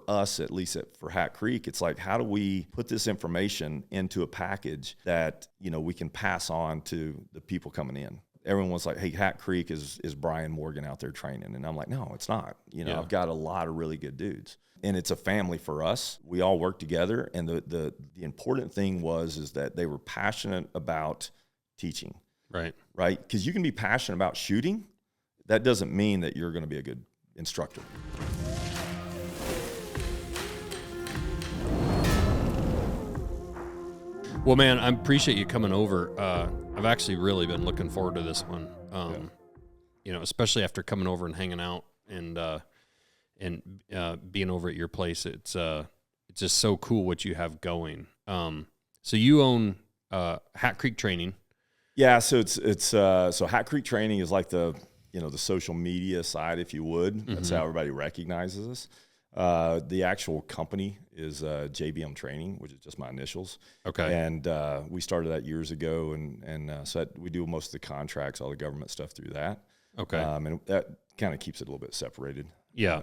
for us, at least for Hat Creek, it's like, how do we put this information into a package that, we can pass on to the people coming in? Everyone was like, hey, Hat Creek is Bryan Morgan out there training. And I'm like, no, it's not. I've got a lot of really good dudes. And it's a family for us. We all work together. And the important thing is that they were passionate about teaching. Right. Right? Because you can be passionate about shooting. That doesn't mean that you're going to be a good instructor. Well, man, I appreciate you coming over. I've actually really been looking forward to this one. Especially after coming over and hanging out and being over at your place. It's just so cool what you have going. So you own Hat Creek Training. Yeah, so so Hat Creek Training is like the social media side, if you would. That's how everybody recognizes us. The actual company is JBM Training, which is just my initials. Okay. And we started that years ago, and so we do most of the contracts, all the government stuff through that. Okay. And that kind of keeps it a little bit separated. Yeah.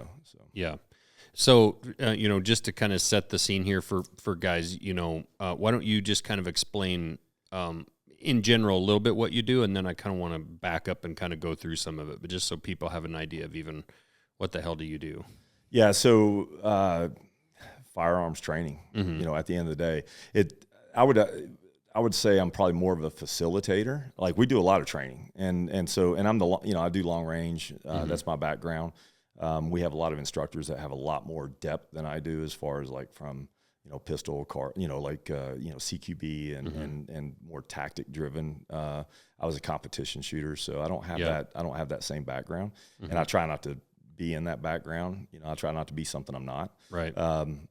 Yeah. So, just to kind of set the scene here for guys, why don't you just kind of explain in general a little bit what you do, and then I kind of want to back up and kind of go through some of it, but just so people have an idea of even what the hell do you do? Yeah, so firearms training. At the end of the day, I would say I'm probably more of a facilitator. Like, we do a lot of training, and I'm I do long range. That's my background. We have a lot of instructors that have a lot more depth than I do, as far as like from pistol, car, CQB and more tactic driven. I was a competition shooter, so I don't have that. I don't have that same background, and I try not to be in that background. I try not to be something I'm not. Right.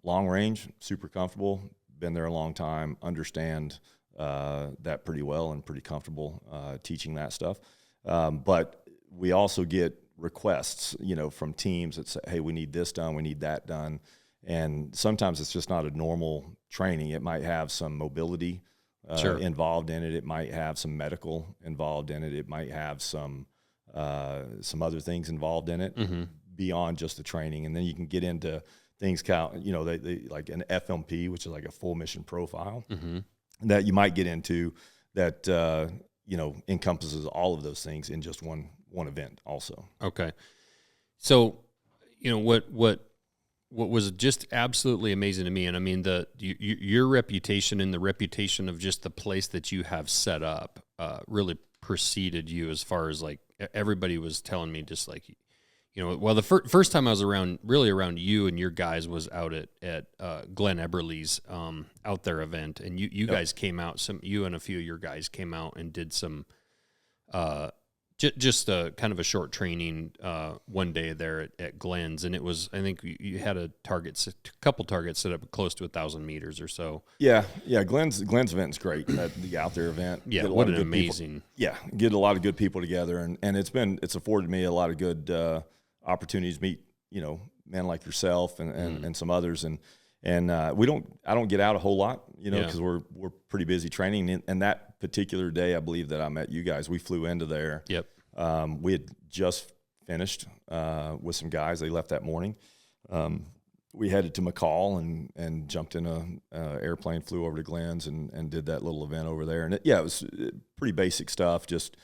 Long range, super comfortable. Been there a long time. Understand that pretty well, and pretty comfortable teaching that stuff. But we also get requests, from teams that say, hey, we need this done, we need that done. And sometimes it's just not a normal training. It might have some mobility involved in it. It might have some medical involved in it. It might have some other things involved in it beyond just the training. And then you can get into things they like an FMP, which is like a full mission profile that you might get into that encompasses all of those things in just one event also. Okay. So, what was just absolutely amazing to me, and I mean your reputation and the reputation of just the place that you have set up really preceded you, as far as like everybody was telling me, just like, the first time I was around you and your guys was out at Glenn Eberle's out there event, and you guys came out, you and a few of your guys came out and did some just a kind of a short training one day there at Glenn's, and it was, I think you had a couple targets set up close to 1,000 meters or so. Yeah. Glenn's event is great. The out there event. Yeah, what an amazing. Get a lot of good people together, and it's afforded me a lot of good opportunities to meet men like yourself and some others, and I don't get out a whole lot, because we're pretty busy training. And that particular day, I believe that I met you guys. We flew into there. Yep. We had just finished with some guys. They left that morning. We headed to McCall and jumped in a airplane, flew over to Glenn's and did that little event over there. And it was pretty basic stuff, just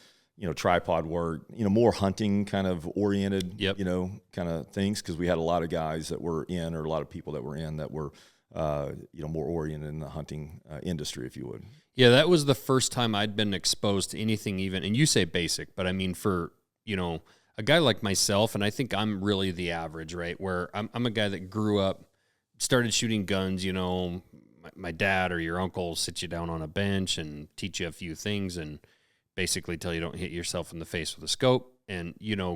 tripod work, more hunting kind of oriented, kind of things, because we had a lot of guys that were in, or a lot of people that were in that were, more oriented in the hunting industry, if you would. Yeah, that was the first time I'd been exposed to anything even, and you say basic, but I mean for, a guy like myself, and I think I'm really the average, right, where I'm a guy that grew up, started shooting guns, my dad or your uncle sit you down on a bench and teach you a few things and basically tell you don't hit yourself in the face with a scope and,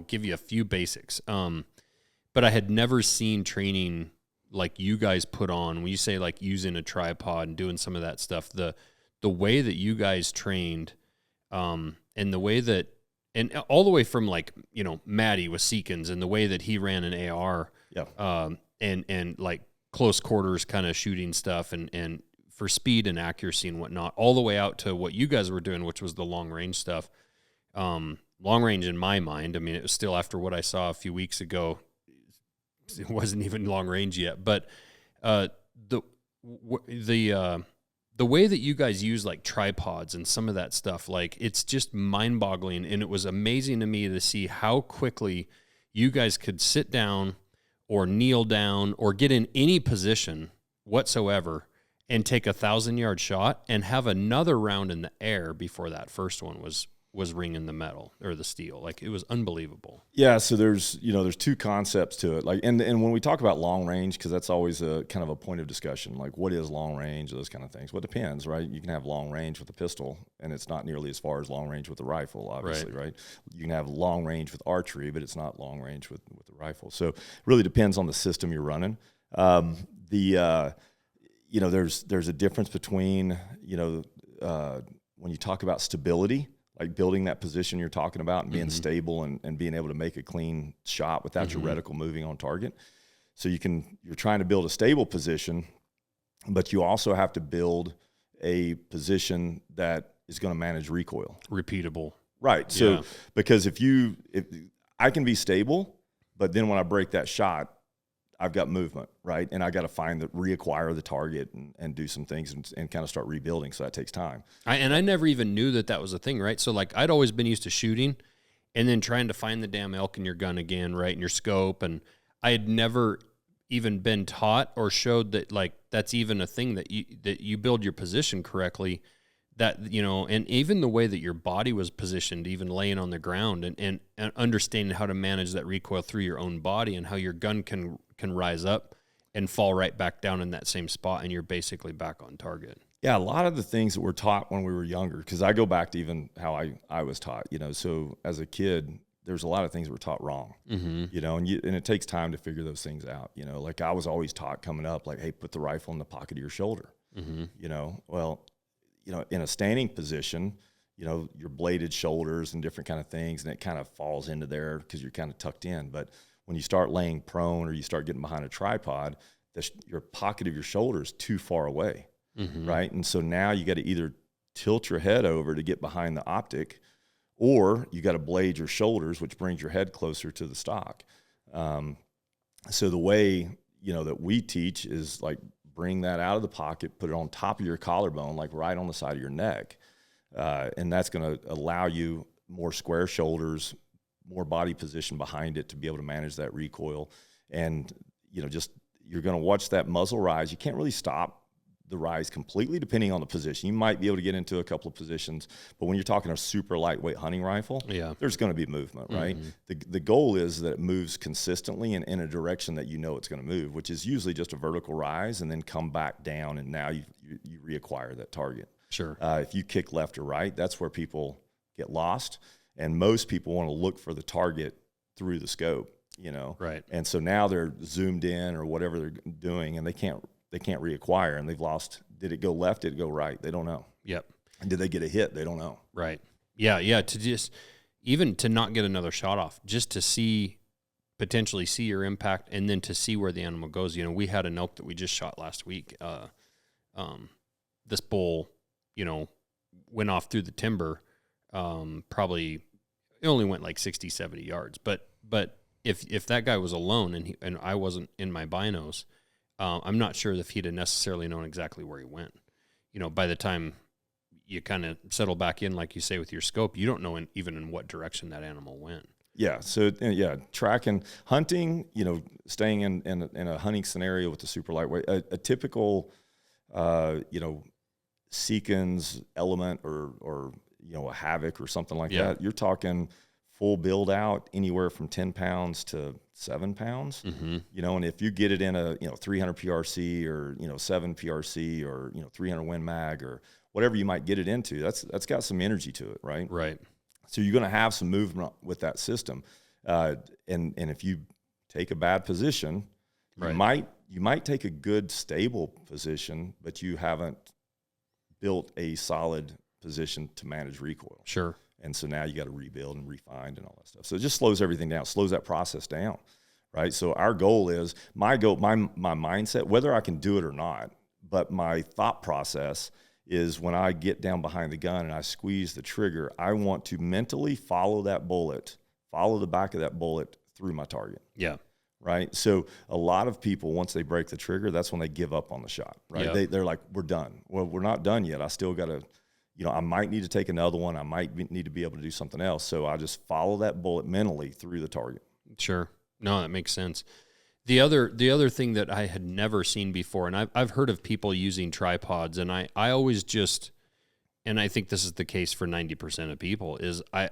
give you a few basics. But I had never seen training like you guys put on. When you say like using a tripod and doing some of that stuff, the way that you guys trained, and the way that, and all the way from like, Matty with Seekins and the way that he ran an AR, and like close quarters kind of shooting stuff and for speed and accuracy and whatnot, all the way out to what you guys were doing, which was the long range stuff. Long range in my mind, I mean, it was still, after what I saw a few weeks ago, it wasn't even long range yet. But the way that you guys use like tripods and some of that stuff, like it's just mind boggling. And it was amazing to me to see how quickly you guys could sit down or kneel down or get in any position whatsoever and take 1,000-yard shot and have another round in the air before that first one was ringing the metal or the steel. Like, it was unbelievable. Yeah. So there's two concepts to it. Like, and when we talk about long range, cause that's always a kind of a point of discussion, like what is long range, those kind of things. Well, it depends, right? You can have long range with a pistol and it's not nearly as far as long range with a rifle, obviously, right? You can have long range with archery, but it's not long range with the rifle. So it really depends on the system you're running. There's a difference between, when you talk about stability, like building that position you're talking about and being stable and being able to make a clean shot without your reticle moving on target. So you're trying to build a stable position, but you also have to build a position that is going to manage recoil. Repeatable. Right. So because if I can be stable, but then when I break that shot, I've got movement, right? And I got to reacquire the target and do some things and kind of start rebuilding. So that takes time. I never even knew that was a thing, right? So like I'd always been used to shooting and then trying to find the damn elk in your gun again, right? In your scope. And I had never even been taught or showed that like that's even a thing that you build your position correctly, that, and even the way that your body was positioned, even laying on the ground and understanding how to manage that recoil through your own body and how your gun can rise up and fall right back down in that same spot, and you're basically back on target. Yeah, a lot of the things that were taught when we were younger, because I go back to even how I was taught, so as a kid, there's a lot of things that were taught wrong, and it takes time to figure those things out, like I was always taught coming up, like, hey, put the rifle in the pocket of your shoulder, well, in a standing position, your bladed shoulders and different kind of things, and it kind of falls into there because you're kind of tucked in, but when you start laying prone or you start getting behind a tripod, your pocket of your shoulder is too far away, right? And so now you got to either tilt your head over to get behind the optic, or you got to blade your shoulders, which brings your head closer to the stock. So the way, that we teach is like bring that out of the pocket, put it on top of your collarbone, like right on the side of your neck. And that's going to allow you more square shoulders, more body position behind it to be able to manage that recoil. And, you're going to watch that muzzle rise. You can't really stop the rise completely depending on the position. You might be able to get into a couple of positions, but when you're talking a super lightweight hunting rifle, there's going to be movement, right? The goal is that it moves consistently and in a direction that it's going to move, which is usually just a vertical rise and then come back down, and now you reacquire that target. Sure. If you kick left or right, that's where people get lost. And most people want to look for the target through the scope, Right. And so now they're zoomed in or whatever they're doing, and they can't reacquire, and they've lost. Did it go left? Did it go right? They don't know. Yep. And did they get a hit? They don't know. Right. Yeah. To just, even to not get another shot off, just to potentially see your impact, and then to see where the animal goes. We had an elk that we just shot last week. This bull, went off through the timber. Probably it only went like 60, 70 yards. But if that guy was alone and I wasn't in my binos, I'm not sure if he'd have necessarily known exactly where he went. By the time you kind of settle back in, like you say, with your scope, you don't know even in what direction that animal went. Yeah. So tracking, hunting, staying in a hunting scenario with the super lightweight, a typical, Seekins element or a Havoc or something like that, you're talking full build out anywhere from 10 pounds to 7 pounds, and if you get it in a, 300 PRC or, 7 PRC or, 300 Win Mag or whatever you might get it into, that's got some energy to it. Right. Right. So you're going to have some movement with that system. And if you take a bad position, you might take a good stable position, but you haven't built a solid position to manage recoil. Sure. And so now you got to rebuild and refine and all that stuff. So it just slows everything down, slows that process down, right? So our goal is, my mindset, whether I can do it or not, but my thought process is when I get down behind the gun and I squeeze the trigger, I want to mentally follow the back of that bullet through my target. Yeah. right? So a lot of people, once they break the trigger, that's when they give up on the shot, right? Yep. They're like, we're done. Well, we're not done yet. I still got to, I might need to take another one. I might need to be able to do something else. So I just follow that bullet mentally through the target. Sure. No, that makes sense. The other thing that I had never seen before, and I've heard of people using tripods, and I always just, and I think this is the case for 90% of people, is I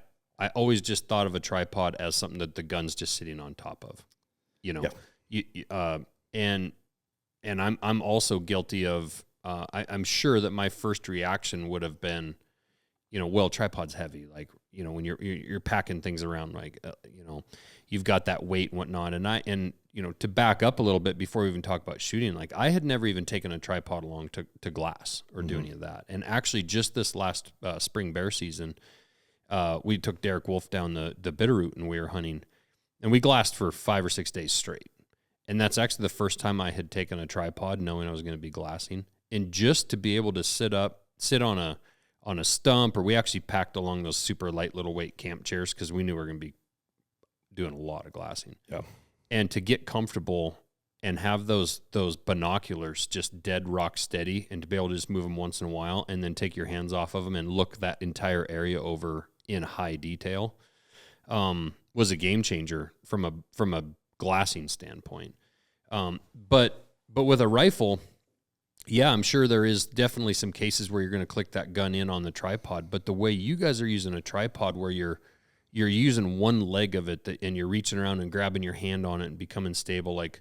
always just thought of a tripod as something that the gun's just sitting on top of, and I'm also guilty of, I'm sure that my first reaction would have been, well, tripod's heavy. Like, when you're packing things around, like, you've got that weight and whatnot. And to back up a little bit before we even talk about shooting, like I had never even taken a tripod along to glass or do any of that. And actually just this last spring bear season, we took Derek Wolf down the Bitterroot and we were hunting, and we glassed for 5 or 6 days straight. And that's actually the first time I had taken a tripod knowing I was going to be glassing. And just to be able to sit on a stump, or we actually packed along those super light little weight camp chairs because we knew we were going to be doing a lot of glassing. Yeah. And to get comfortable and have those binoculars just dead rock steady, and to be able to just move them once in a while and then take your hands off of them and look that entire area over in high detail, was a game changer from a glassing standpoint. But with a rifle, yeah, I'm sure there is definitely some cases where you're going to click that gun in on the tripod, but the way you guys are using a tripod where you're using one leg of it and you're reaching around and grabbing your hand on it and becoming stable, like,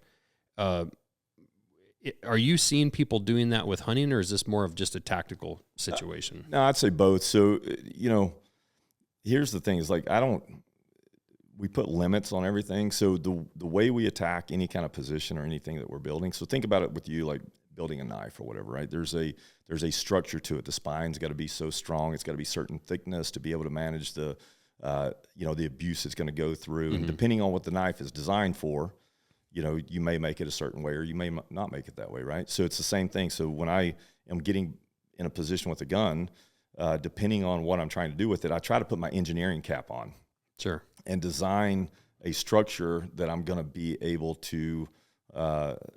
are you seeing people doing that with hunting, or is this more of just a tactical situation? No, I'd say both. So, here's the thing is, like, we put limits on everything. So the way we attack any kind of position or anything that we're building. So think about it with you, like building a knife or whatever, right? There's a structure to it. The spine's got to be so strong. It's got to be certain thickness to be able to manage the abuse it's going to go through. And depending on what the knife is designed for, you may make it a certain way or you may not make it that way, right? So it's the same thing. So when I am getting in a position with a gun, depending on what I'm trying to do with it, I try to put my engineering cap on. Sure. And design a structure that I'm going to be able to,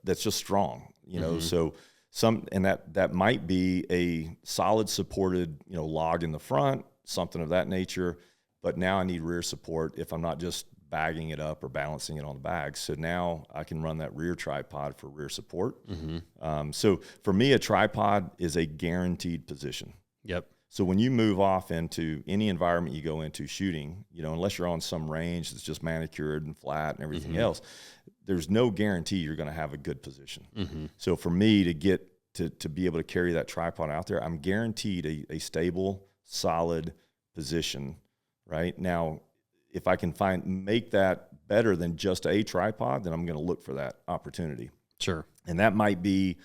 that's just strong, so that might be a solid supported, log in the front, something of that nature. But now I need rear support if I'm not just bagging it up or balancing it on the bag. So now I can run that rear tripod for rear support. So for me, a tripod is a guaranteed position. Yep. So when you move off into any environment you go into shooting, unless you're on some range that's just manicured and flat and everything else, there's no guarantee you're going to have a good position. So for me to get to be able to carry that tripod out there, I'm guaranteed a stable, solid position. Right now, if I can make that better than just a tripod, then I'm going to look for that opportunity. Sure. And that might be,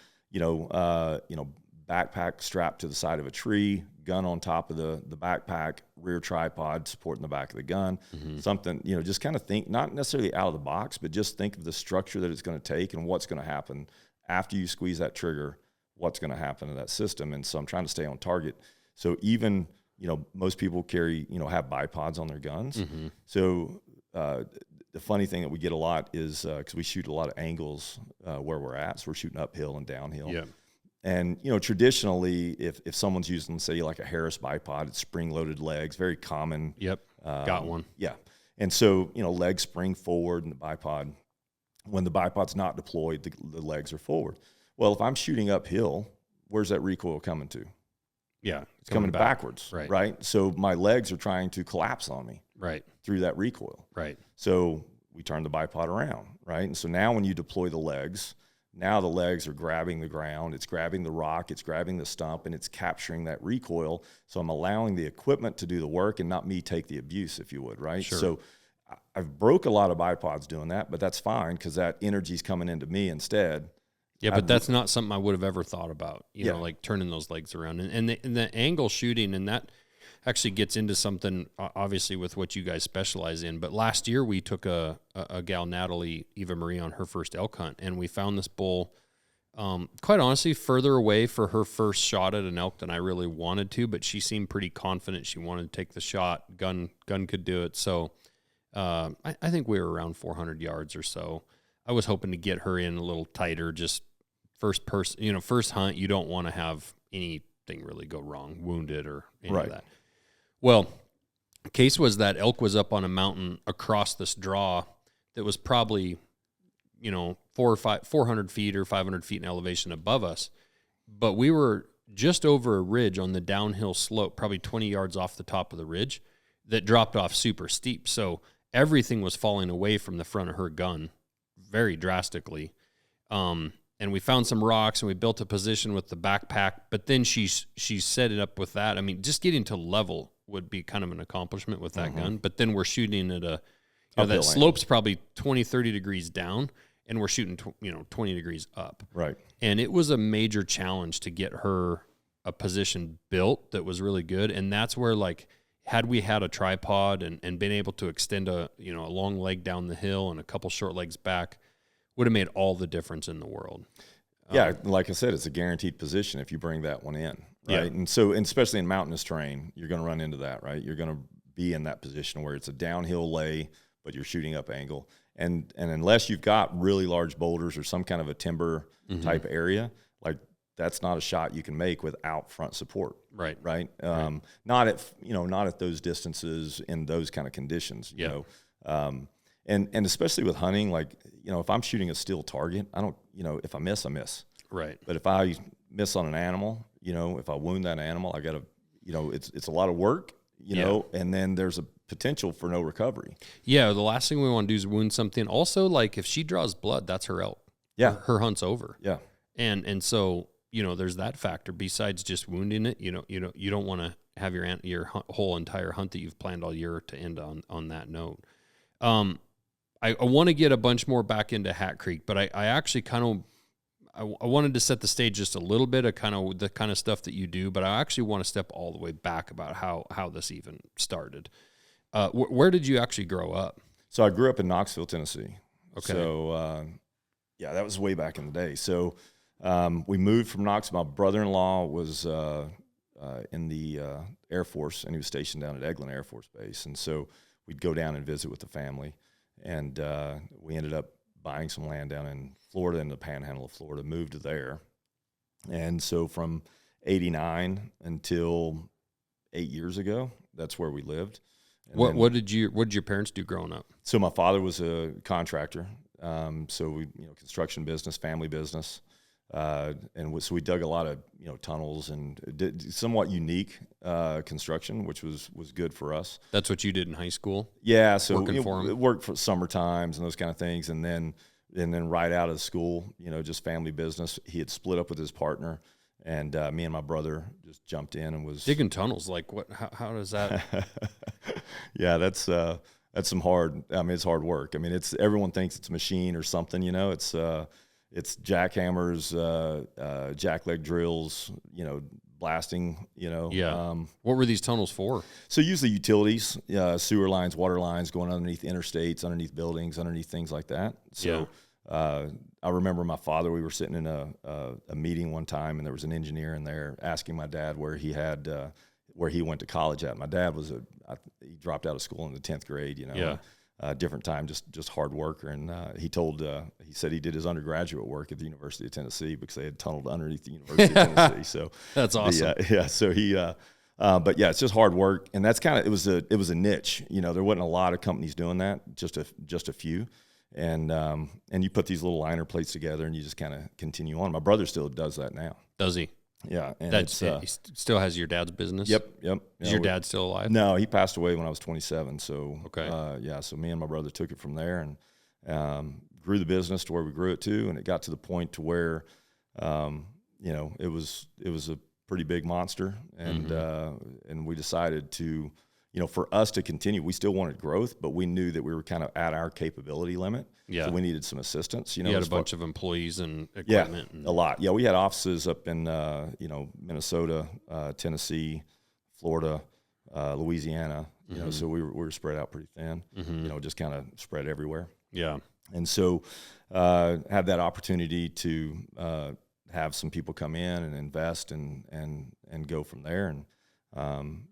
backpack strapped to the side of a tree, gun on top of the backpack, rear tripod supporting the back of the gun, something, just kind of think, not necessarily out of the box, but just think of the structure that it's going to take and what's going to happen after you squeeze that trigger, what's going to happen to that system. And so I'm trying to stay on target. So even, most people carry, have bipods on their guns. So the funny thing that we get a lot is because we shoot a lot of angles where we're at. So we're shooting uphill and downhill. Yeah. And, traditionally, if someone's using, say, like a Harris bipod, it's spring-loaded legs, very common. Yep, got one. Yeah. And so, legs spring forward in the bipod. When the bipod's not deployed, the legs are forward. Well, if I'm shooting uphill, where's that recoil coming to? Yeah. It's coming backwards, right? Right? So my legs are trying to collapse on me. Right. Through that recoil. Right. So we turn the bipod around, right? And so now when you deploy the legs, now the legs are grabbing the ground, it's grabbing the rock, it's grabbing the stump, and it's capturing that recoil. So I'm allowing the equipment to do the work and not me take the abuse, if you would, right? Sure. So I've broke a lot of bipods doing that, but that's fine because that energy's coming into me instead. Yeah, but that's not something I would have ever thought about, like turning those legs around. And the angle shooting, and that actually gets into something, obviously, with what you guys specialize in. But last year, we took a gal, Natalie Eva Marie, on her first elk hunt, and we found this bull, quite honestly, further away for her first shot at an elk than I really wanted to, but she seemed pretty confident she wanted to take the shot. Gun could do it. So I think we were around 400 yards or so. I was hoping to get her in a little tighter, just first hunt. You don't want to have anything really go wrong, wounded or any of that. Well, the case was that elk was up on a mountain across this draw that was probably, 400 feet or 500 feet in elevation above us. But we were just over a ridge on the downhill slope, probably 20 yards off the top of the ridge, that dropped off super steep. So everything was falling away from the front of her gun very drastically. And we found some rocks and we built a position with the backpack, but then she set it up with that. I mean, just getting to level would be kind of an accomplishment with that gun. But then we're shooting at that slope's probably 20, 30 degrees down, and we're shooting, 20 degrees up. Right. And it was a major challenge to get her a position built that was really good. And that's where, like, had we had a tripod and been able to extend a long leg down the hill and a couple short legs back, would have made all the difference in the world. Yeah, like I said, it's a guaranteed position if you bring that one in, right? Yeah. And especially in mountainous terrain, you're going to run into that, right? You're going to be in that position where it's a downhill lay, but you're shooting up angle. And unless you've got really large boulders or some kind of a timber type area, like, that's not a shot you can make without front support. Right. Right. Not at those distances in those kind of conditions, you know. And especially with hunting, like, if I'm shooting a still target, I don't, if I miss, I miss. Right. But if I miss on an animal, if I wound that animal, I got to, it's a lot of work, and then there's a potential for no recovery. Yeah. The last thing we want to do is wound something. Also, like, if she draws blood, that's her elk. Yeah. Her hunt's over. Yeah. And so, there's that factor besides just wounding it. You don't want to have your whole entire hunt that you've planned all year to end on that note. I want to get a bunch more back into Hat Creek, but I actually I wanted to set the stage just a little bit of the kind of stuff that you do, but I actually want to step all the way back about how this even started. Where did you actually grow up? So I grew up in Knoxville, Tennessee. Okay. So, that was way back in the day. So we moved from Knoxville. My brother-in-law was in the Air Force, and he was stationed down at Eglin Air Force Base. And so we'd go down and visit with the family. And we ended up buying some land down in Florida, in the Panhandle of Florida, moved to there. And so from 89 until 8 years ago, that's where we lived. And what did your parents do growing up? So my father was a contractor. So we, construction business, family business. So we dug a lot of, tunnels and did somewhat unique construction, which was good for us. That's what you did in high school? Yeah. So worked for summer times and those kind of things. And then right out of school, just family business. He had split up with his partner, and me and my brother just jumped in and was digging tunnels. Like, what, how does that? Yeah, that's some hard, it's hard work. Everyone thinks it's a machine or something, it's jackhammers, jackleg drills, blasting, Yeah. What were these tunnels for? So usually utilities, sewer lines, water lines going underneath interstates, underneath buildings, underneath things like that. So I remember my father, we were sitting in a meeting one time, and there was an engineer in there asking my dad where he went to college at. My dad he dropped out of school in the 10th grade, different time, just hard worker. And he said he did his undergraduate work at the University of Tennessee because they had tunneled underneath the University of Tennessee. So that's awesome. So he, but yeah, it's just hard work. And that's it was a niche, there wasn't a lot of companies doing that, just a few. And you put these little liner plates together and you just kind of continue on. My brother still does that now. Does he? Yeah. And he still has your dad's business? Yep. Is your dad still alive? No, he passed away when I was 27. So, okay. So me and my brother took it from there and grew the business to where we grew it to. And it got to the point to where, it was a pretty big monster. And, and we decided to, for us to continue, we still wanted growth, but we knew that we were kind of at our capability limit. Yeah. So we needed some assistance. You had a bunch of employees and equipment. Yeah, a lot. Yeah, we had offices up in, Minnesota, Tennessee, Florida, Louisiana. So we were spread out pretty thin. Just kind of spread everywhere. Yeah. And so had that opportunity to have some people come in and invest and go from there. And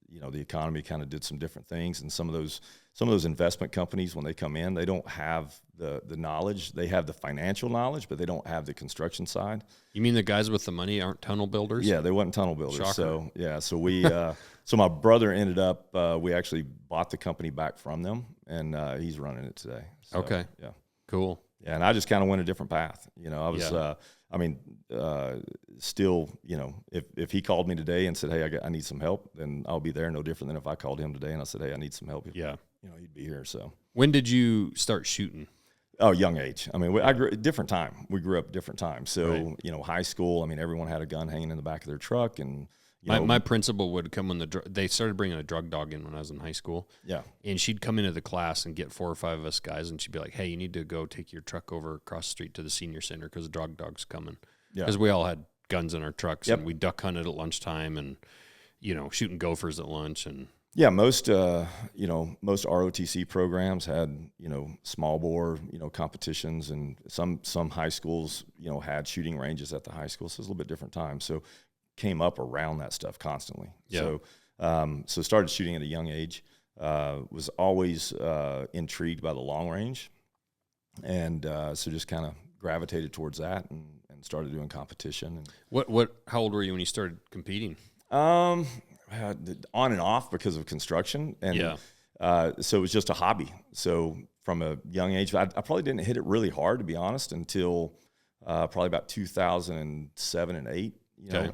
the economy kind of did some different things, and some of those investment companies, when they come in, they don't have the knowledge. They have the financial knowledge, but they don't have the construction side. You mean the guys with the money aren't tunnel builders? Yeah, they weren't tunnel builders. Shocker. So yeah, so we so my brother ended up we actually bought the company back from them, and he's running it today. So, Okay. Yeah. Cool. Yeah, and I just kind of went a different path. I was still, if he called me today and said, "Hey, I need some help," then I'll be there. No different than if I called him today and I said, "Hey, I need some help." Yeah. He'd be here. So When did you start shooting? Oh, young age. I mean, I grew different time. We grew up different times. So, Right. High school, I mean, everyone had a gun hanging in the back of their truck. And, my principal would come when they started bringing a drug dog in when I was in high school. Yeah. And she'd come into the class and get 4 or 5 of us guys, and she'd be like, "Hey, you need to go take your truck over across the street to the senior center because the drug dog's coming." Yeah. Because we all had guns in our trucks, Yep. and we duck hunted at lunchtime and, shooting gophers at lunch. And Yeah, most ROTC programs had, small bore, competitions, and some high schools, had shooting ranges at the high school. So it's a little bit different time. So came up around that stuff constantly. Yeah. So started shooting at a young age. Was always intrigued by the long range, and so just kind of gravitated towards that and started doing competition. And how old were you when you started competing? on and off because of construction, and so it was just a hobby. So from a young age, I probably didn't hit it really hard, to be honest, until probably about 2007 and 8,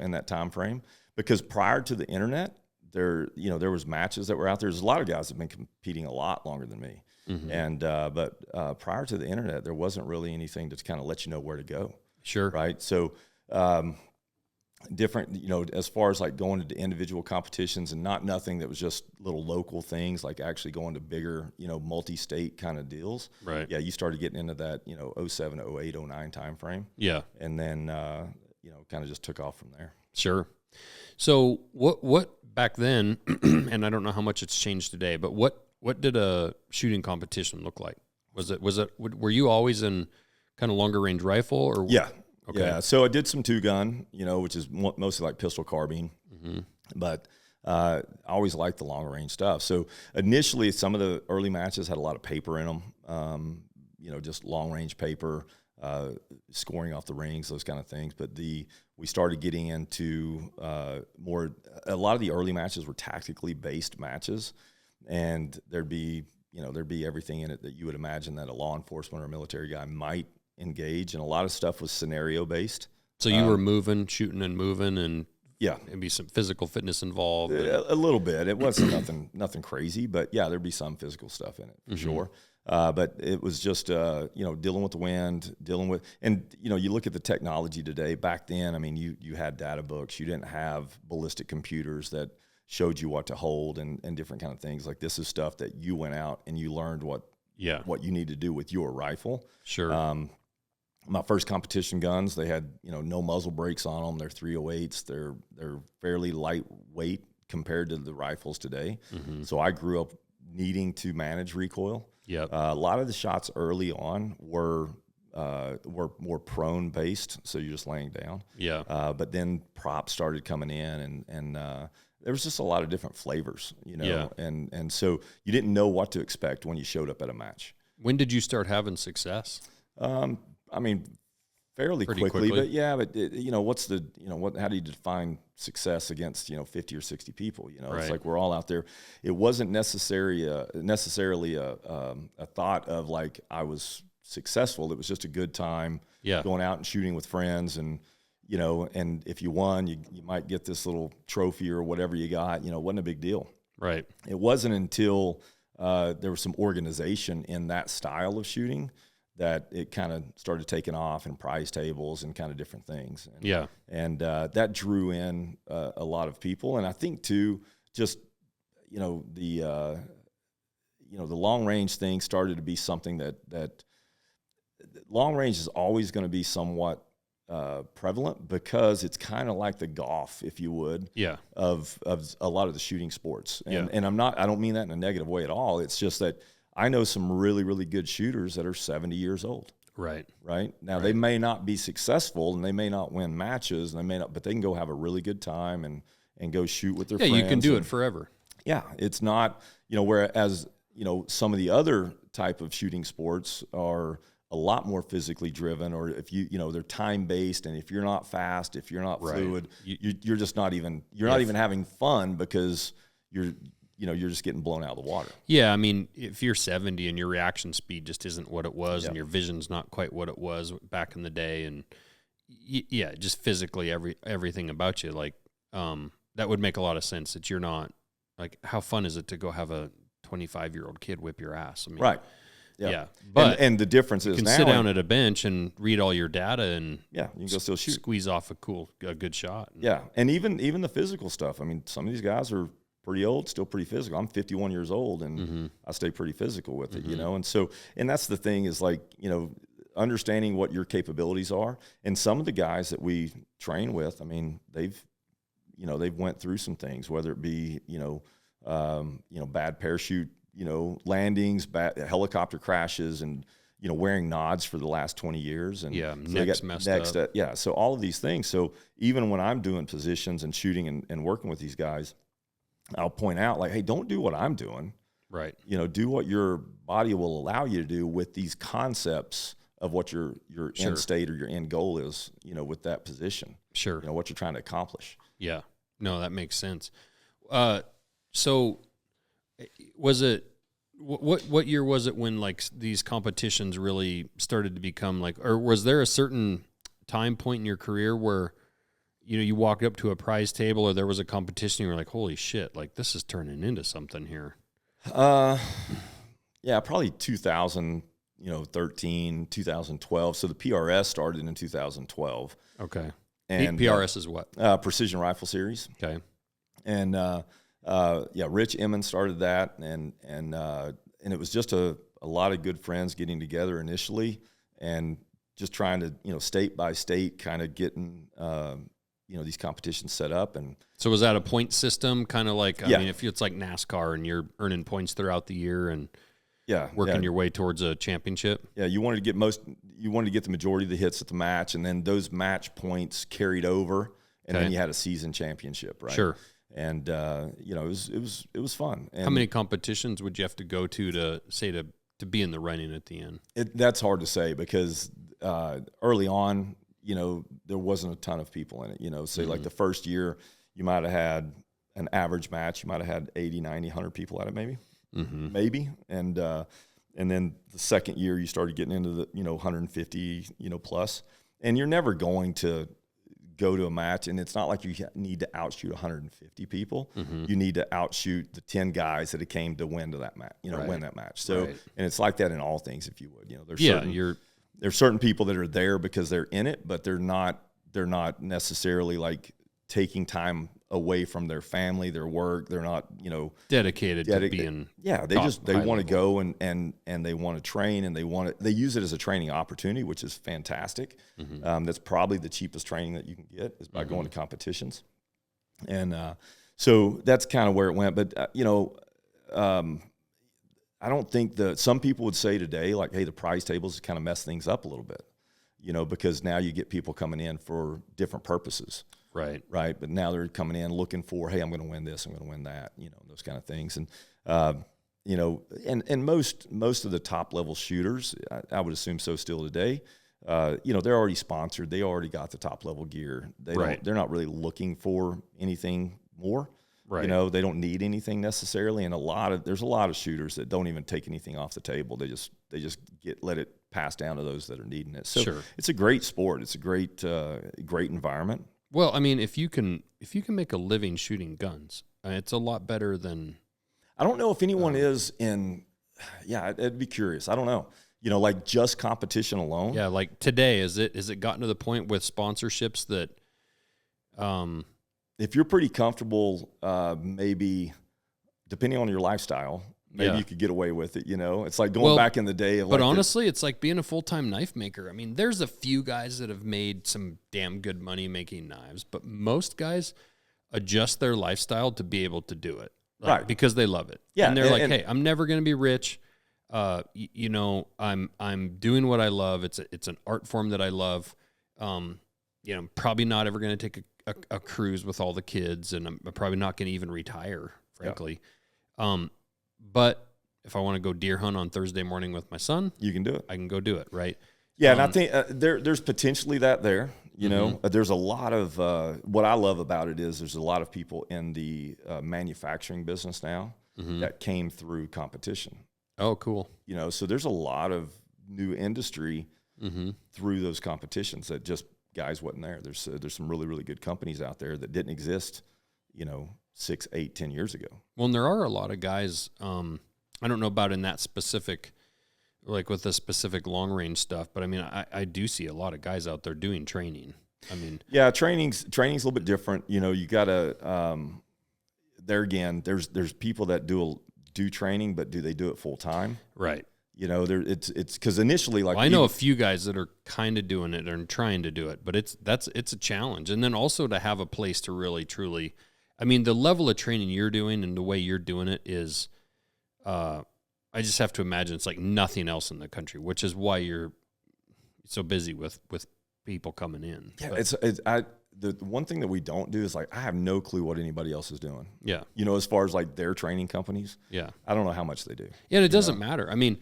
in that time frame. Because prior to the internet, there was matches that were out there. There's a lot of guys that have been competing a lot longer than me, and but prior to the internet, there wasn't really anything to kind of let you know where to go. Sure. Right. So. Different, as far as like going into individual competitions, and nothing that was just little local things, like actually going to bigger, multi-state kind of deals. Right. Yeah, you started getting into that, 07, 08, 09 time frame. Yeah. And then, kind of just took off from there. Sure. So what back then, and I don't know how much it's changed today, but what did a shooting competition look like? Were you always in kind of longer range rifle or? Yeah. Okay. Yeah, so I did some 2-gun, which is mostly like pistol carbine, but I always liked the long range stuff. So initially, some of the early matches had a lot of paper in them, just long range paper, scoring off the rings, those kind of things. But we started getting into a lot of the early matches were tactically based matches, and there'd be everything in it that you would imagine that a law enforcement or a military guy might engage, and a lot of stuff was scenario based. So you were shooting and moving, and yeah, maybe some physical fitness involved. A little bit. It wasn't nothing crazy, but yeah, there'd be some physical stuff in it for sure. But it was just dealing with the wind, and you look at the technology today. Back then, I mean, you had data books. You didn't have ballistic computers that showed you what to hold and different kind of things. Like, this is stuff that you went out and you learned what you need to do with your rifle. Sure. My first competition guns, they had no muzzle brakes on them. They're 308s. They're fairly lightweight compared to the rifles today. So I grew up needing to manage recoil. Yep. A lot of the shots early on were more prone based, so you're just laying down. Yeah. But then props started coming in, and there was just a lot of different flavors, and so you didn't know what to expect when you showed up at a match. When did you start having success? I mean, fairly quickly, but yeah, but how do you define success against 50 or 60 people? Right. It's like we're all out there. It wasn't necessarily a thought of like I was successful. It was just a good time, going out and shooting with friends, and and if you won, you might get this little trophy or whatever you got. It wasn't a big deal. Right. It wasn't until there was some organization in that style of shooting that it kind of started taking off, and prize tables and kind of different things. And that drew in a lot of people. And I think too, just, the long range thing started to be something that long range is always going to be somewhat prevalent, because it's kind of like the golf, if you would, of a lot of the shooting sports. And I don't mean that in a negative way at all. It's just that I know some really, really good shooters that are 70 years old. Right. Now, they may not be successful, and they may not win matches, and but they can go have a really good time and go shoot with their friends. Yeah, you can do it forever. Yeah, it's not, whereas, some of the other type of shooting sports are a lot more physically driven, or if they're time based, and if you're not fast, if you're not fluid, you're just not even, not even having fun because you're just getting blown out of the water. Yeah, I mean, if you're 70 and your reaction speed just isn't what it was, and your vision's not quite what it was back in the day, and just physically everything about you, like, that would make a lot of sense that you're not, like, how fun is it to go have a 25-year-old kid whip your ass? I mean, right. Yeah. But and the difference is you can now sit down at a bench and read all your data and you can go still shoot, squeeze off a good shot. Yeah, and even the physical stuff. I mean, some of these guys are pretty old, still pretty physical. I'm 51 years old, and I stay pretty physical with it, and that's the thing is, like, understanding what your capabilities are. And some of the guys that we train with, I mean, they've went through some things, whether it be, bad parachute, landings, bad helicopter crashes, and, wearing nods for the last 20 years. And so necks messed up. Yeah. So all of these things. So even when I'm doing positions and shooting and working with these guys, I'll point out, like, hey, don't do what I'm doing. Right. Do what your body will allow you to do with these concepts of what your end state or your end goal is, with that position. Sure. What you're trying to accomplish. Yeah. No, that makes sense. So was it, what year was it when, like, these competitions really started to become, like, or was there a certain time point in your career where, you walked up to a prize table or there was a competition and you were like, holy shit, like, this is turning into something here? Yeah, probably 2013, 2012. So the PRS started in 2012. Okay. And PRS is what? Precision Rifle Series. Okay. And Rich Emmons started that, and it was just a lot of good friends getting together initially, and just trying to, state by state, kind of getting these competitions set up. And so was that a point system, kind of like, I mean, if it's like NASCAR and you're earning points throughout the year and working your way towards a championship? Yeah, you wanted to get the majority of the hits at the match, and then those match points carried over, and then you had a season championship, right? Sure. And it was fun. And how many competitions would you have to go to be in the running at the end? That's hard to say, because early on, there wasn't a ton of people in it. Say like the first year, you might have had an average match, you might have had 80, 90, 100 people at it, maybe. Maybe. And then the second year you started getting into the, 150, plus, and you're never going to go to a match. And it's not like you need to outshoot 150 people. You need to outshoot the 10 guys that came to win that match, win that match. So, and it's like that in all things, if you would, there's certain people that are there because they're in it, but they're not necessarily, like, taking time away from their family, their work. They're not, dedicated to being. Yeah, they want to go and they want to train, and they use it as a training opportunity, which is fantastic. That's probably the cheapest training that you can get, is by going to competitions. And so that's kind of where it went. But I don't think some people would say today, like, hey, the prize tables kind of mess things up a little bit, because now you get people coming in for different purposes. Right. But now they're coming in looking for, hey, I'm going to win this, I'm going to win that, those kind of things. And, and most of the top level shooters, I would assume so still today, they're already sponsored. They already got the top level gear. They're not really looking for anything more. Right. They don't need anything necessarily. And there's a lot of shooters that don't even take anything off the table. They just let it pass down to those that are needing it. So it's a great sport. It's a great environment. Well, I mean, if you can make a living shooting guns, it's a lot better than. I don't know if anyone is in. Yeah, I'd be curious. I don't know. Like, just competition alone. Yeah, like today, is it gotten to the point with sponsorships that, if you're pretty comfortable, maybe depending on your lifestyle, maybe you could get away with it. It's like going back in the day of. But honestly, it's like being a full-time knife maker. I mean, there's a few guys that have made some damn good money making knives, but most guys adjust their lifestyle to be able to do it, right? Because they love it. Yeah, and they're like, hey, I'm never going to be rich. I'm doing what I love. It's an art form that I love. I'm probably not ever going to take a cruise with all the kids, and I'm probably not going to even retire frankly. But if I want to go deer hunt on Thursday morning with my son, you can do it. I can go do it, right? Yeah, and I think there's potentially that there. You know, there's a lot of what I love about it is there's a lot of people in the manufacturing business now that came through competition. Oh, cool. You know, so there's a lot of new industry through those competitions that just guys wasn't there. There's some really, really good companies out there that didn't exist, you know, 6, 8, 10 years ago. Well, and there are a lot of guys, I don't know about in that specific, like with the specific long range stuff, but I mean, I do see a lot of guys out there doing training. I mean, yeah, training's a little bit different. You know, you gotta, there again, there's people that do training, but do they do it full time? Right. You know, it's because initially, like, well, I know a few guys that are kind of doing it and trying to do it, but it's a challenge. And then also to have a place to really, truly, I mean, the level of training you're doing and the way you're doing it is, I just have to imagine it's like nothing else in the country, which is why you're so busy with people coming in. Yeah, the one thing that we don't do is, like, I have no clue what anybody else is doing. Yeah. You know, as far as like their training companies. Yeah. I don't know how much they do. Yeah, and it doesn't matter. I mean,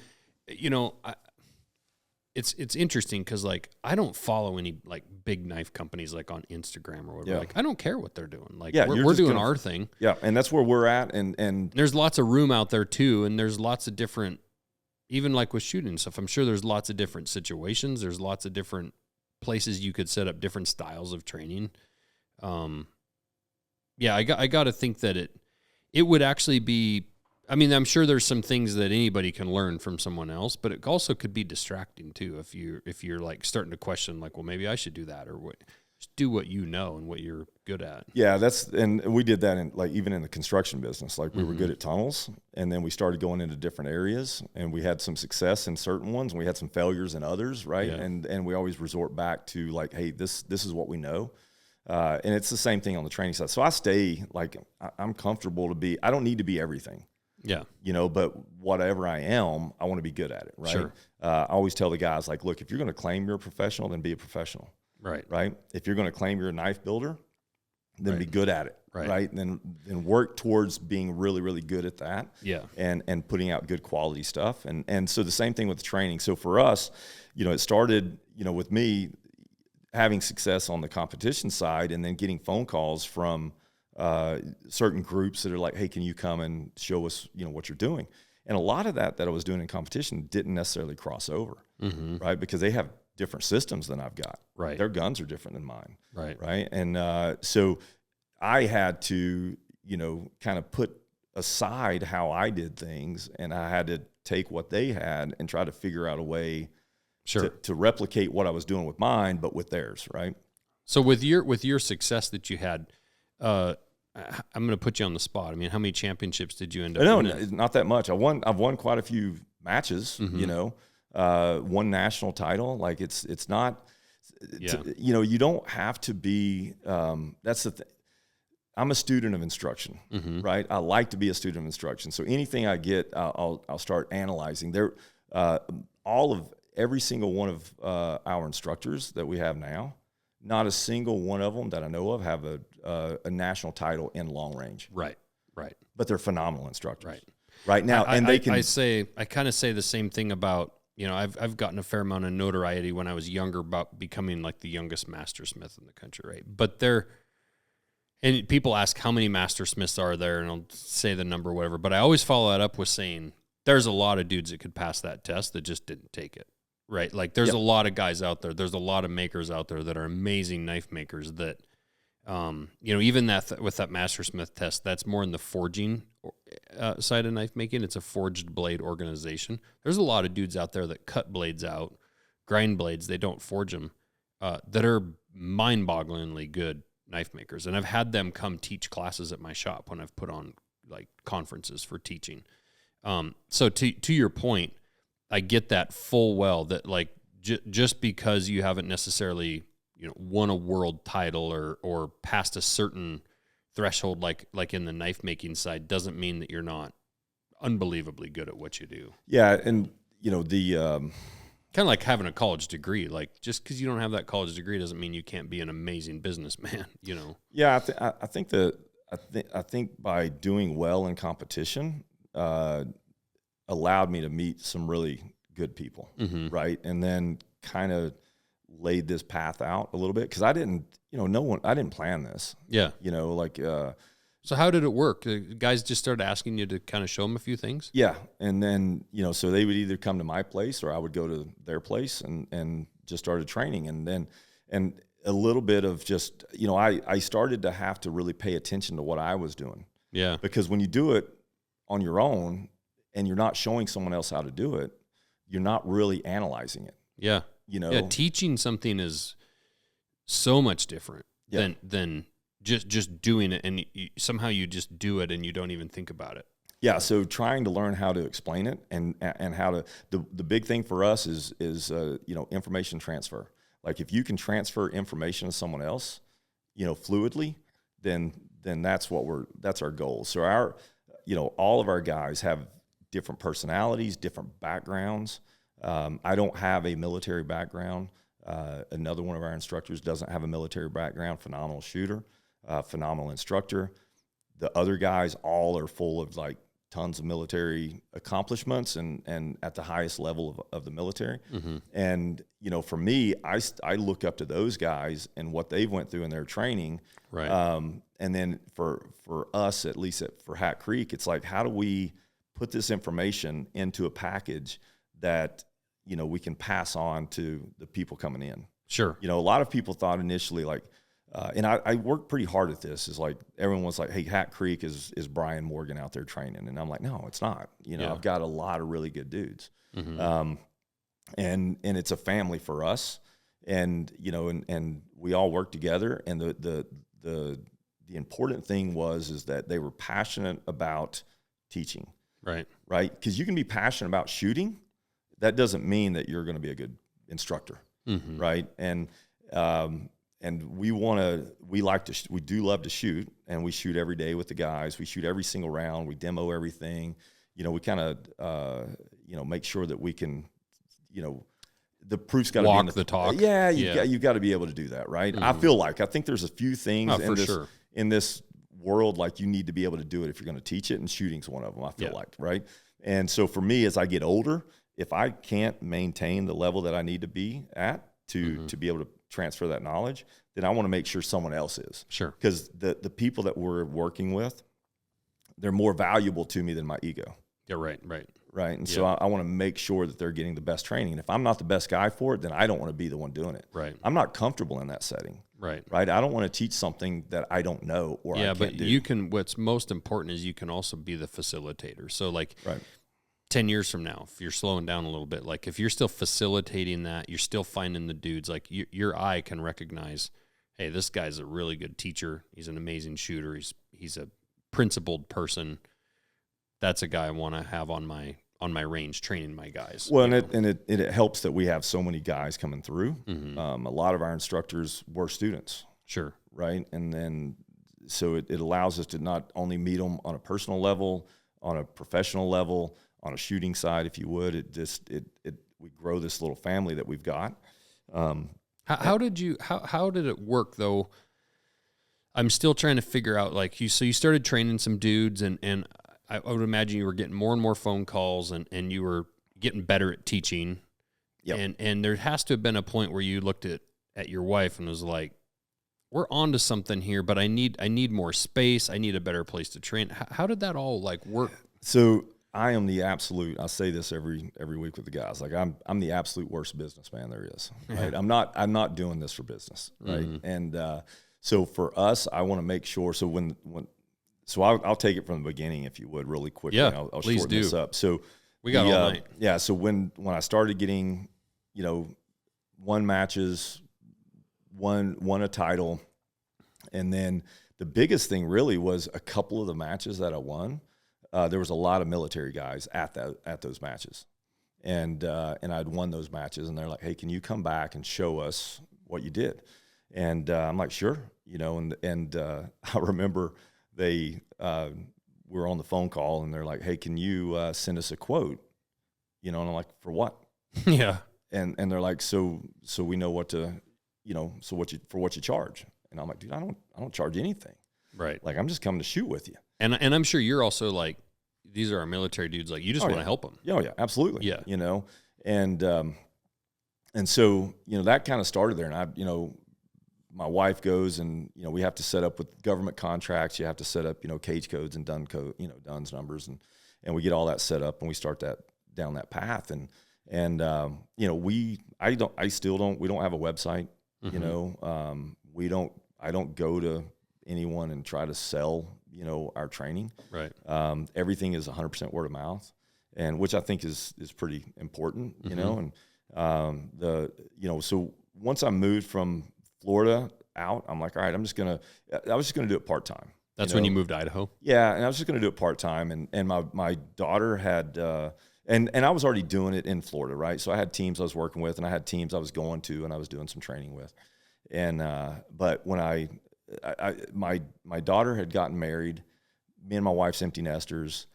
you know, it's interesting because, like, I don't follow any like big knife companies like on Instagram or whatever. Yeah. Like, I don't care what they're doing. Like, Yeah, we're doing our thing. Yeah, and that's where we're at. And there's lots of room out there too, and there's lots of different, even like with shooting stuff. I'm sure there's lots of different situations. There's lots of different places you could set up different styles of training. Yeah, I got to think that it would actually be. I mean, I'm sure there's some things that anybody can learn from someone else, but it also could be distracting too if you're like starting to question, like, well, maybe I should do that, or what. Just do what you know and what you're good at. Yeah, and we did that in, like, even in the construction business. Like, we were good at tunnels, and then we started going into different areas, and we had some success in certain ones, and we had some failures in others, right? Yeah. And we always resort back to, like, hey, this is what we know. And it's the same thing on the training side. So I stay, like, I'm comfortable I don't need to be everything. Yeah. You know, but whatever I am, I want to be good at it, right? Sure. I always tell the guys, like, look, if you're going to claim you're a professional, then be a professional. Right. Right. If you're going to claim you're a knife builder, then be good at it. Right. And then work towards being really, really good at that. Yeah. And putting out good quality stuff. And so the same thing with the training. So for us, you know, it started, you know, with me having success on the competition side, and then getting phone calls from certain groups that are like, hey, can you come and show us, you know, what you're doing? And a lot of that I was doing in competition didn't necessarily cross over, right? Because they have different systems than I've got. Right. Their guns are different than mine. Right. Right. And so I had to, you know, kind of put aside how I did things, and I had to take what they had and try to figure out a way to replicate what I was doing with mine, but with theirs. Right. So with your success that you had, I'm going to put you on the spot. I mean, how many championships did you end up winning? No, not that much. I've won quite a few matches, you know, one national title. Like, it's not, you know, you don't have to be, that's the thing. I'm a student of instruction, right? I like to be a student of instruction. So anything I get, I'll start analyzing. Every single one of our instructors that we have now, not a single one of them that I know of have a national title in long range. Right. Right. But they're phenomenal instructors. Right. Right now, I kind of say the same thing about, you know, I've gotten a fair amount of notoriety when I was younger about becoming like the youngest mastersmith in the country, right? But and people ask how many mastersmiths are there, and I'll say the number, whatever. But I always follow that up with saying there's a lot of dudes that could pass that test that just didn't take it, right? Like, there's a lot of guys out there. There's a lot of makers out there that are amazing knife makers that, you know, even with that mastersmith test, that's more in the forging side of knife making. It's a forged blade organization. There's a lot of dudes out there that cut blades out, grind blades. They don't forge them, that are mind-bogglingly good knife makers. And I've had them come teach classes at my shop when I've put on like conferences for teaching. So to your point, I get that full well that, like, just because you haven't necessarily, you know, won a world title or passed a certain threshold, like in the knife making side, doesn't mean that you're not unbelievably good at what you do. Yeah. And, you know, the, kind of like having a college degree. Like, just because you don't have that college degree doesn't mean you can't be an amazing businessman, you know? Yeah. I think that I think by doing well in competition, allowed me to meet some really good people, right? And then kind of laid this path out a little bit, because I didn't, I didn't plan this. Yeah. So how did it work? The guys just started asking you to kind of show them a few things? Yeah. And then, so they would either come to my place or I would go to their place and just started training. And a little bit of just, I started to have to really pay attention to what I was doing. Yeah. Because when you do it on your own and you're not showing someone else how to do it, you're not really analyzing it. Yeah. Yeah, teaching something is so much different than just doing it, and somehow you just do it and you don't even think about it. Yeah, so trying to learn how to explain it and how to the big thing for us is information transfer. Like if you can transfer information to someone else, fluidly, then that's our goal. So all of our guys have different personalities, different backgrounds. I don't have a military background. Another one of our instructors doesn't have a military background. Phenomenal shooter, phenomenal instructor. The other guys all are full of like tons of military accomplishments and at the highest level of the military. Mm-hmm. And, for me, I look up to those guys and what they've went through in their training. Right. And then for us, at least for Hat Creek, it's like, how do we put this information into a package that, we can pass on to the people coming in? Sure. A lot of people thought initially like, and I worked pretty hard at this, is like, everyone was like, hey, Hat Creek is Bryan Morgan out there training. And I'm like, no, it's not. I've got a lot of really good dudes. Mm-hmm. And it's a family for us. And, and we all work together. And the important thing is that they were passionate about teaching. Right. Right. Because you can be passionate about shooting. That doesn't mean that you're going to be a good instructor. Mm-hmm. Right. And we do love to shoot, and we shoot every day with the guys. We shoot every single round. We demo everything. We kind of, make sure that we can, the proof's got to be in the talk. Yeah. You've got to be able to do that. Right. Mm-hmm. I think there's a few things in this world, like you need to be able to do it if you're going to teach it. And shooting's one of them, I feel like. Right. And so for me, as I get older, if I can't maintain the level that I need to be at to be able to transfer that knowledge, then I want to make sure someone else is. Sure. Because the people that we're working with, they're more valuable to me than my ego. Yeah, right. And so I want to make sure that they're getting the best training. And if I'm not the best guy for it, then I don't want to be the one doing it. Right. I'm not comfortable in that setting. Right. I don't want to teach something that I don't know or I can't do. Yeah, but you can, what's most important is you can also be the facilitator. So like, 10 years from now, if you're slowing down a little bit, like if you're still facilitating that, you're still finding the dudes, like your eye can recognize, hey, this guy's a really good teacher. He's an amazing shooter. He's a principled person. That's a guy I want to have on my range training my guys. Well, and it helps that we have so many guys coming through. Mm-hmm. A lot of our instructors were students. Sure. Right. And then, so it allows us to not only meet them on a personal level, on a professional level, on a shooting side, if you would. We grow this little family that we've got. How did it work though? I'm still trying to figure out, like, so you started training some dudes, and I would imagine you were getting more and more phone calls, and you were getting better at teaching. Yep. And there has to have been a point where you looked at your wife and was like, we're onto something here, but I need more space. I need a better place to train. How did that all like work? So I am the absolute, I say this every week with the guys, like I'm the absolute worst businessman there is. Right. I'm not doing this for business. Right. Mm-hmm. And so for us, I want to make sure. So so I'll take it from the beginning, if you would, really quickly. Yeah, I'll please shorten this up. So we got all night. Yeah. So when I started getting, won matches, won a title, and then the biggest thing really was a couple of the matches that I won. There was a lot of military guys at those matches, and I'd won those matches, and they're like, "Hey, can you come back and show us what you did?" And I'm like, "Sure," and I remember they were on the phone call, and they're like, "Hey, can you send us a quote?" And I'm like, "For what?" Yeah, and they're like, "So we know what to, for what you charge." And I'm like, "Dude, I don't charge anything." Right. Like, I'm just coming to shoot with you. And I'm sure you're also like, these are our military dudes. Like, you just want to help them. Oh yeah, absolutely. Yeah. You know, and so, you know, that kind of started there. And I, you know, my wife goes and, you know, we have to set up with government contracts. You have to set up, you know, cage codes and DUNS numbers, and we get all that set up and we start that down that path. And you know, we don't have a website, you know, I don't go to anyone and try to sell, you know, our training. Right. Everything is 100% word of mouth, and which I think is pretty important, you know. And you know, so once I moved from Florida out, I'm like, all right, I was just gonna do it part time. That's when you moved to Idaho? Yeah, and I was just gonna do it part time, and my daughter had and I was already doing it in Florida, right? So I had teams I was working with, and I had teams I was going to, and I was doing some training with. And but when my daughter had gotten married, me and my wife's empty nesters.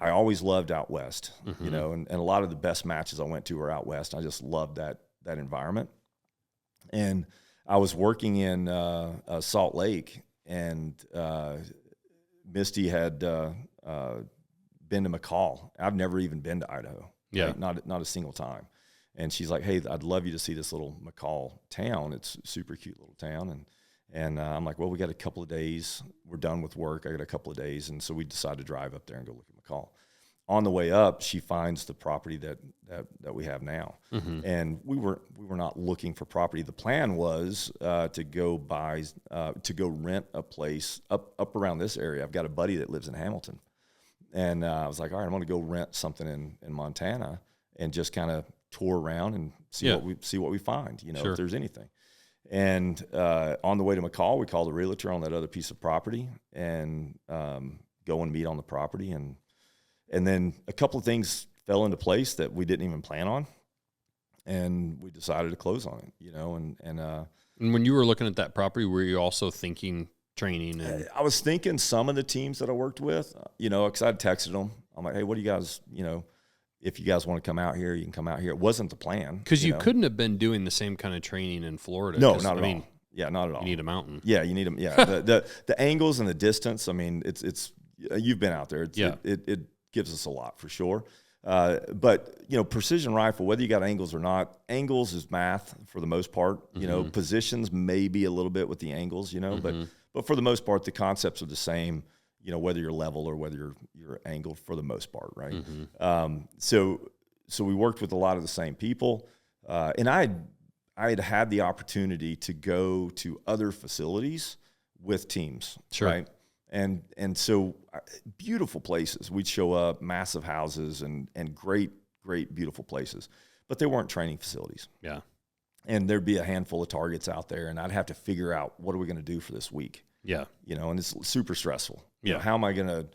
I always loved out west, you know, and a lot of the best matches I went to were out west. I just loved that environment. And I was working in Salt Lake, and Misty had been to McCall. I've never even been to Idaho. Yeah, right? Not a single time. And she's like, "Hey, I'd love you to see this little McCall town. It's a super cute little town." And I'm like, "Well, we got a couple of days. We're done with work. I got a couple of days." And so we decided to drive up there and go look at McCall. On the way up, she finds the property that we have now. And we were not looking for property. The plan was to go rent a place up around this area. I've got a buddy that lives in Hamilton. And I was like, all right, I'm going to go rent something in Montana and just kind of tour around and see what we find, you know, if there's anything. And on the way to McCall, we called a realtor on that other piece of property and go and meet on the property. And then a couple of things fell into place that we didn't even plan on, and we decided to close on it, you know. And when you were looking at that property, were you also thinking training? I was thinking some of the teams that I worked with, you know, because I'd texted them. I'm like, hey, what do you guys, you know, if you guys want to come out here, you can come out here. It wasn't the plan. Because you couldn't have been doing the same kind of training in Florida. No, not at all. Yeah, not at all. You need a mountain. Yeah, you need them. Yeah, the angles and the distance. I mean, it's you've been out there. It gives us a lot for sure. But you know, precision rifle, whether you got angles or not, angles is math for the most part. You know, positions maybe a little bit with the angles. You know, but for the most part, the concepts are the same. You know, whether you're level or whether you're angled for the most part, right? So we worked with a lot of the same people, and I had the opportunity to go to other facilities with teams, right? And so beautiful places. We'd show up, massive houses and great, beautiful places, but they weren't training facilities. Yeah. And there'd be a handful of targets out there, and I'd have to figure out what are we going to do for this week. Yeah. You know, and it's super stressful. Yeah. You know, how am I going to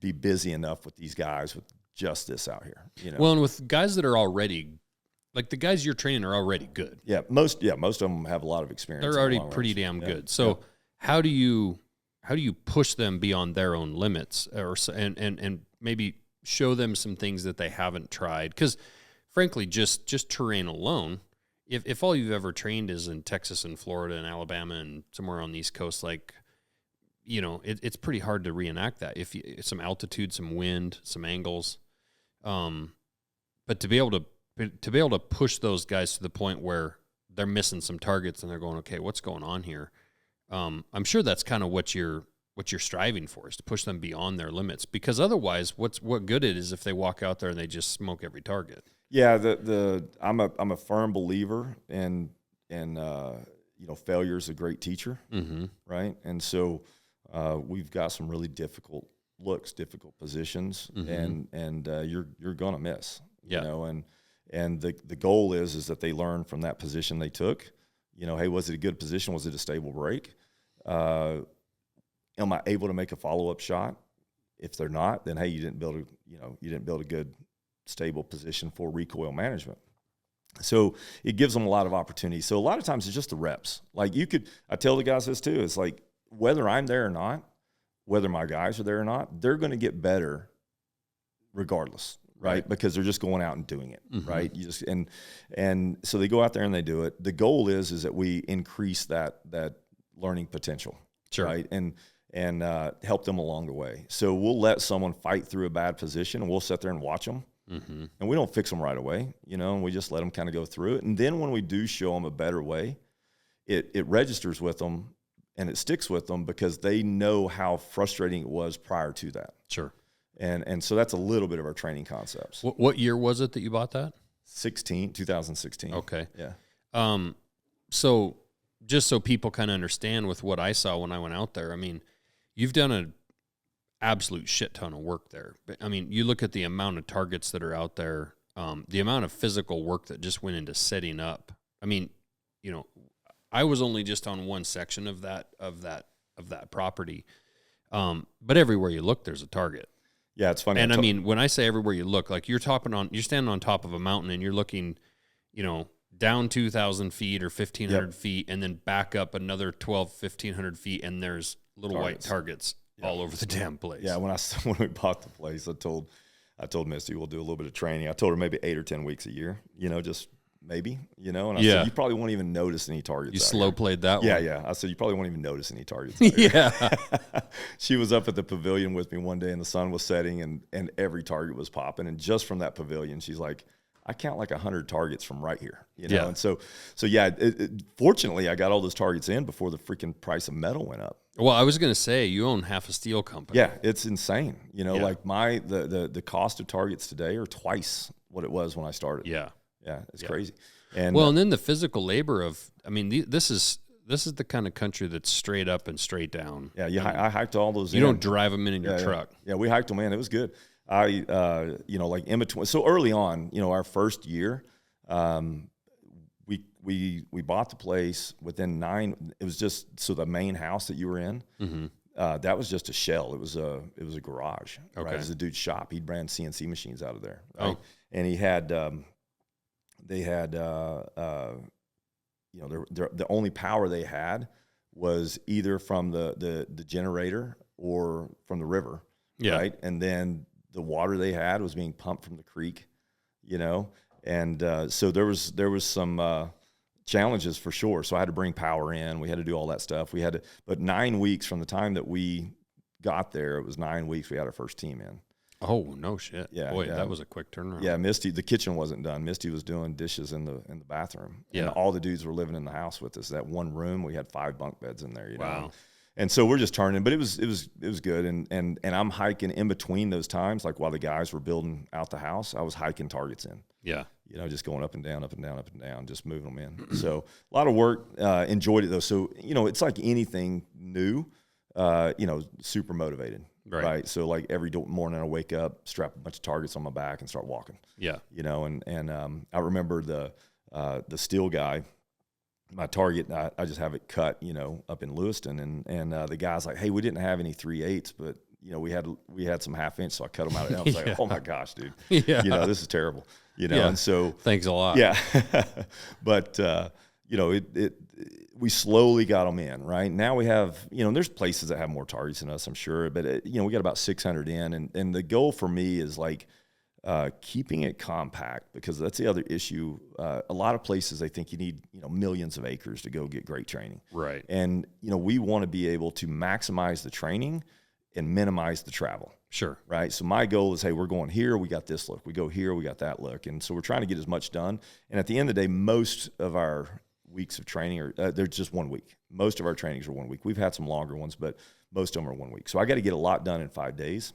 be busy enough with these guys with just this out here? You know. Well, and with guys that are already, like the guys you're training are already good. Yeah. Most of them have a lot of experience. They're already pretty damn good. So how do you push them beyond their own limits, and maybe show them some things that they haven't tried? Because frankly, just terrain alone, if all you've ever trained is in Texas and Florida and Alabama and somewhere on the East Coast, like, you know, it's pretty hard to reenact that. If some altitude, some wind, some angles, but to be able to push those guys to the point where they're missing some targets and they're going, okay, what's going on here? I'm sure that's kind of what you're striving for, is to push them beyond their limits, because otherwise what good it is if they walk out there and they just smoke every target. Yeah. I'm a firm believer in you know, failure is a great teacher. Right. And so, we've got some really difficult looks, difficult positions, and you're going to miss, you know, and the goal is that they learn from that position they took. You know, hey, was it a good position? Was it a stable break? Am I able to make a follow-up shot? If they're not, then hey, you didn't build a good stable position for recoil management. So it gives them a lot of opportunity. So a lot of times it's just the reps. Like I tell the guys this too. It's like, whether I'm there or not, whether my guys are there or not, they're going to get better regardless, right? Because they're just going out and doing it, right? You just and so they go out there and they do it. The goal is that we increase that learning potential, right? and help them along the way. So we'll let someone fight through a bad position, and we'll sit there and watch them. Mm-hmm. And we don't fix them right away, and we just let them kind of go through it. And then when we do show them a better way, it registers with them and it sticks with them because they know how frustrating it was prior to that. Sure. And so that's a little bit of our training concepts. What year was it that you bought that? 2016. Okay. Yeah. So just so people kind of understand with what I saw when I went out there, I mean, you've done an absolute shit ton of work there. But I mean, you look at the amount of targets that are out there, the amount of physical work that just went into setting up. I mean, I was only just on one section of that property. But everywhere you look, there's a target. Yeah, it's funny. And I mean, when I say everywhere you look, like you're standing on top of a mountain and you're looking, down 2,000 feet or 1,500 feet, and then back up another 1,500 feet, and there's little white targets all over the damn place. Yeah, when we bought the place, I told Misty we'll do a little bit of training. I told her maybe 8 or 10 weeks a year, just maybe, and I said you probably won't even notice any targets. You slow played that one. Yeah. I said you probably won't even notice any targets. Yeah. She was up at the pavilion with me one day, and the sun was setting, and every target was popping. And just from that pavilion, she's like, I count like 100 targets from right here, Yeah. And so yeah. Fortunately, I got all those targets in before the freaking price of metal went up. Well, I was going to say you own half a steel company. Yeah, it's insane. Like the cost of targets today are twice what it was when I started. Yeah. Yeah, it's crazy. And and then the physical labor of, I mean, this is the kind of country that's straight up and straight down. Yeah, I hiked all those. You don't drive them in your truck. Yeah, we hiked them in. It was good. I like in between. So early on, our first year, we bought the place within 9. It was just so the main house that you were in. Mm-hmm. That was just a shell. It was a garage. Okay. Right? It was a dude's shop. He'd ran CNC machines out of there. Right? Oh. And he had. They had, the only power they had was either from the generator or from the river, right? And then the water they had was being pumped from the creek, and so there was some challenges for sure. So I had to bring power in. We had to do all that stuff. But 9 weeks from the time that we got there, it was 9 weeks. We had our first team in. Oh, no shit. Yeah. Boy, that was a quick turnaround. Yeah, Misty, the kitchen wasn't done. Misty was doing dishes in the bathroom. Yeah. And all the dudes were living in the house with us. That one room, we had 5 bunk beds in there, Wow. And so we're just turning, but it was good. And I'm hiking in between those times, like while the guys were building out the house, I was hiking targets in. Yeah. Just going up and down, up and down, up and down, just moving them in. So a lot of work, enjoyed it though. So, it's like anything new, super motivated. Right. So like every morning I wake up, strap a bunch of targets on my back and start walking. Yeah. And I remember the steel guy, my target, I just have it cut, up in Lewiston, and the guy's like, hey, we didn't have any 3/8, but we had some 1/2 inch, so I cut them out. And I was like, oh my gosh, dude, this is terrible, and so thanks a lot. Yeah. But, we slowly got them in, right? Now we have, there's places that have more targets than us, I'm sure, but, we got about 600 in. And the goal for me is like keeping it compact, because that's the other issue. A lot of places, they think you need, millions of acres to go get great training. Right. And, we want to be able to maximize the training and minimize the travel. Sure. Right. So my goal is, hey, we're going here, we got this look. We go here, we got that look. And so we're trying to get as much done. And at the end of the day, most of our weeks of training are they're just 1 week. Most of our trainings are 1 week. We've had some longer ones, but most of them are 1 week. So I got to get a lot done in 5 days.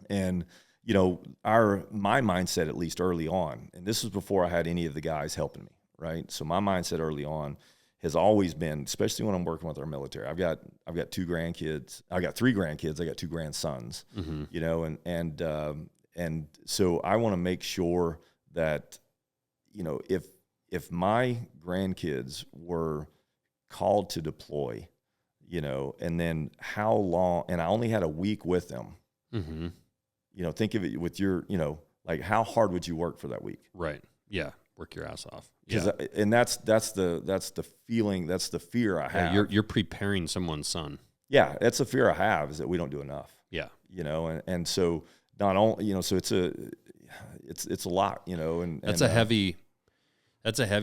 And my mindset, at least early on, and this was before I had any of the guys helping me, right? So my mindset early on has always been, especially when I'm working with our military. I've got 2 grandkids. I got 3 grandkids. I got 2 grandsons. Mm-hmm. And so I want to make sure that if my grandkids were called to deploy, and then how long, and I only had a week with them, mm-hmm. Think of it with your, like how hard would you work for that week? Right. Yeah. Work your ass off. Yeah. And that's the feeling, that's the fear I have. Yeah, you're preparing someone's son. Yeah. That's the fear I have, is that we don't do enough. Yeah. And so not only, so it's a lot, and that's a heavy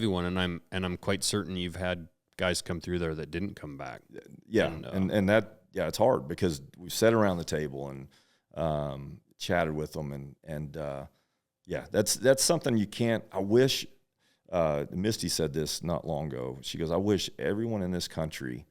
one. And I'm quite certain you've had guys come through there that didn't come back. Yeah, and that it's hard because we sat around the table and chatted with them, and that's something you can't. I wish Misty said this not long ago. She goes, I wish everyone in this country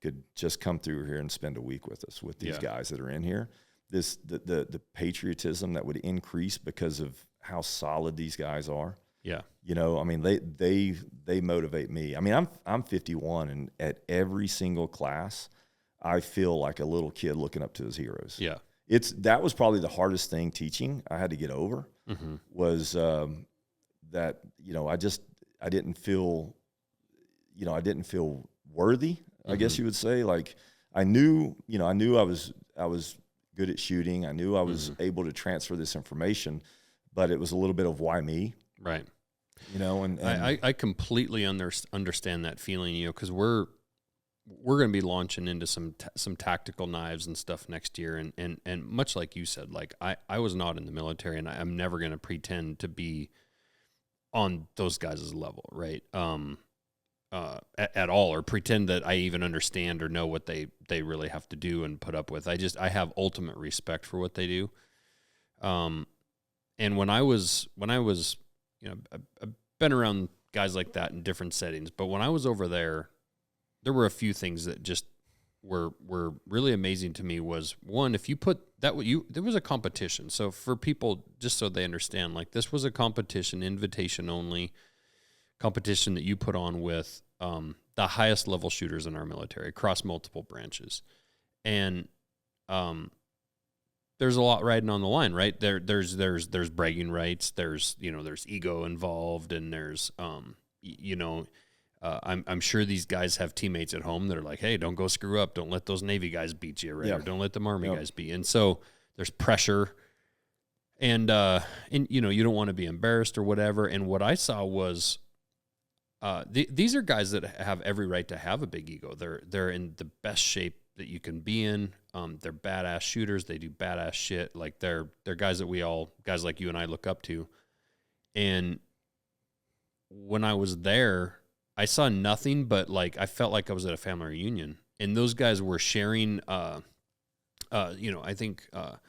could just come through here and spend a week with us, with these guys that are in here. The patriotism that would increase because of how solid these guys are. Yeah. You know, I mean, they motivate me. I mean, I'm 51, and at every single class, I feel like a little kid looking up to his heroes. Yeah. That was probably the hardest thing teaching I had to get over was that, you know, I didn't feel worthy, I guess you would say. Like I knew I was good at shooting. I knew I was able to transfer this information, but it was a little bit of why me. Right. You know, and I completely understand that feeling, you know, because we're going to be launching into some tactical knives and stuff next year, and much like you said, like I was not in the military, and I'm never going to pretend to be on those guys' level, right? At all, or pretend that I even understand or know what they really have to do and put up with. I have ultimate respect for what they do. And when I was, you know, I've been around guys like that in different settings, but when I was over there were a few things that just were really amazing to me. Was one, if you put that, there was a competition. So for people, just so they understand, like this was a competition, invitation only competition that you put on with the highest level shooters in our military across multiple branches. And there's a lot riding on the line, right? There's bragging rights, there's ego involved, and there's I'm sure these guys have teammates at home that are like, hey, don't go screw up, don't let those Navy guys beat you, right? Or don't let them Army guys beat you. And so there's pressure, and you know, you don't want to be embarrassed or whatever. And what I saw was these are guys that have every right to have a big ego. They're in the best shape that you can be in. They're badass shooters. They do badass shit. Like they're guys that guys like you and I look up to. And when I was there, I saw nothing but like, I felt like I was at a family reunion, and those guys were sharing, I think,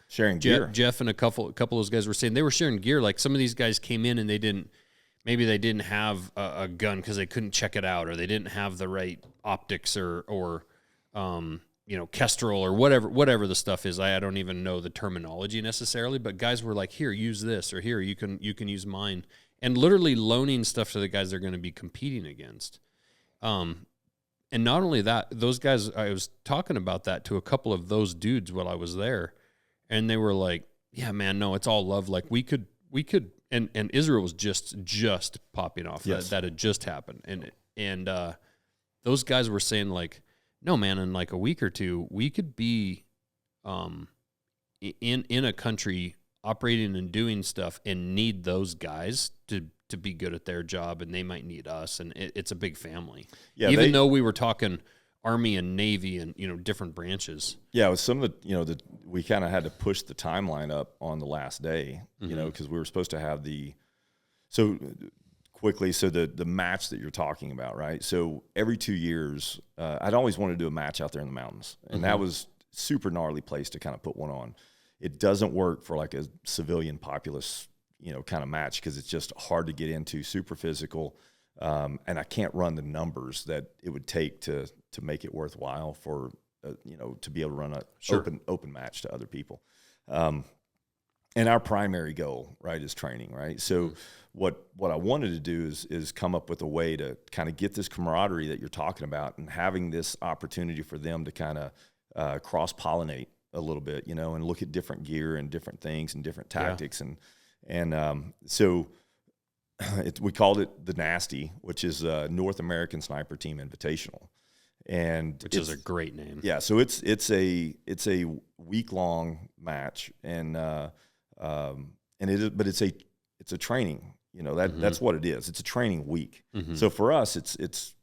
sharing gear. Jeff and a couple of those guys were saying they were sharing gear. Like some of these guys came in and they didn't have a gun because they couldn't check it out, or they didn't have the right optics or Kestrel or whatever the stuff is. I don't even know the terminology necessarily, but guys were like, here, use this, or here, you can use mine, and literally loaning stuff to the guys they're going to be competing against. And not only that, those guys, I was talking about that to a couple of those dudes while I was there, and they were like, yeah, man, no, it's all love. Like we could, and Israel was just popping off. Yes. That had just happened. And those guys were saying like, no, man, in like a week or two, we could be in a country operating and doing stuff and need those guys to be good at their job, and they might need us, and it's a big family. Yeah, even though we were talking Army and Navy and different branches. Yeah, with some of the we kind of had to push the timeline up on the last day, because we were supposed to have the match that you're talking about, right? So every 2 years, I'd always wanted to do a match out there in the mountains, and that was super gnarly place to kind of put one on. It doesn't work for like a civilian populace, kind of match, because it's just hard to get into, super physical, and I can't run the numbers that it would take to make it worthwhile for to be able to run a open match to other people. And our primary goal, right, is training, right? So what I wanted to do is come up with a way to kind of get this camaraderie that you're talking about, and having this opportunity for them to kind of cross-pollinate a little bit, and look at different gear and different things and different tactics. So we called it the Nasty, which is North American Sniper Team Invitational. Which is a great name. Yeah, so it's a week-long match, and it's a training. That's what it is. It's a training week. So for us, it's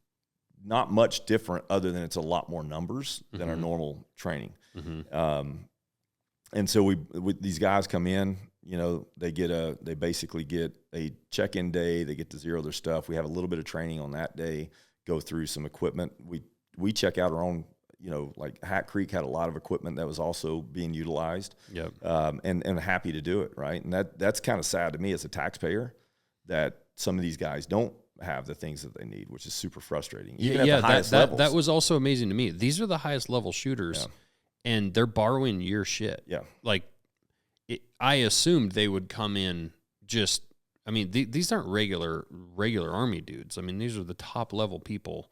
not much different, other than it's a lot more numbers than our normal training. And so these guys come in. They basically get a check-in day. They get to zero their stuff. We have a little bit of training on that day. go through some equipment. We check out our own, like Hat Creek had a lot of equipment that was also being utilized. Yep. And happy to do it, right? And that's kind of sad to me as a taxpayer that some of these guys don't have the things that they need, which is super frustrating. Even at the highest levels. That was also amazing to me. These are the highest level shooters, and they're borrowing your shit. Yeah. Like, I assumed they would come in just. I mean, these aren't regular Army dudes. I mean, these are the top level people,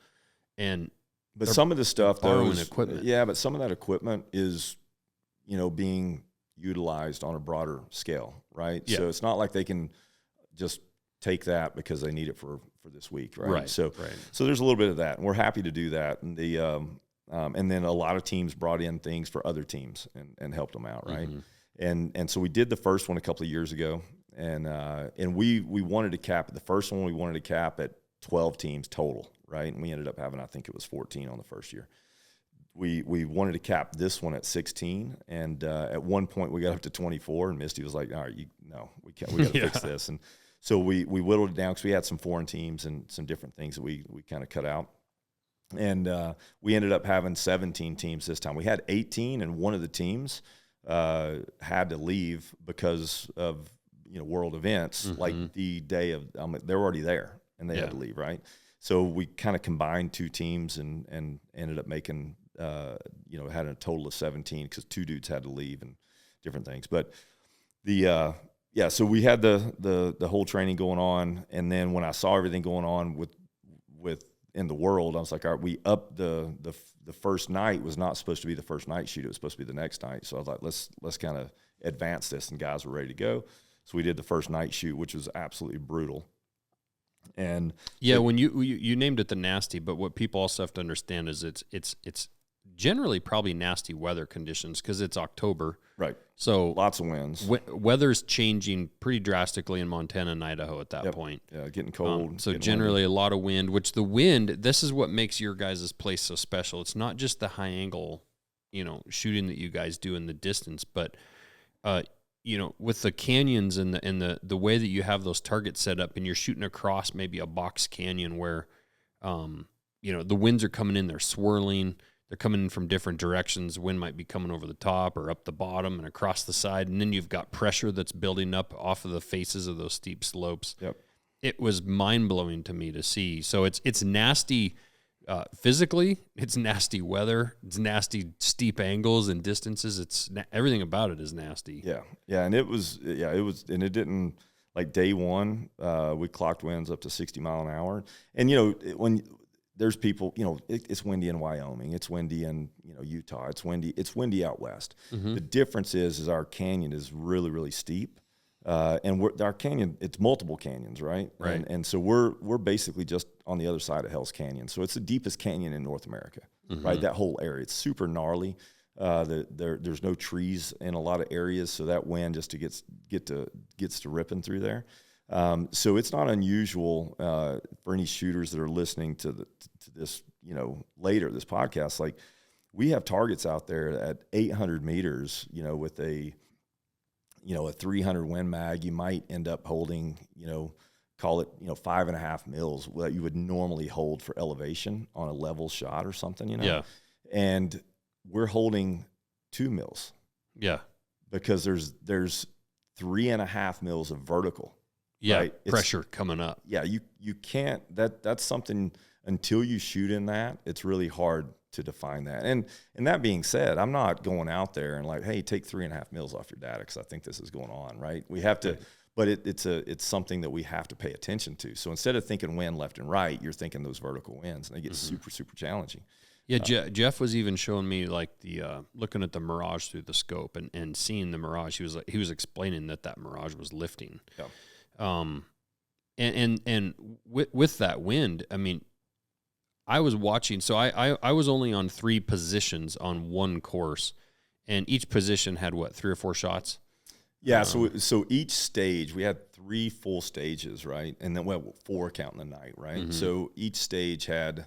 but some of the stuff, borrowing equipment. Yeah, but some of that equipment is, being utilized on a broader scale, right? Yeah. So it's not like they can just take that because they need it for this week, right? So there's a little bit of that, and we're happy to do that. And and then a lot of teams brought in things for other teams and helped them out, right? Mm-hmm. And so we did the first one a couple of years ago. And we wanted to cap the first one. We wanted to cap at 12 teams total, right? And we ended up having, I think it was 14 on the first year. We wanted to cap this one at 16, and at one point we got up to 24, and Misty was like, "All right, we can't. We got to fix this." And so we whittled it down because we had some foreign teams and some different things that we kind of cut out. And we ended up having 17 teams this time. We had 18, and one of the teams had to leave because of world events, like the day of, they're already there and they had to leave, right? So we kind of combined two teams and ended up making, had a total of 17 because two dudes had to leave and different things. But so we had the whole training going on, and then when I saw everything going on with in the world, I was like, all right, we upped the first night was not supposed to be the first night shoot; it was supposed to be the next night. So I was like, let's kind of advance this, and guys were ready to go. So we did the first night shoot, which was absolutely brutal. And when you named it the nasty, but what people also have to understand is it's generally probably nasty weather conditions because it's October, right? So lots of winds. Weather's changing pretty drastically in Montana and Idaho at that point. Yeah, getting cold. So generally windy. A lot of wind. Which the wind, this is what makes your guys' place so special. It's not just the high angle, shooting that you guys do in the distance, but with the canyons and the way that you have those targets set up, and you're shooting across maybe a box canyon where, the winds are coming in, they're swirling, they're coming in from different directions. Wind might be coming over the top or up the bottom and across the side, and then you've got pressure that's building up off of the faces of those steep slopes. Yep. It was mind blowing to me to see. So it's nasty. Physically, it's nasty weather. It's nasty steep angles and distances. It's everything about it is nasty. Yeah, and it was, and it didn't, like day one, we clocked winds up to 60 mile an hour. And when there's people, it's windy in Wyoming, it's windy in Utah, it's windy out west. Mm-hmm. The difference is our canyon is really, really steep. And our canyon, it's multiple canyons, right? Right. And so we're basically just on the other side of Hell's Canyon. So it's the deepest canyon in North America, right? That whole area, it's super gnarly. There's no trees in a lot of areas, so that wind just gets to ripping through there. So it's not unusual for any shooters that are listening to this, later this podcast. Like, we have targets out there at 800 meters, with a 300 Win Mag. You might end up holding, call it, 5.5 mils that you would normally hold for elevation on a level shot or something, Yeah. And we're holding 2 mils. Yeah. Because there's 3.5 mils of vertical. Yeah. Right? Pressure coming up. Yeah. You can't, that's something, until you shoot in that, it's really hard to define that. And that being said, I'm not going out there and like, hey, take 3.5 mils off your data because I think this is going on, right? We have to, but it's something that we have to pay attention to. So instead of thinking wind left and right, you're thinking those vertical winds, and they get super, super challenging. Yeah, Jeff was even showing me like the looking at the mirage through the scope and seeing the mirage. He was explaining that mirage was lifting. Yeah. And with that wind, I mean, I was watching. So I was only on 3 positions on one course, and each position had 3 or 4 shots. Yeah. So each stage, we had 3 full stages, right? And then 4 counting the night, right? Mm-hmm. So each stage had,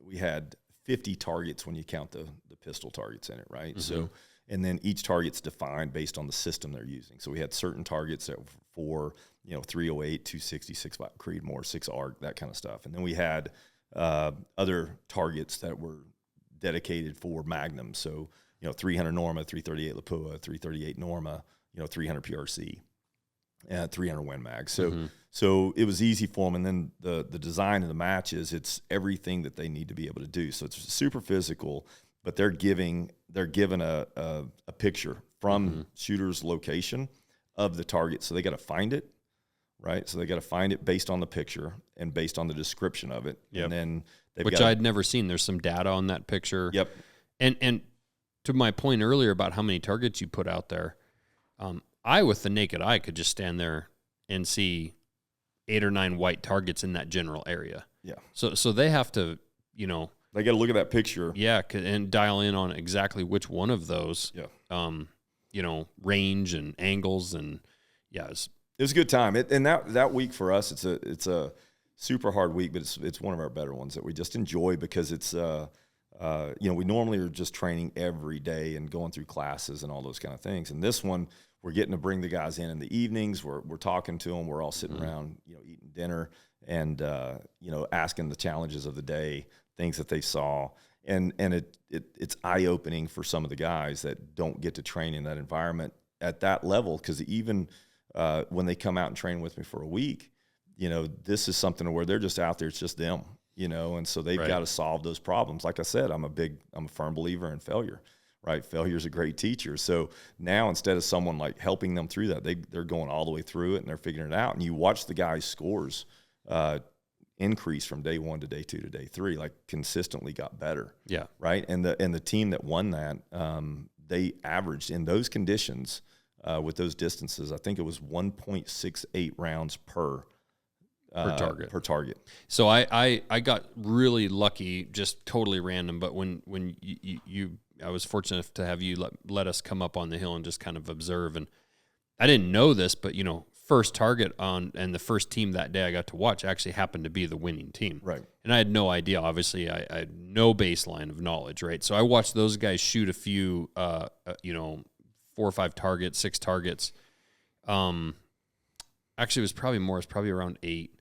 we had 50 targets when you count the pistol targets in it, right? Mm-hmm. So, and then each target's defined based on the system they're using. So we had certain targets that were for 308, 260, 6 Creedmoor, 6 ARC, that kind of stuff, and then we had other targets that were dedicated for Magnums. So 300 Norma, 338 Lapua, 338 Norma, 300 PRC, and 300 Win Mag. So so it was easy for them. And then the design of the match is it's everything that they need to be able to do. So it's super physical, but they're given a picture from shooter's location of the target. So they got to find it, right? So they got to find it based on the picture and based on the description of it. Yep. And then which I'd never seen. There's some data on that picture. Yep. And to my point earlier about how many targets you put out there, I, with the naked eye, could just stand there and see 8 or 9 white targets in that general area. Yeah. So they have to, they got to look at that picture. Yeah, and dial in on exactly which one of those. Yeah. Range and angles, and it was a good time. And that week for us, it's a super hard week, but it's one of our better ones that we just enjoy because it's we normally are just training every day and going through classes and all those kind of things. And this one, we're getting to bring the guys in the evenings. We're talking to them. We're all sitting around, eating dinner and, asking the challenges of the day, things that they saw. And it's eye-opening for some of the guys that don't get to train in that environment at that level. Because even when they come out and train with me for a week, this is something where they're just out there. It's just them, and so they've got to solve those problems. Like I said, I'm a firm believer in failure. Right, failure is a great teacher. So now instead of someone like helping them through that, they're going all the way through it and they're figuring it out. And you watch the guys' scores increase from day 1 to day 2 to day 3, like consistently got better. Yeah, right. And the team that won that, they averaged in those conditions with those distances. I think it was 1.68 rounds per target. So I got really lucky, just totally random. But when you I was fortunate enough to have you let us come up on the hill and just kind of observe. And I didn't know this, but, first target on and the first team that day I got to watch actually happened to be the winning team. Right. And I had no idea. Obviously, I had no baseline of knowledge, right? So I watched those guys shoot a few, 4 or 5 targets, 6 targets. Actually, it was probably more. It's probably around 8.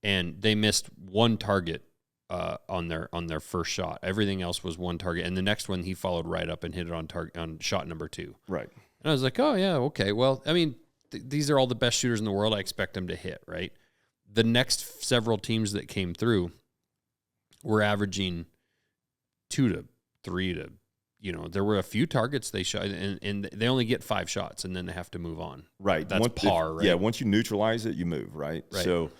And they missed 1 target on their first shot. Everything else was 1 target, and the next one he followed right up and hit it on shot number 2. Right. And I was like, oh yeah, okay. Well, I mean, these are all the best shooters in the world. I expect them to hit, right? The next several teams that came through were averaging 2 to 3 to, there were a few targets they shot, and they only get 5 shots, and then they have to move on. Right. That's par, right? Yeah. Once you neutralize it, you move. Right. So.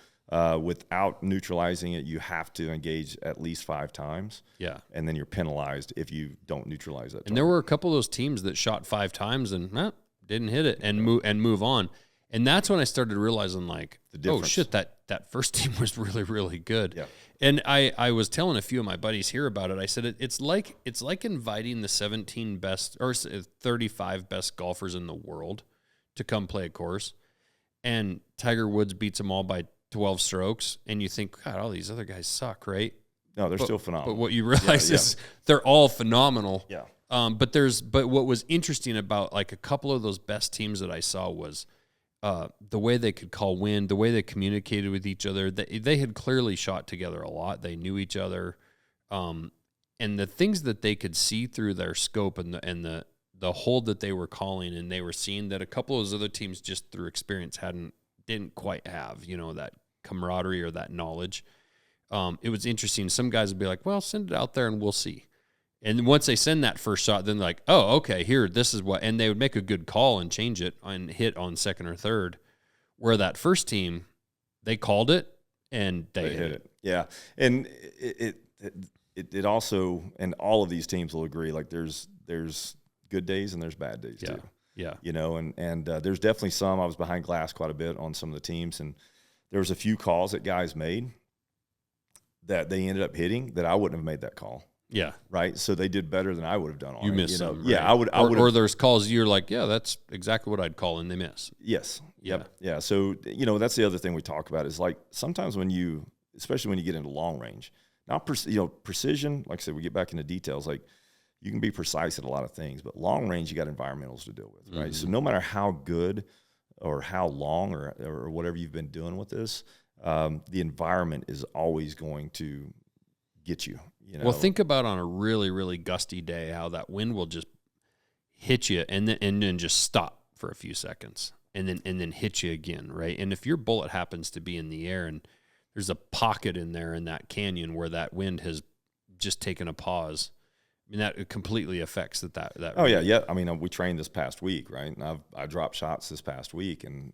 Without neutralizing it, you have to engage at least 5 times. Yeah. And then you're penalized if you don't neutralize that target. And there were a couple of those teams that shot 5 times and didn't hit it and move on. And that's when I started realizing, like, oh shit, that first team was really, really good. Yeah. And I was telling a few of my buddies here about it. I said it's like inviting the 17 best or 35 best golfers in the world to come play a course, and Tiger Woods beats them all by 12 strokes, and you think, God, all these other guys suck, right? No, they're still phenomenal. But what you realize is they're all phenomenal. Yeah. But what was interesting about like a couple of those best teams that I saw was the way they could call wind, the way they communicated with each other. They had clearly shot together a lot. They knew each other, and the things that they could see through their scope and the hold that they were calling, and they were seeing that a couple of those other teams just through experience didn't quite have, that camaraderie or that knowledge. It was interesting. Some guys would be like, well, send it out there and we'll see. And once they send that first shot, then they're like, oh, okay, here, this is what, and they would make a good call and change it and hit on second or third. Where that first team, they called it and they hit it. Yeah. And it also, and all of these teams will agree, like there's good days and there's bad days too. Yeah. And there's definitely some. I was behind glass quite a bit on some of the teams, and there was a few calls that guys made that they ended up hitting that I wouldn't have made that call. Yeah. Right. So they did better than I would have done on it. You missed some. Right? Yeah. I would. Or there's calls you're like, yeah, that's exactly what I'd call, and they miss. Yes. Yeah. Yep. Yeah. So, that's the other thing we talk about is like sometimes especially when you get into long range, not precision, like I said, we get back into details, like, you can be precise at a lot of things, but long range, you got environmentals to deal with, right? So no matter how good or how long or whatever you've been doing with this, the environment is always going to get you. You know? Well, think about on a really, really gusty day how that wind will just hit you and then just stop for a few seconds and then hit you again, right? And if your bullet happens to be in the air and there's a pocket in there in that canyon where that wind has just taken a pause, I mean, that completely affects that. Oh yeah. I mean, we trained this past week, right? And I dropped shots this past week, and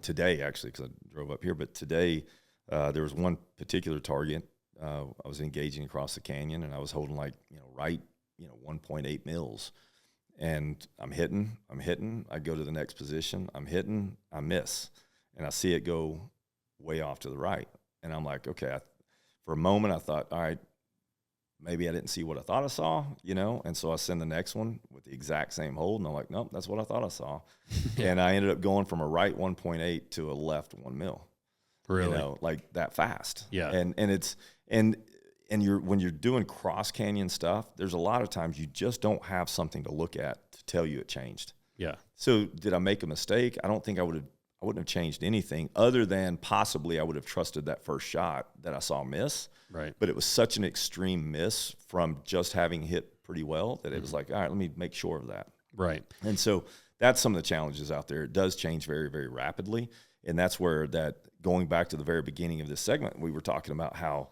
today actually, because I drove up here. But today, there was one particular target. I was engaging across the canyon, and I was holding 1.8 mils, and I'm hitting. I go to the next position. I'm hitting. I miss, and I see it go way off to the right, and I'm like, okay. For a moment, I thought, all right, maybe I didn't see what I thought I saw, and so I send the next one with the exact same hold, and I'm like, nope, that's what I thought I saw. And I ended up going from a right 1.8 to a left 1 mil. Really? Like that fast. Yeah. And when you're doing cross canyon stuff, there's a lot of times you just don't have something to look at to tell you it changed. Yeah. So did I make a mistake? I don't think I wouldn't have changed anything other than possibly I would have trusted that first shot that I saw miss. Right. But it was such an extreme miss from just having hit pretty well that it was like, all right, let me make sure of that. Right. And so that's some of the challenges out there. It does change very, very rapidly. And that's where going back to the very beginning of this segment, we were talking about how,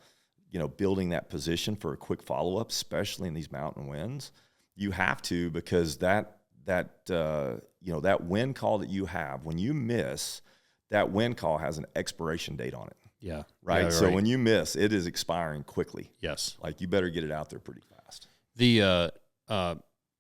building that position for a quick follow-up, especially in these mountain winds, you have to, because that wind call that you have, when you miss, that wind call has an expiration date on it. Yeah. Right. Yeah, so when you miss, it is expiring quickly. Yes. Like you better get it out there pretty fast. The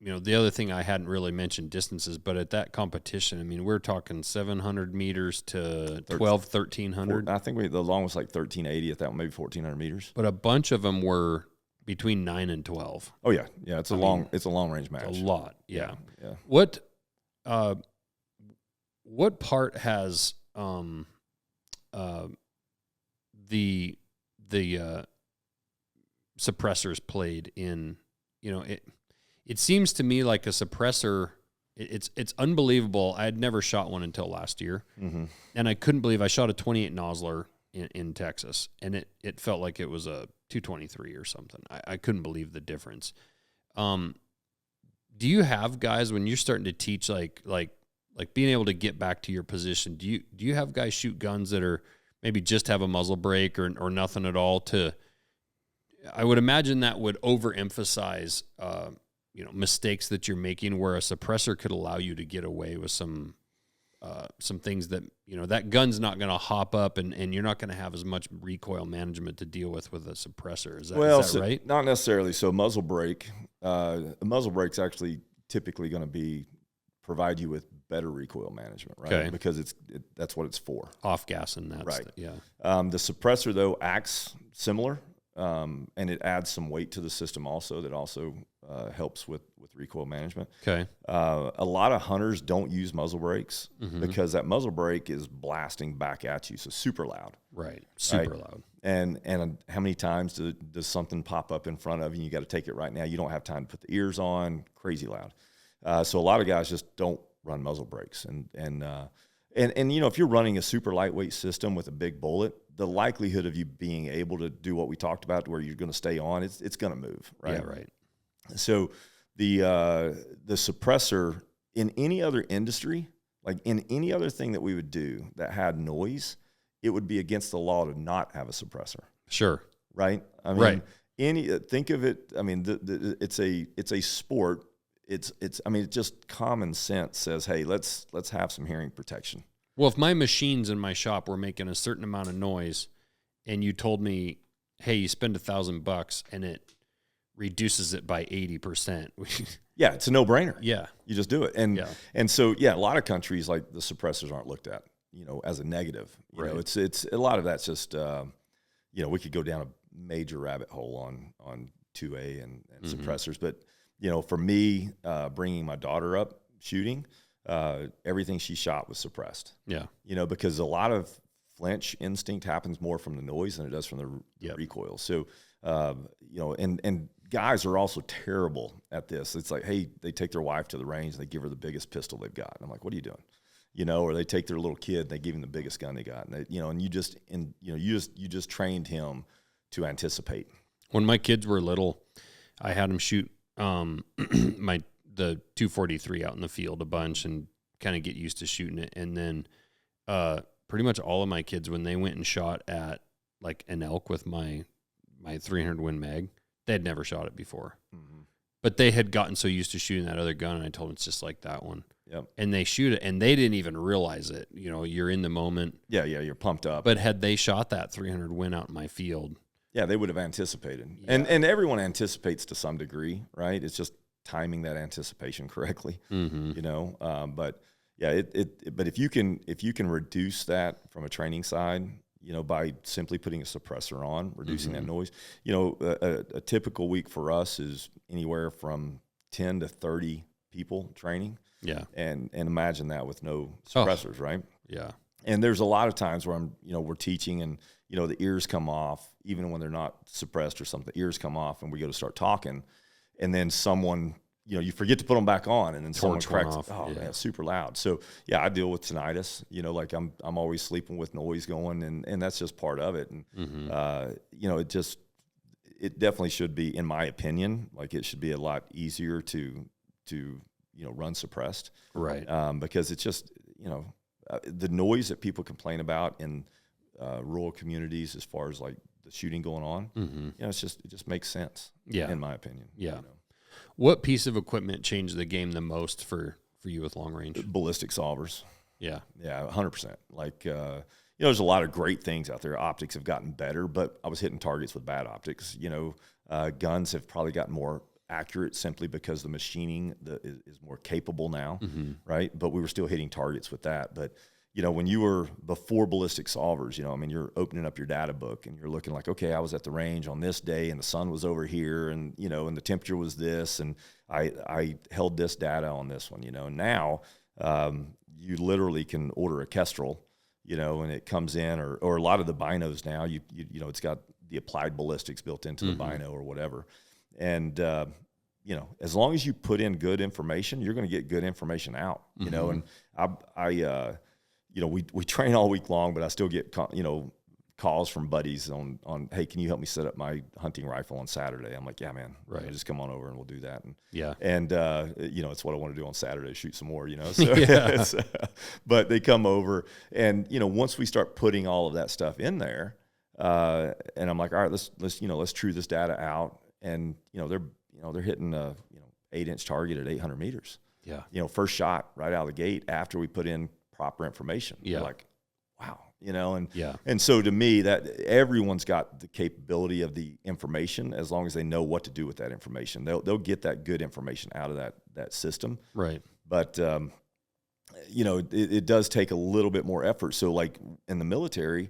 the other thing I hadn't really mentioned distances, but at that competition, I mean, we're talking 700 meters to 1,300. I think the long was like 1,380 at that one, maybe 1,400 meters. But a bunch of them were between 9 and 12. Oh yeah. Yeah. It's a long range match. It's a lot. Yeah. Yeah. What part has, the suppressors played in, it seems to me like a suppressor, it's unbelievable. I had never shot one until last year, and I couldn't believe I shot a 28 Nosler in Texas, and it felt like it was a 223 or something. I couldn't believe the difference. Do you have guys when you're starting to teach like being able to get back to your position? Do you have guys shoot guns that are maybe just have a muzzle brake or nothing at all? I would imagine that would overemphasize mistakes that you're making, where a suppressor could allow you to get away with some things that that gun's not going to hop up and you're not going to have as much recoil management to deal with a suppressor. Is that right? Not necessarily. So a muzzle brake's actually typically going to provide you with better recoil management, right? Okay. Because that's what it's for. Off gas and that. Right. Yeah. The suppressor though acts similar, and it adds some weight to the system also that also helps with recoil management. Okay. A lot of hunters don't use muzzle brakes because that muzzle brake is blasting back at you, so super loud. Right. Super loud. And how many times does something pop up in front of you? You got to take it right now. You don't have time to put the ears on. Crazy loud. So a lot of guys just don't run muzzle brakes, and if you're running a super lightweight system with a big bullet, the likelihood of you being able to do what we talked about, where you're going to stay on, it's going to move, right? Yeah, right. So the suppressor in any other industry, like in any other thing that we would do that had noise, it would be against the law to not have a suppressor. Sure. Right. I mean, think of it. I mean, it's a sport. It's just common sense says, hey, let's have some hearing protection. Well, if my machines in my shop were making a certain amount of noise and you told me, hey, you spend $1,000 and it reduces it by 80%. Yeah, it's a no-brainer. Yeah. You just do it. And so, a lot of countries, like, the suppressors aren't looked at, as a negative. You know, it's a lot of that's just, we could go down a major rabbit hole on 2A and suppressors. But, for me, bringing my daughter up shooting, everything she shot was suppressed. Yeah. Because a lot of flinch instinct happens more from the noise than it does from the recoil. So, and guys are also terrible at this. It's like, hey, they take their wife to the range and they give her the biggest pistol they've got. And I'm like, what are you doing? Or they take their little kid and they give him the biggest gun they got. And and you just trained him to anticipate. When my kids were little, I had them shoot the 243 out in the field a bunch and kind of get used to shooting it. And then pretty much all of my kids, when they went and shot at like an elk with my 300 Win Mag, they had never shot it before. Mm-hmm. But they had gotten so used to shooting that other gun, and I told them it's just like that one. Yep. And they shoot it, and they didn't even realize it. You're in the moment. Yeah, you're pumped up. But had they shot that 300 Win out in my field, yeah, they would have anticipated. Yeah. And everyone anticipates to some degree, right? It's just timing that anticipation correctly. Mm-hmm. But yeah, but if you can reduce that from a training side, by simply putting a suppressor on, reducing that noise. A typical week for us is anywhere from 10 to 30 people training. Yeah. And imagine that with no suppressors, right? Yeah. And there's a lot of times where we're teaching and, the ears come off, even when they're not suppressed or something, the ears come off and we go to start talking. And then someone, you forget to put them back on, and then someone cracks. Oh man, it's super loud. So yeah, I deal with tinnitus. Like I'm always sleeping with noise going, and that's just part of it. And it definitely should be, in my opinion, like it should be a lot easier to run suppressed, right? Because it's just the noise that people complain about in rural communities, as far as like the shooting going on, it just makes sense. Yeah, in my opinion. Yeah. What piece of equipment changed the game the most for you with long range? Ballistic solvers. Yeah. Yeah, 100%. Like, there's a lot of great things out there. Optics have gotten better, but I was hitting targets with bad optics. Guns have probably gotten more accurate simply because the machining is more capable now, right? But we were still hitting targets with that. But, when you were before ballistic solvers, you're opening up your data book and you're looking like, okay, I was at the range on this day and the sun was over here and, and the temperature was this and I held this data on this one, Now you literally can order a Kestrel, and it comes in, or a lot of the binos now, it's got the applied ballistics built into the bino or whatever. And, as long as you put in good information, you're going to get good information out, and we train all week long, but I still get, calls from buddies on, hey, can you help me set up my hunting rifle on Saturday? I'm like, yeah, man, right. Just come on over and we'll do that. And, it's what I want to do on Saturday, shoot some more, so, but they come over and, once we start putting all of that stuff in there, and I'm like, all right, let's true this data out. And, they're hitting a, 8-inch target at 800 meters. Yeah. First shot right out of the gate after we put in proper information. Yeah. You're like, wow, yeah. And so to me, that everyone's got the capability of the information as long as they know what to do with that information. They'll get that good information out of that system. Right. But it does take a little bit more effort. So like in the military,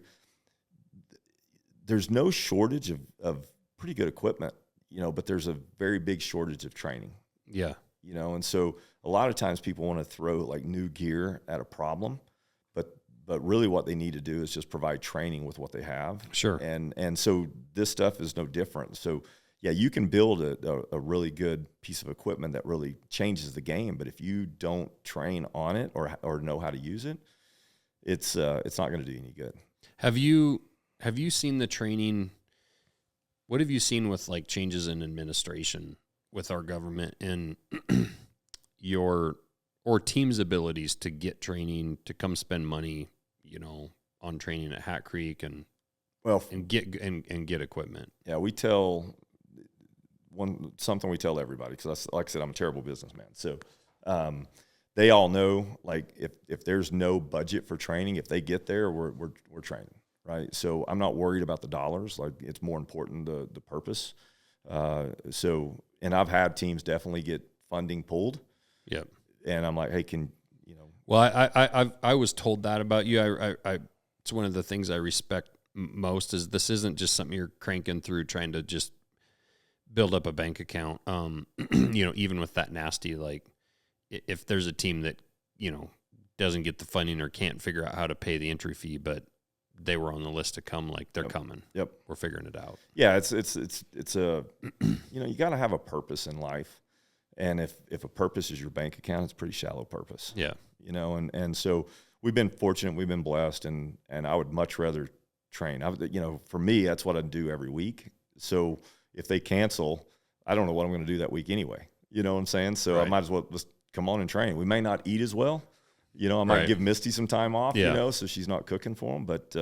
there's no shortage of pretty good equipment, but there's a very big shortage of training. Yeah. And so a lot of times people want to throw like new gear at a problem, but really what they need to do is just provide training with what they have. Sure. And so this stuff is no different. So yeah, you can build a really good piece of equipment that really changes the game, but if you don't train on it or know how to use it, it's not going to do any good. Have you seen the training? What have you seen with like changes in administration with our government and your team's abilities to get training, to come spend money, on training at Hat Creek and get equipment? Yeah, we tell something we tell everybody, because like I said, I'm a terrible businessman. So they all know, like if there's no budget for training, if they get there, we're training, right? So I'm not worried about the dollars. Like it's more important the purpose. And I've had teams definitely get funding pulled. Yep. And I'm like, hey, Well, I was told that about you. I it's one of the things I respect most is this isn't just something you're cranking through trying to just build up a bank account. Even with that nasty, like if there's a team that, doesn't get the funding or can't figure out how to pay the entry fee, but they were on the list to come. Like they're coming. Yep. We're figuring it out. Yeah. It's a, you got to have a purpose in life. And if a purpose is your bank account, it's a pretty shallow purpose. Yeah. And so we've been fortunate, we've been blessed, and I would much rather train. For me, that's what I do every week. So if they cancel, I don't know what I'm going to do that week anyway. You know what I'm saying? So I might as well just come on and train. We may not eat as well. I might give Misty some time off, so she's not cooking for them. But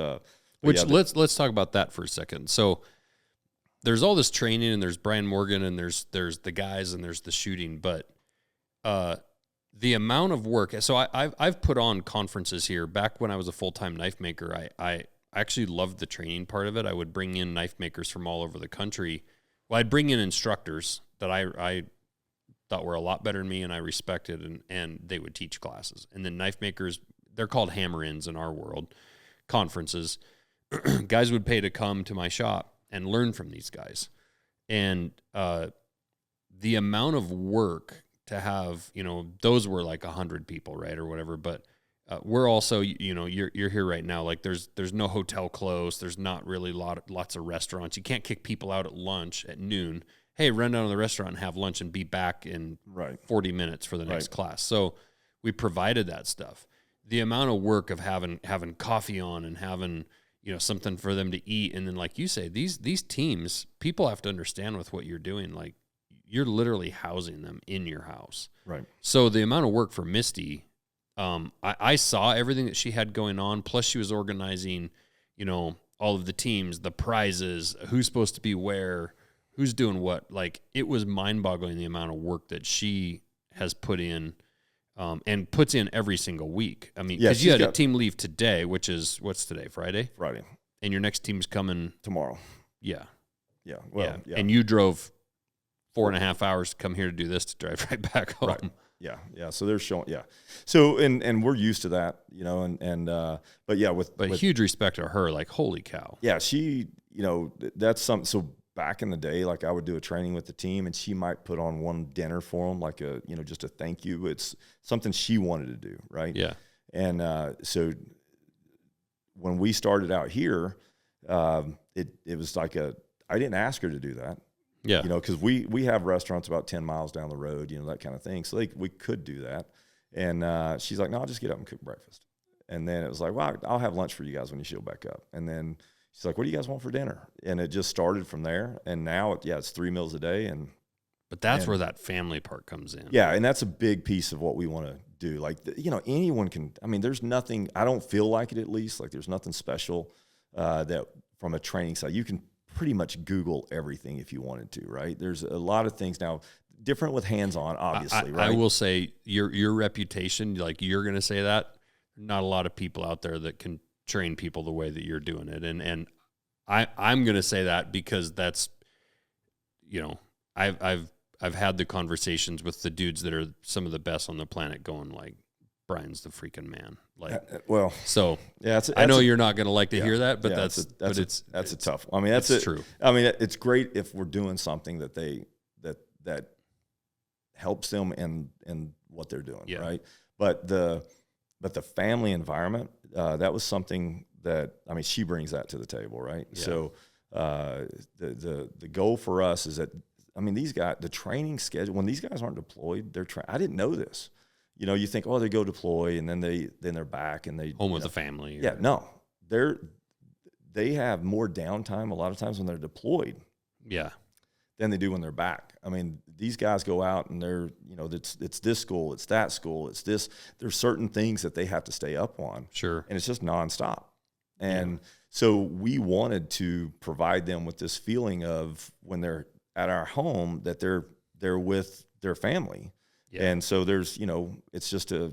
let's talk about that for a second. So there's all this training, and there's Bryan Morgan, and there's the guys, and there's the shooting, but the amount of work. So I've put on conferences here. Back when I was a full-time knife maker, I actually loved the training part of it. I would bring in knife makers from all over the country. Well, I'd bring in instructors that I thought were a lot better than me and I respected, and they would teach classes. And then knife makers, they're called hammer-ins in our world, conferences. Guys would pay to come to my shop and learn from these guys. And the amount of work to have, those were like 100 people, right, or whatever. But we're also, you're here right now. Like there's no hotel close. There's not really lots of restaurants. You can't kick people out at lunch at noon. Hey, run down to the restaurant and have lunch and be back in 40 minutes for the next class. So we provided that stuff. The amount of work of having coffee on and having, something for them to eat. And then, like you say, these teams, people have to understand with what you're doing. Like you're literally housing them in your house. Right. So the amount of work for Misty, I saw everything that she had going on. Plus she was organizing, all of the teams, the prizes, who's supposed to be where, who's doing what. Like it was mind-boggling the amount of work that she has put in, and puts in every single week. I mean, because you had a team leave today, which is, what's today, Friday? Friday. And your next team's coming tomorrow. Yeah. Yeah. Well, yeah. And you drove 4.5 hours to come here to do this, to drive right back home. Right. Yeah. Yeah. So they're showing, So, and we're used to that, but yeah, with huge respect to her, like, holy cow. Yeah. She, that's something. So back in the day, like I would do a training with the team and she might put on one dinner for them, like just a thank you. It's something she wanted to do. Right. Yeah. And, so when we started out here, it was like I didn't ask her to do that. Yeah. Because we have restaurants about 10 miles down the road, that kind of thing. So we could do that. And she's like, no, I'll just get up and cook breakfast. And then it was like, well, I'll have lunch for you guys when you show back up. And then she's like, what do you guys want for dinner? And it just started from there. And now, it's 3 meals a day. But that's where that family part comes in. Yeah, and that's a big piece of what we want to do. Like, anyone can, there's nothing, I don't feel like it at least, like there's nothing special that from a training side. You can pretty much Google everything if you wanted to, right? There's a lot of things now, different with hands-on, obviously, right? I will say your reputation, like you're going to say that, not a lot of people out there that can train people the way that you're doing it. And I'm going to say that because that's, I've had the conversations with the dudes that are some of the best on the planet going like, Bryan's the freaking man. Like, so yeah, I know you're not going to like to hear that, but that's a tough. That's true. It's great if we're doing something that that helps them in what they're doing, right? But the family environment, that was something that she brings that to the table, right? Yeah. So the goal for us is that these guys, the training schedule, when these guys aren't deployed, I didn't know this. You think, they go deploy and then they're back and they home with the family. Yeah, no, they have more downtime a lot of times when they're deployed. Yeah, than they do when they're back. These guys go out and they're, it's this school, it's that school, it's this. There's certain things that they have to stay up on. Sure, and it's just nonstop. And so we wanted to provide them with this feeling of when they're at our home that they're with their family. Yeah. And so there's, it's just a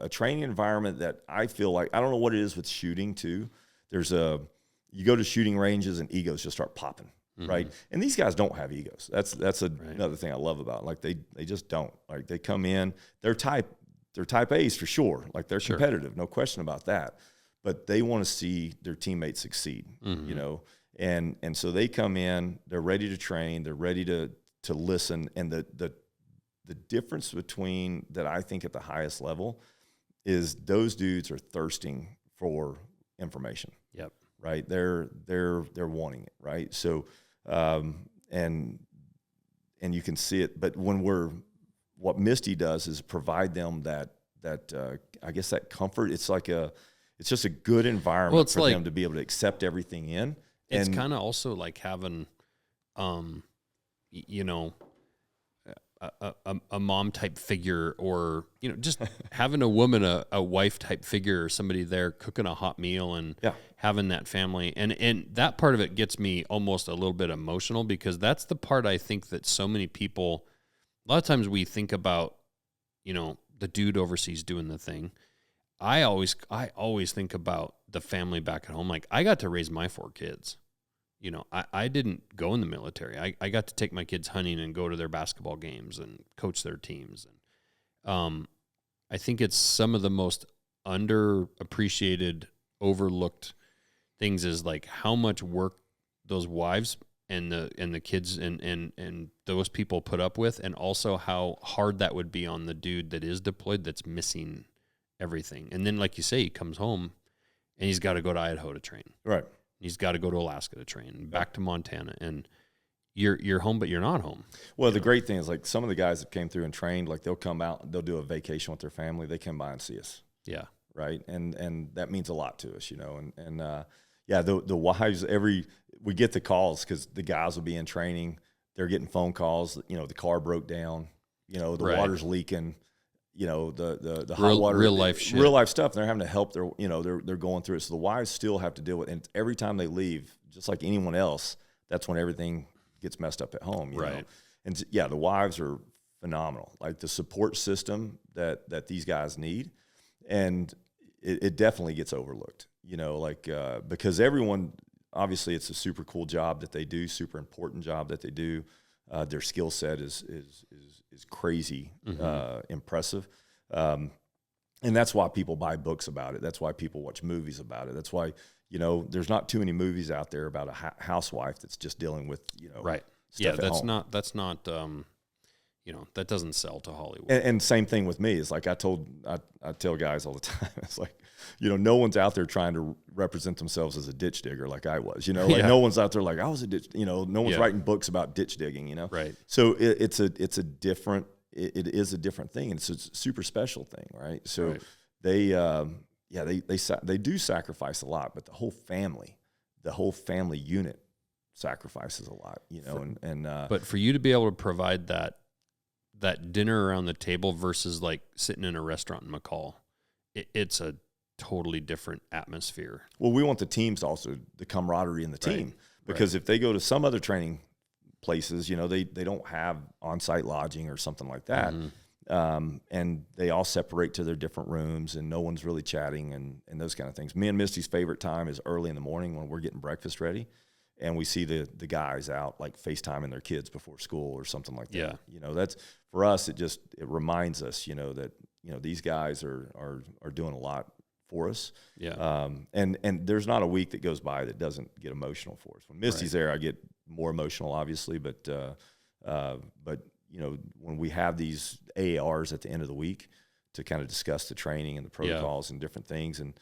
training environment that I feel like, I don't know what it is with shooting too. You go to shooting ranges and egos just start popping, right? And these guys don't have egos. That's another thing I love about, like they just don't. Like they come in, they're type A's for sure. Like they're competitive, no question about that. But they want to see their teammates succeed, and so they come in, they're ready to train, they're ready to listen, and the difference between that I think at the highest level is those dudes are thirsting for information. Yep. Right. They're wanting it. Right. So, and you can see it, but what Misty does is provide them that I guess that comfort. It's just a good environment for them to be able to accept everything in. It's kind of also like having, a mom type figure, or, just having a woman, a wife type figure, or somebody there cooking a hot meal and having that family. And that part of it gets me almost a little bit emotional, because that's the part I think that so many people, a lot of times we think about, the dude overseas doing the thing. I always think about the family back at home. Like, I got to raise my 4 kids. I didn't go in the military. I got to take my kids hunting and go to their basketball games and coach their teams. And I think it's some of the most underappreciated, overlooked things is like how much work those wives and the kids and those people put up with, and also how hard that would be on the dude that is deployed, that's missing everything. And then, like you say, he comes home and he's got to go to Idaho to train. Right. He's got to go to Alaska to train, back to Montana, and you're home, but you're not home. Well, the great thing is, like, some of the guys that came through and trained, like, they'll come out, they'll do a vacation with their family. They come by and see us. Yeah. Right. And that means a lot to us, the wives, we get the calls because the guys will be in training. They're getting phone calls. The car broke down, the water's leaking, the hot water, real life shit, real life stuff. And they're having to help they're going through it. So the wives still have to deal with it. And every time they leave, just like anyone else, that's when everything gets messed up at home, you know? And the wives are phenomenal. Like, the support system that these guys need. And it definitely gets overlooked, because everyone, obviously it's a super cool job that they do, super important job that they do. Their skill set is crazy, impressive. And that's why people buy books about it. That's why people watch movies about it. That's why, there's not too many movies out there about a housewife that's just dealing with, stuff at home. That doesn't sell to Hollywood. And same thing with me. It's like I tell guys all the time, it's like, no one's out there trying to represent themselves as a ditch digger like I was, no one's out there like I was a ditch, no one's writing books about ditch digging, Right. So it is a different thing, and it's a super special thing, right? So they do sacrifice a lot, but the whole family unit sacrifices a lot, but for you to be able to provide that dinner around the table versus like sitting in a restaurant in McCall, it's a totally different atmosphere. Well, we want the teams also, the camaraderie in the team, because if they go to some other training places, they don't have on-site lodging or something like that. And they all separate to their different rooms, and no one's really chatting and those kind of things. Me and Misty's favorite time is early in the morning when we're getting breakfast ready, and we see the guys out like FaceTiming their kids before school or something like that. That's, for us, it reminds us, that, these guys are doing a lot for us. And there's not a week that goes by that doesn't get emotional for us. When Misty's there, I get more emotional, obviously, but when we have these AARs at the end of the week to kind of discuss the training and the protocols and different things, and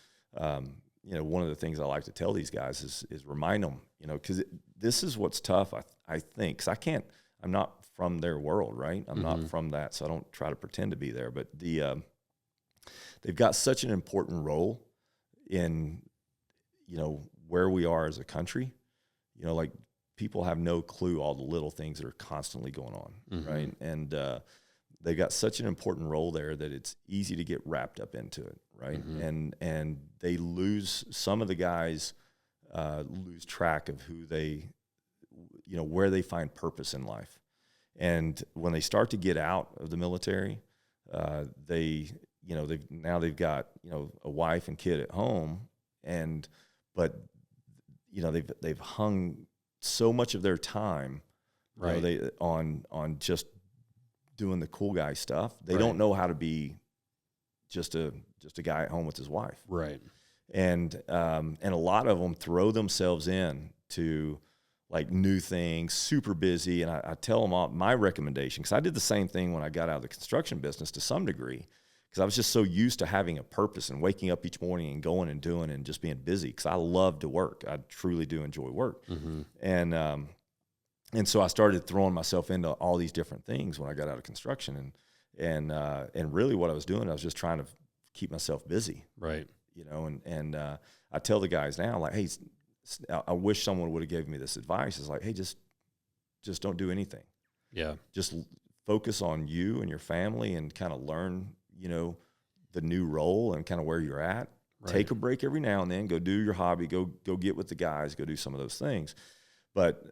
one of the things I like to tell these guys is remind them, because this is what's tough, I think, because I'm not from their world, right? I'm not from that, so I don't try to pretend to be there. But they've got such an important role in, where we are as a country. Like, people have no clue all the little things that are constantly going on, right? And they've got such an important role there that it's easy to get wrapped up into it, right? And they some of the guys lose track of who they, where they find purpose in life. And when they start to get out of the military, they've got, a wife and kid at home, but they've hung so much of their time, on just doing the cool guy stuff. They don't know how to be just a guy at home with his wife. Right. And a lot of them throw themselves in to like new things, super busy. And I tell them all my recommendation, because I did the same thing when I got out of the construction business to some degree, because I was just so used to having a purpose and waking up each morning and going and doing and just being busy, because I love to work. I truly do enjoy work. And so I started throwing myself into all these different things when I got out of construction, and really what I was doing, I was just trying to keep myself busy. Right. You know, and I tell the guys now, like, hey, I wish someone would have given me this advice. It's like, hey, just don't do anything. Yeah. Just focus on you and your family and kind of learn, you know, the new role and kind of where you're at. Right. Take a break every now and then, go do your hobby, go get with the guys, go do some of those things. But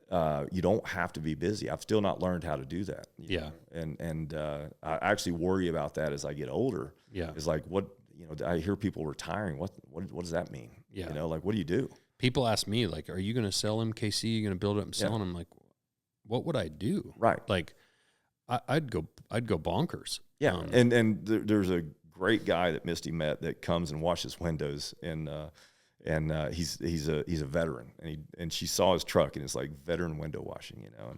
you don't have to be busy. I've still not learned how to do that. Yeah. Know? And I actually worry about that as I get older. Yeah. It's like, what, you know, I hear people retiring. What does that mean? Yeah. You know, like, what do you do? People ask me, like, are you going to sell MKC? Are you going to build it and sell it? I'm like, what would I do? Right. Like, I'd go bonkers. Yeah. And there's a great guy that Misty met that comes and washes windows, and he's a veteran, and she saw his truck, and it's like veteran window washing, you know,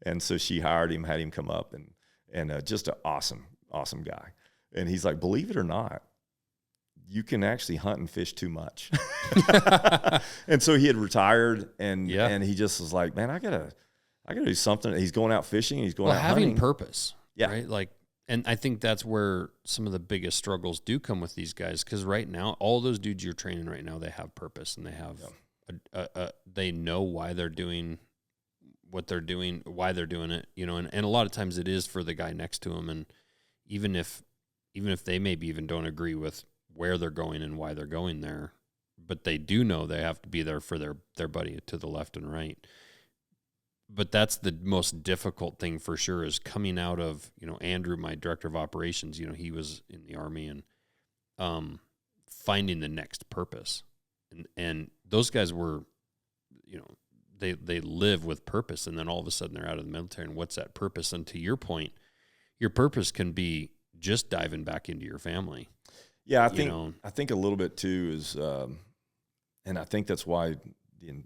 and so she hired him, had him come up, and just an awesome guy. And he's like, believe it or not, you can actually hunt and fish too much. And so he had retired, and he just was like, man, I gotta do something. He's going out fishing, and he's going out having hunting. Purpose. Yeah. Right. Like, and I think that's where some of the biggest struggles do come with these guys. Cause right now, all those dudes you're training right now, they have purpose, and they have, they know why they're doing what they're doing, why they're doing it, you know, and a lot of times it is for the guy next to them. And even if they maybe even don't agree with where they're going and why they're going there, but they do know they have to be there for their buddy to the left and right. But that's the most difficult thing for sure, is coming out of, you know, Andrew, my director of operations, you know, he was in the Army, and finding the next purpose. And those guys were, you know, they live with purpose, and then all of a sudden they're out of the military, and what's that purpose? And to your point, your purpose can be just diving back into your family. Yeah, I think a little bit too is, and I think that's why the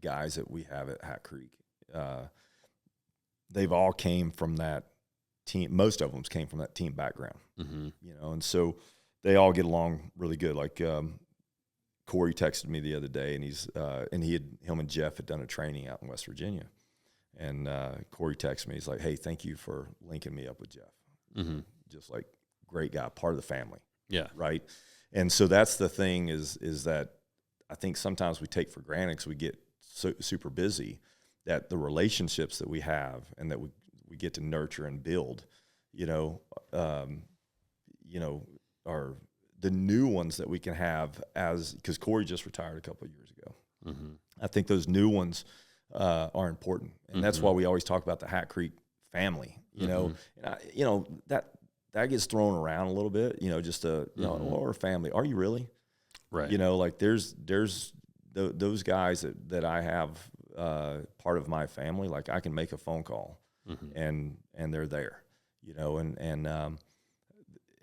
guys that we have at Hat Creek, they've all came from that team. Most of them came from that team background, you know, and so they all get along really good. Like Corey texted me the other day, and him and Jeff had done a training out in West Virginia, and Corey texted me. He's like, "Hey, thank you for linking me up with Jeff. Just like great guy, part of the family." Yeah. Right. And so that's the thing is that I think sometimes we take for granted, because we get so super busy, that the relationships that we have and that we get to nurture and build, are the new ones that we can have, because Corey just retired a couple of years ago. I think those new ones are important. And that's why we always talk about the Hat Creek family, you know, and that gets thrown around a little bit, just or family. Are you really? Right. Like there's those guys that I have part of my family. Like I can make a phone call and they're there, and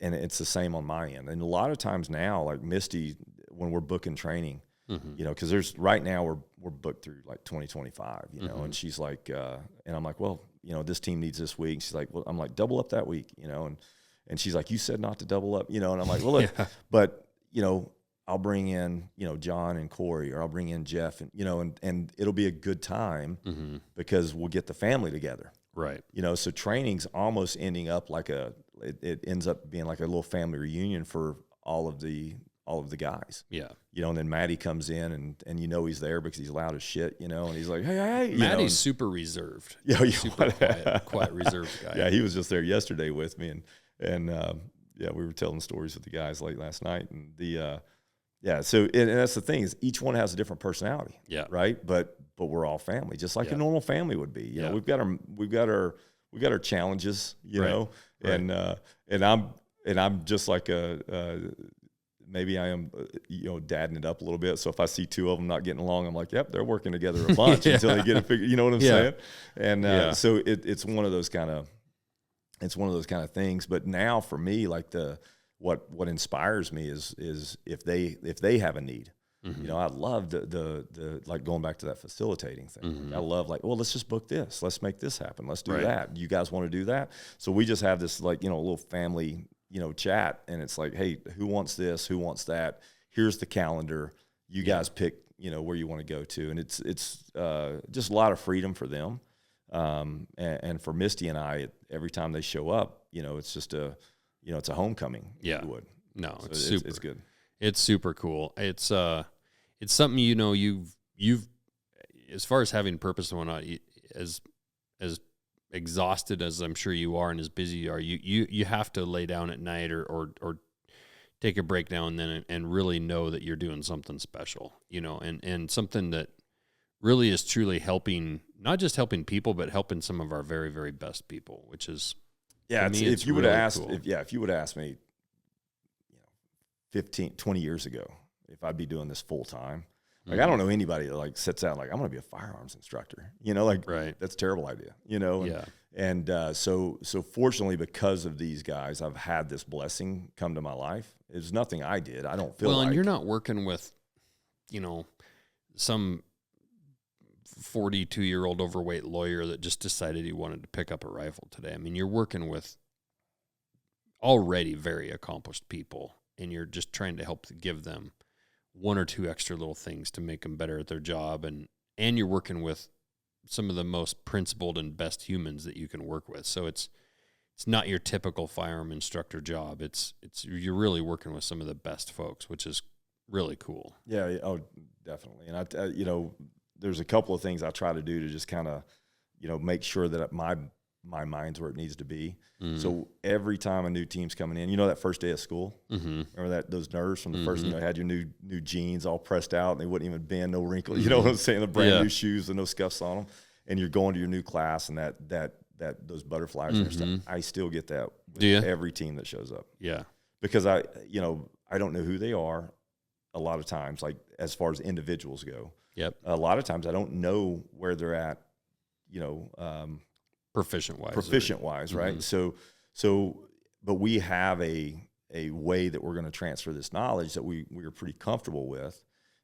it's the same on my end. And a lot of times now, like Misty, when we're booking training, because right now we're booked through like 2025, and she's like, and I'm like, well, this team needs this week. And she's like, well, I'm like, double up that week, and she's like, you said not to double up, and I'm like, well, look, but, I'll bring in, John and Corey, or I'll bring in Jeff, and it'll be a good time because we'll get the family together. Right. So training's almost ending up like it ends up being like a little family reunion for all of the guys. Yeah. And then Matty comes in and he's there because he's loud as shit, and he's like, hey. Matty's super reserved. Yeah. Super quiet, reserved guy. Yeah. He was just there yesterday with me, and we were telling stories with the guys late last night, and so and that's the thing, is each one has a different personality. Yeah. Right. But we're all family, just like a normal family would be. We've got our challenges, know, right. And I'm just like maybe I am, dadding it up a little bit. So if I see two of them not getting along, I'm like, yep, they're working together a bunch until they get it figured. You know what I'm saying? And so it's one of those kind of things. But now for me, like what inspires me is if they have a need. I love the like going back to that facilitating thing. I love well, let's just book this. Let's make this happen. Let's do that. You guys want to do that? So we just have this little family chat, and it's like, hey, who wants this? Who wants that? Here's the calendar. You guys pick, where you want to go to. And it's just a lot of freedom for them. And for Misty and I, every time they show up, it's just it's a homecoming. Yeah. No, so it's good. It's super cool. It's something, you've, as far as having purpose and whatnot, as exhausted as I'm sure you are and as busy you are, you have to lay down at night or take a break now and then and really know that you're doing something special, and something that really is truly helping, not just helping people, but helping some of our very, very best people, which is, if you would really have asked, cool. if you would have asked me, 15, 20 years ago, if I'd be doing this full time, I don't know anybody that sits out I'm going to be a firearms instructor, right. That's a terrible idea, Yeah. And so fortunately, because of these guys, I've had this blessing come to my life. It's nothing I did. I don't feel and you're not working with, some 42-year-old overweight lawyer that just decided he wanted to pick up a rifle today. I mean, you're working with already very accomplished people, and you're just trying to help give them one or two extra little things to make them better at their job. And you're working with some of the most principled and best humans that you can work with. So it's not your typical firearm instructor job. You're really working with some of the best folks, which is really cool. Yeah. Oh, definitely. And there's a couple of things I try to do to just kind of, make sure that my mind's where it needs to be. Mm-hmm. So every time a new team's coming in, that first day of school, mm-hmm. remember those nerves from the first, Mm-hmm. had your new jeans all pressed out and they wouldn't even bend, no wrinkles, you know what I'm saying? The brand new shoes and no scuffs on them. And you're going to your new class and that those butterflies and stuff. I still get that with every team that shows up. Yeah. Because I don't know who they are a lot of times, as far as individuals go. Yep. A lot of times I don't know where they're at, proficient wise, right? Mm-hmm. But we have a way that we're going to transfer this knowledge that we're pretty comfortable with,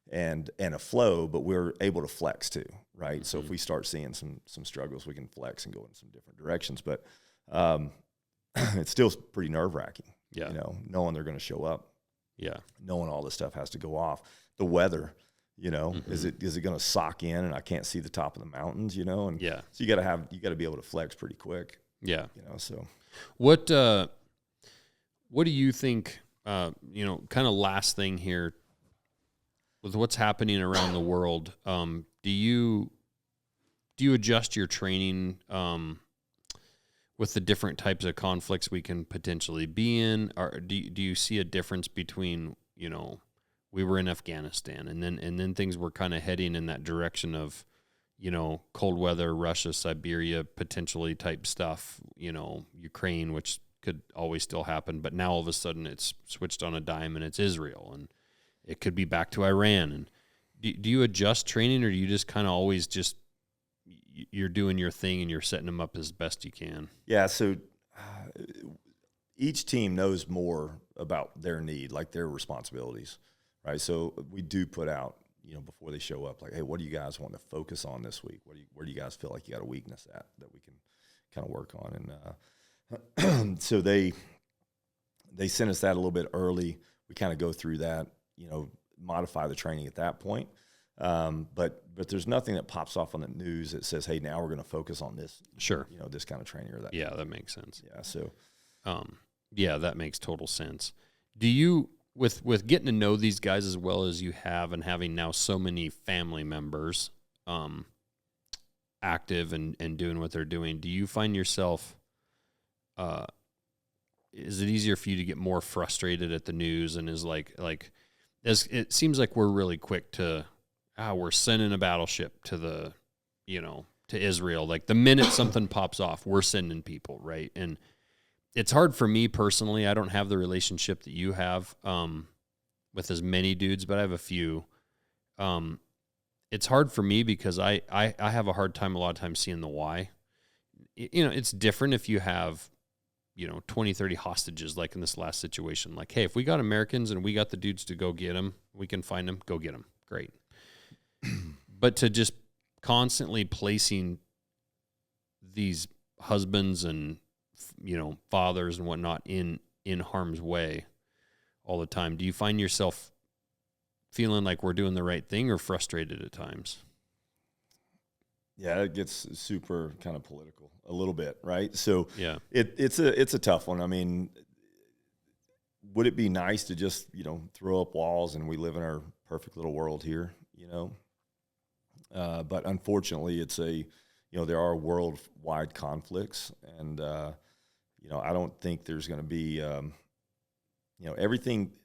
and a flow, but we're able to flex too, right? Mm-hmm. So if we start seeing some struggles, we can flex and go in some different directions. But it's still pretty nerve wracking, knowing they're going to show up, knowing all this stuff has to go off. The weather. Mm-hmm. Is it going to sock in and I can't see the top of the mountains, and so you got to be able to flex pretty quick. Yeah. So what do you think, kind of last thing here with what's happening around the world, do you adjust your training, with the different types of conflicts we can potentially be in? Or do you see a difference between, we were in Afghanistan and then things were kind of heading in that direction of, cold weather, Russia, Siberia, potentially type stuff, Ukraine, which could always still happen. But now all of a sudden it's switched on a dime and it's Israel, and it could be back to Iran. And do you adjust training, or do you just kind of always you're doing your thing and you're setting them up as best you can? Yeah. So each team knows more about their need, their responsibilities. Right, so we do put out, before they show up, hey, what do you guys want to focus on this week? Where do you guys feel like you got a weakness at that we can kind of work on? And so they sent us that a little bit early. We kind of go through that, modify the training at that point. But there's nothing that pops off on the news that says, hey, now we're going to focus on this. Sure. This kind of training or that. Yeah, that makes sense. Yeah. So, that makes total sense. Do you? With getting to know these guys as well as you have, and having now so many family members active and doing what they're doing, do you find yourself, is it easier for you to get more frustrated at the news, and is as it seems like we're really quick to, we're sending a battleship to to Israel. The minute something pops off, we're sending people, right? And it's hard for me personally. I don't have the relationship that you have with as many dudes, but I have a few. It's hard for me because I have a hard time a lot of times seeing the why. It's different if you have, 20, 30 hostages like in this last situation. Hey, if we got Americans and we got the dudes to go get them, we can find them, go get them. Great. But to just constantly placing these husbands and fathers and whatnot in in harm's way all the time. Do you find yourself feeling like we're doing the right thing or frustrated at times? Yeah, it gets super kind of political a little bit, right? So Yeah. it's a tough one. I mean, would it be nice to just, throw up walls and we live in our perfect little world here, but unfortunately there are worldwide conflicts, and I don't think there's going to be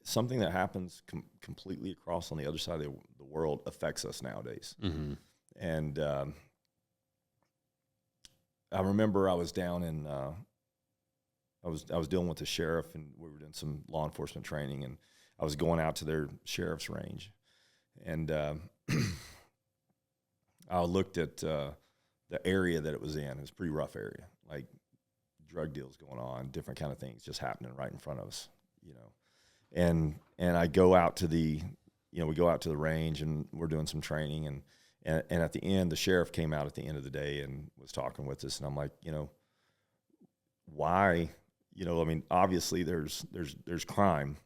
something that happens completely across on the other side of the world affects us nowadays. Mm-hmm. And I remember I was down in I was dealing with the sheriff, and we were doing some law enforcement training, and I was going out to their sheriff's range, and I looked at the area that it was in. It was a pretty rough area, like drug deals going on, different kind of things just happening right in front of us, And I go out to we go out to the range, and we're doing some training, and at the end, the sheriff came out at the end of the day and was talking with us, and I'm like, why? I mean, obviously there's crime.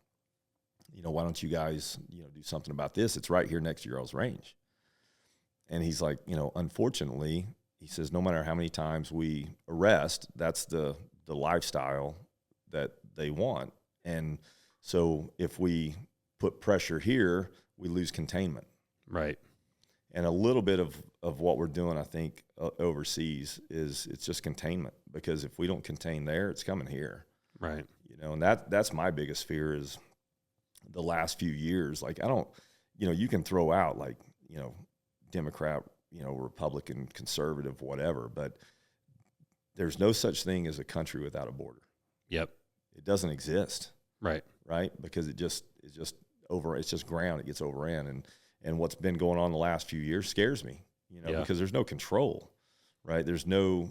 Why don't you guys, do something about this? It's right here next to your all's range. And he's like, unfortunately, he says, no matter how many times we arrest, that's the lifestyle that they want. And so if we put pressure here, we lose containment. Right. And a little bit of what we're doing, I think, overseas it's just containment, because if we don't contain there, it's coming here. Right. And that's my biggest fear is the last few years. Like, I don't, you can throw out like, Democrat, Republican, conservative, whatever, but there's no such thing as a country without a border. Yep. It doesn't exist. Right. Right. Because it's just ground. It gets overran. And what's been going on the last few years scares me, because there's no control, right? There's no,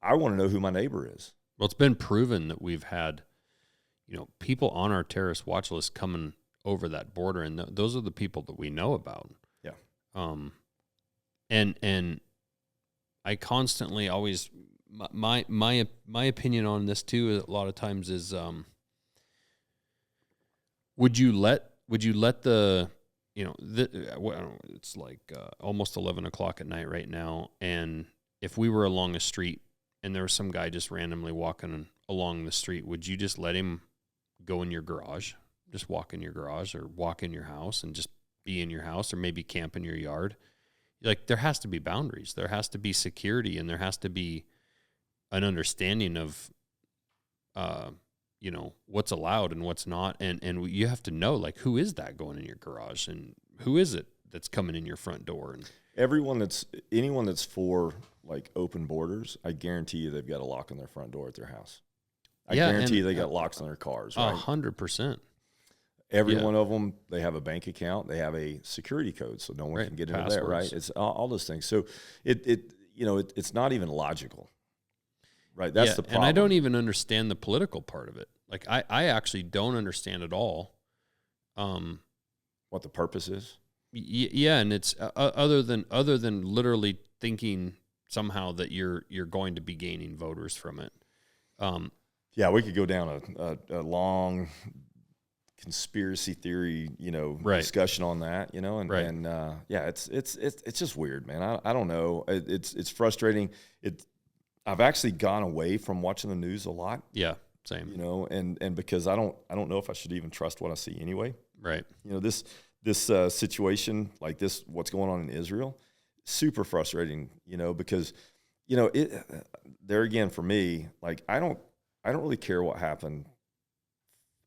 I want to know who my neighbor is. Well, it's been proven that we've had, people on our terrorist watch list coming over that border, and those are the people that we know about. Yeah. And I constantly always, my opinion on this too, a lot of times is, would you let the, it's like almost 11 o'clock at night right now, and if we were along a street and there was some guy just randomly walking along the street, would you just let him go in your garage, just walk in your garage, or walk in your house and just be in your house, or maybe camp in your yard? Like, there has to be boundaries. There has to be security, and there has to be an understanding of, what's allowed and what's not. And you have to know, like, who is that going in your garage, and who is it that's coming in your front door? And anyone that's for like open borders, I guarantee you they've got a lock on their front door at their house. I guarantee you they got locks on their cars, right? 100%. Every one of them, they have a bank account. They have a security code, so no one can get into there, right? It's all those things. So it's not even logical, right? That's the problem. And I don't even understand the political part of it. Like, I actually don't understand at all. What the purpose is? Yeah, and it's other than literally thinking somehow that you're going to be gaining voters from it. Yeah, we could go down a long conspiracy theory, discussion on that, it's just weird, man. I don't know. It's frustrating. I've actually gone away from watching the news a lot. Yeah, same. And because I don't know if I should even trust what I see anyway. Right. This situation like this, what's going on in Israel, super frustrating, because, there again, for me, like, I don't really care what happened.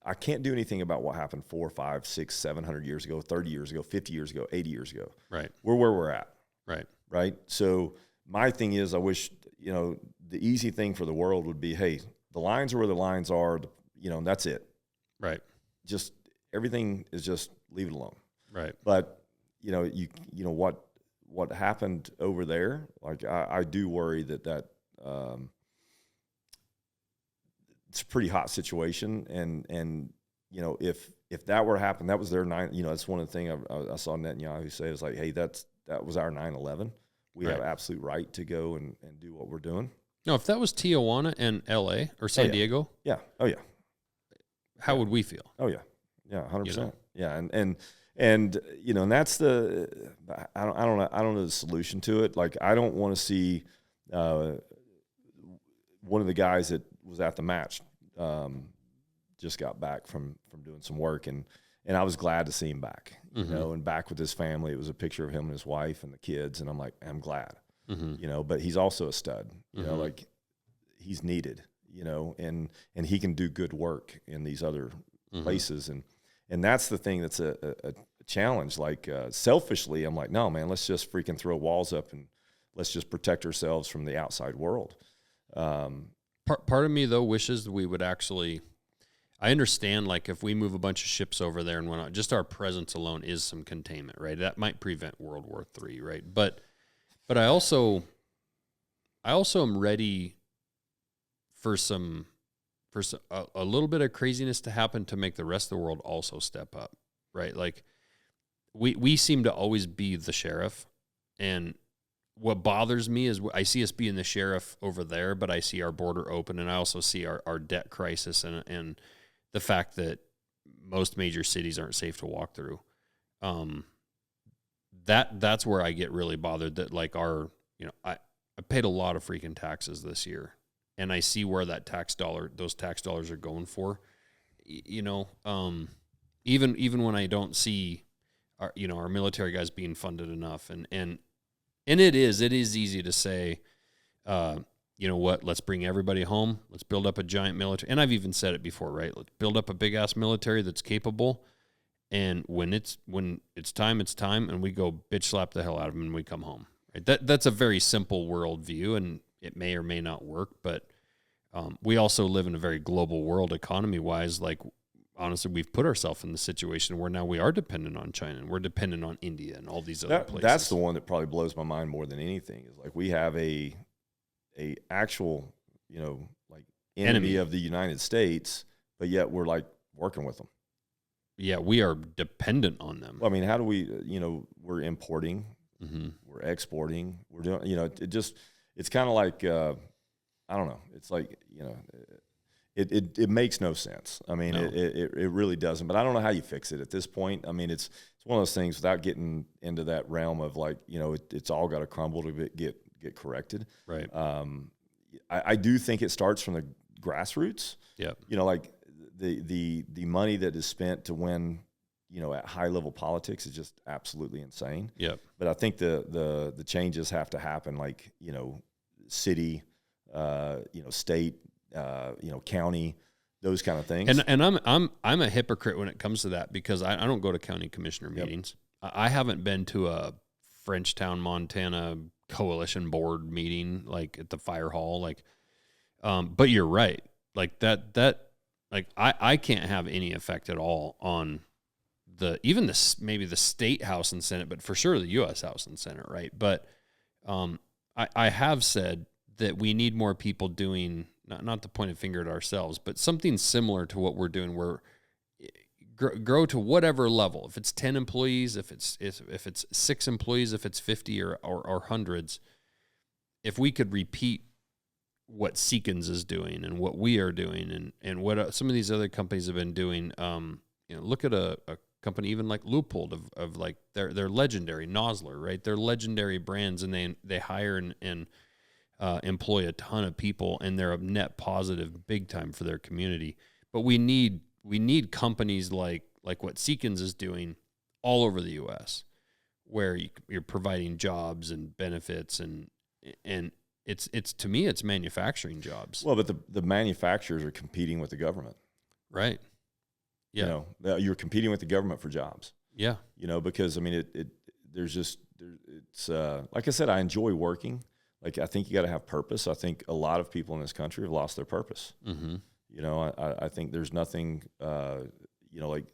I can't do anything about what happened 4, 5, 6, 700 years ago, 30 years ago, 50 years ago, 80 years ago. Right. We're where we're at. Right. Right. So my thing is, I wish, the easy thing for the world would be, hey, the lines are where the lines are, and that's it. Right. Just everything is just leave it alone. Right. But, what happened over there, like, I do worry that it's a pretty hot situation, and if that were to happen, that was their that's one of the things I saw Netanyahu say, is like, hey, that was our 9/11. We have absolute right to go and do what we're doing. No, if that was Tijuana and L.A. or San Diego, yeah, oh yeah, how would we feel? Oh yeah, 100%. You know? Yeah, and you know, and that's the I don't know the solution to it. Like, I don't want to see one of the guys that was at the match just got back from doing some work, and I was glad to see him back, you know, and back with his family. It was a picture of him and his wife and the kids, and I'm like, I'm glad, you know. But he's also a stud, you know, like he's needed, you know, and he can do good work in these other places, and that's the thing that's a challenge. Like, selfishly, I'm like, no, man, let's just freaking throw walls up and let's just protect ourselves from the outside world. Part of me, though, wishes we would actually, I understand, like, if we move a bunch of ships over there and whatnot, just our presence alone is some containment, right? That might prevent World War III, right? But I also am ready for a little bit of craziness to happen to make the rest of the world also step up, right? Like, we seem to always be the sheriff, and what bothers me is I see us being the sheriff over there, but I see our border open, and I also see our debt crisis and the fact that most major cities aren't safe to walk through. That's where I get really bothered that, like, I paid a lot of freaking taxes this year, and I see where those tax dollars are going for, you know, even when I don't see our military guys being funded enough, and it is easy to say, you know what, let's bring everybody home. Let's build up a giant military. And I've even said it before, right? Let's build up a big ass military that's capable. And when it's time, it's time. And we go bitch slap the hell out of them and we come home. Right? That's a very simple worldview, and it may or may not work. But we also live in a very global world economy wise. Like, honestly, we've put ourselves in the situation where now we are dependent on China, and we're dependent on India and all these other places. That's the one that probably blows my mind more than anything, is like, we have a actual, you know, like, enemy of the United States, but yet we're like working with them. Yeah, we are dependent on them. Well, I mean, how do we, you know, we're importing, we're exporting, we're doing, you know, it's kind of like, I don't know. It's like, you know, it makes no sense. I mean, no. It really doesn't. But I don't know how you fix it at this point. I mean, it's one of those things, without getting into that realm of, like, you know, it's all got to crumble to get corrected. Right. I do think it starts from the grassroots. Yeah. You know, like, the money that is spent to win, you know, at high level politics is just absolutely insane. Yeah. But I think the changes have to happen, like, you know, city, you know, state, you know, county, those kind of things. And I'm a hypocrite when it comes to that, because I don't go to county commissioner meetings. I haven't been to a Frenchtown, Montana coalition board meeting, like at the fire hall, like, but you're right. Like that, like, I can't have any effect at all on maybe the state House and Senate, but for sure the U.S. House and Senate. Right. But, I have said that we need more people doing, not to point a finger at ourselves, but something similar to what we're doing, where grow to whatever level. If it's 10 employees, if it's 6 employees, if it's 50 or hundreds, if we could repeat what Seekins is doing and what we are doing and what some of these other companies have been doing, you know, look at a company even like Leupold of like they're legendary, Nosler, right? They're legendary brands, and they hire and employ a ton of people, and they're a net positive big time for their community. But we need companies like what Seekins is doing all over the U.S., where you're providing jobs and benefits, and it's to me, it's manufacturing jobs. Well, but the manufacturers are competing with the government, right? Yeah, you know, you're competing with the government for jobs. Yeah, you know, because I mean, it's like I said, I enjoy working. Like, I think you got to have purpose. I think a lot of people in this country have lost their purpose. Mm-hmm. You know, I think there's nothing, you know, like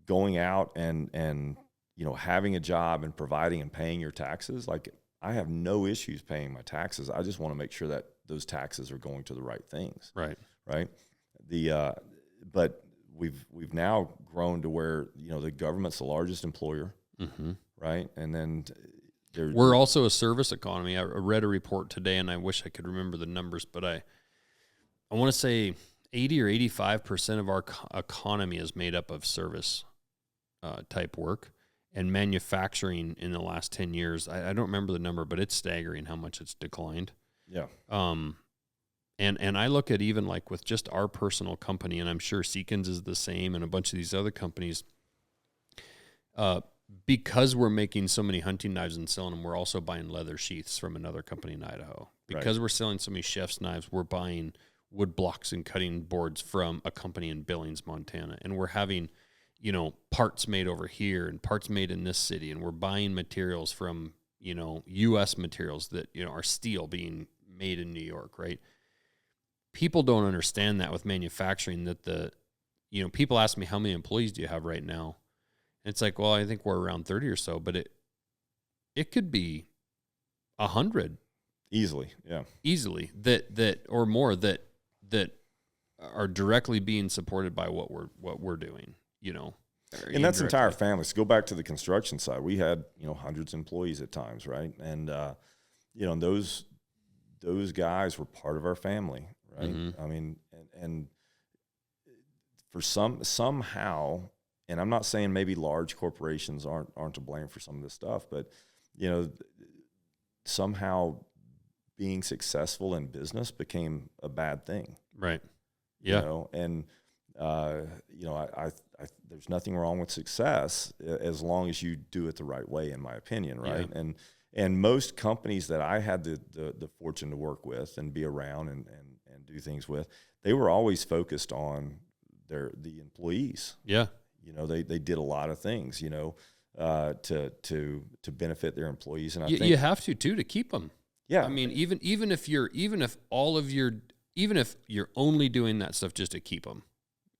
going out and, you know, having a job and providing and paying your taxes. Like, I have no issues paying my taxes. I just want to make sure that those taxes are going to the right things. Right. Right. But we've now grown to where, you know, the government's the largest employer. Mm-hmm. Right. And then we're also a service economy. I read a report today, and I wish I could remember the numbers, but I want to say 80 or 85% of our economy is made up of service type work, and manufacturing in the last 10 years. I don't remember the number, but it's staggering how much it's declined. Yeah. And I look at even like with just our personal company, and I'm sure Seekins is the same, and a bunch of these other companies, because we're making so many hunting knives and selling them, we're also buying leather sheaths from another company in Idaho. Because we're selling so many chef's knives, we're buying wood blocks and cutting boards from a company in Billings, Montana. And we're having, parts made over here and parts made in this city. And we're buying materials from, U.S. materials that, are steel being made in New York, right? People don't understand that with manufacturing, that people ask me, how many employees do you have right now? And it's like, well, I think we're around 30 or so, but it could be 100. Easily. Yeah. Easily that or more that are directly being supported by what we're doing, And that's entire families. Go back to the construction side. We had, hundreds of employees at times, right? And those guys were part of our family, right? Mm-hmm. I mean, and for somehow, and I'm not saying maybe large corporations aren't to blame for some of this stuff, but somehow being successful in business became a bad thing. Right. Yeah. I there's nothing wrong with success as long as you do it the right way, in my opinion, right? Yeah. And most companies that I had the fortune to work with and be around and do things with, they were always focused on the employees. Yeah. They did a lot of things, to benefit their employees, and I think you have to keep them. Yeah. I mean, even if you're only doing that stuff just to keep them,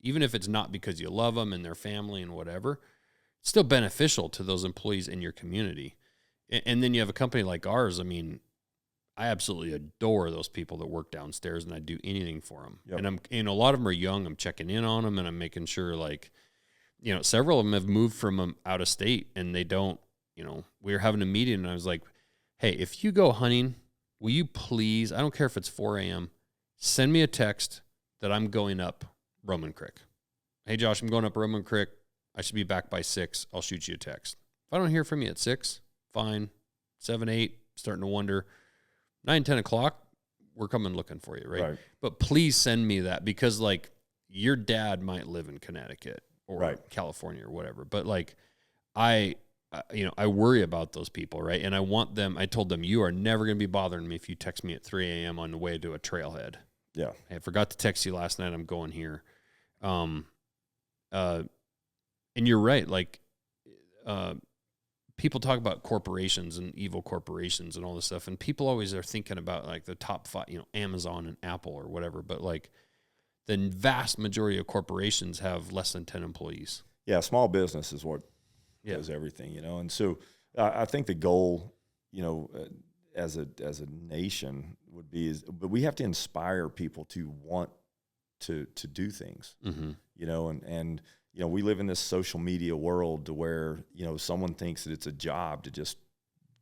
even if it's not because you love them and their family and whatever, it's still beneficial to those employees in your community. And then you have a company like ours. I mean, I absolutely adore those people that work downstairs, and I'd do anything for them. Yep. And a lot of them are young. I'm checking in on them, and I'm making sure, like, several of them have moved from out of state, and they don't, we were having a meeting, and I was like, hey, if you go hunting, will you please, I don't care if it's 4 a.m., send me a text that I'm going up Roman Creek. Hey, Josh, I'm going up Roman Creek. I should be back by 6. I'll shoot you a text. If I don't hear from you at 6, fine. 7, 8, starting to wonder. 9, 10 o'clock, we're coming looking for you, right? But please send me that, because, like, your dad might live in Connecticut or California or whatever. But, like, I worry about those people, right? And I told them, you are never going to be bothering me if you text me at 3 a.m. on the way to a trailhead. Yeah. Hey, I forgot to text you last night. I'm going here. And you're right. Like, people talk about corporations and evil corporations and all this stuff. And people always are thinking about, like, the top 5, Amazon and Apple or whatever. But, like, the vast majority of corporations have less than 10 employees. Yeah. Small business is what does everything, and so I think the goal, as a nation would be but we have to inspire people to want to do things, mm-hmm. And we live in this social media world to where someone thinks that it's a job to just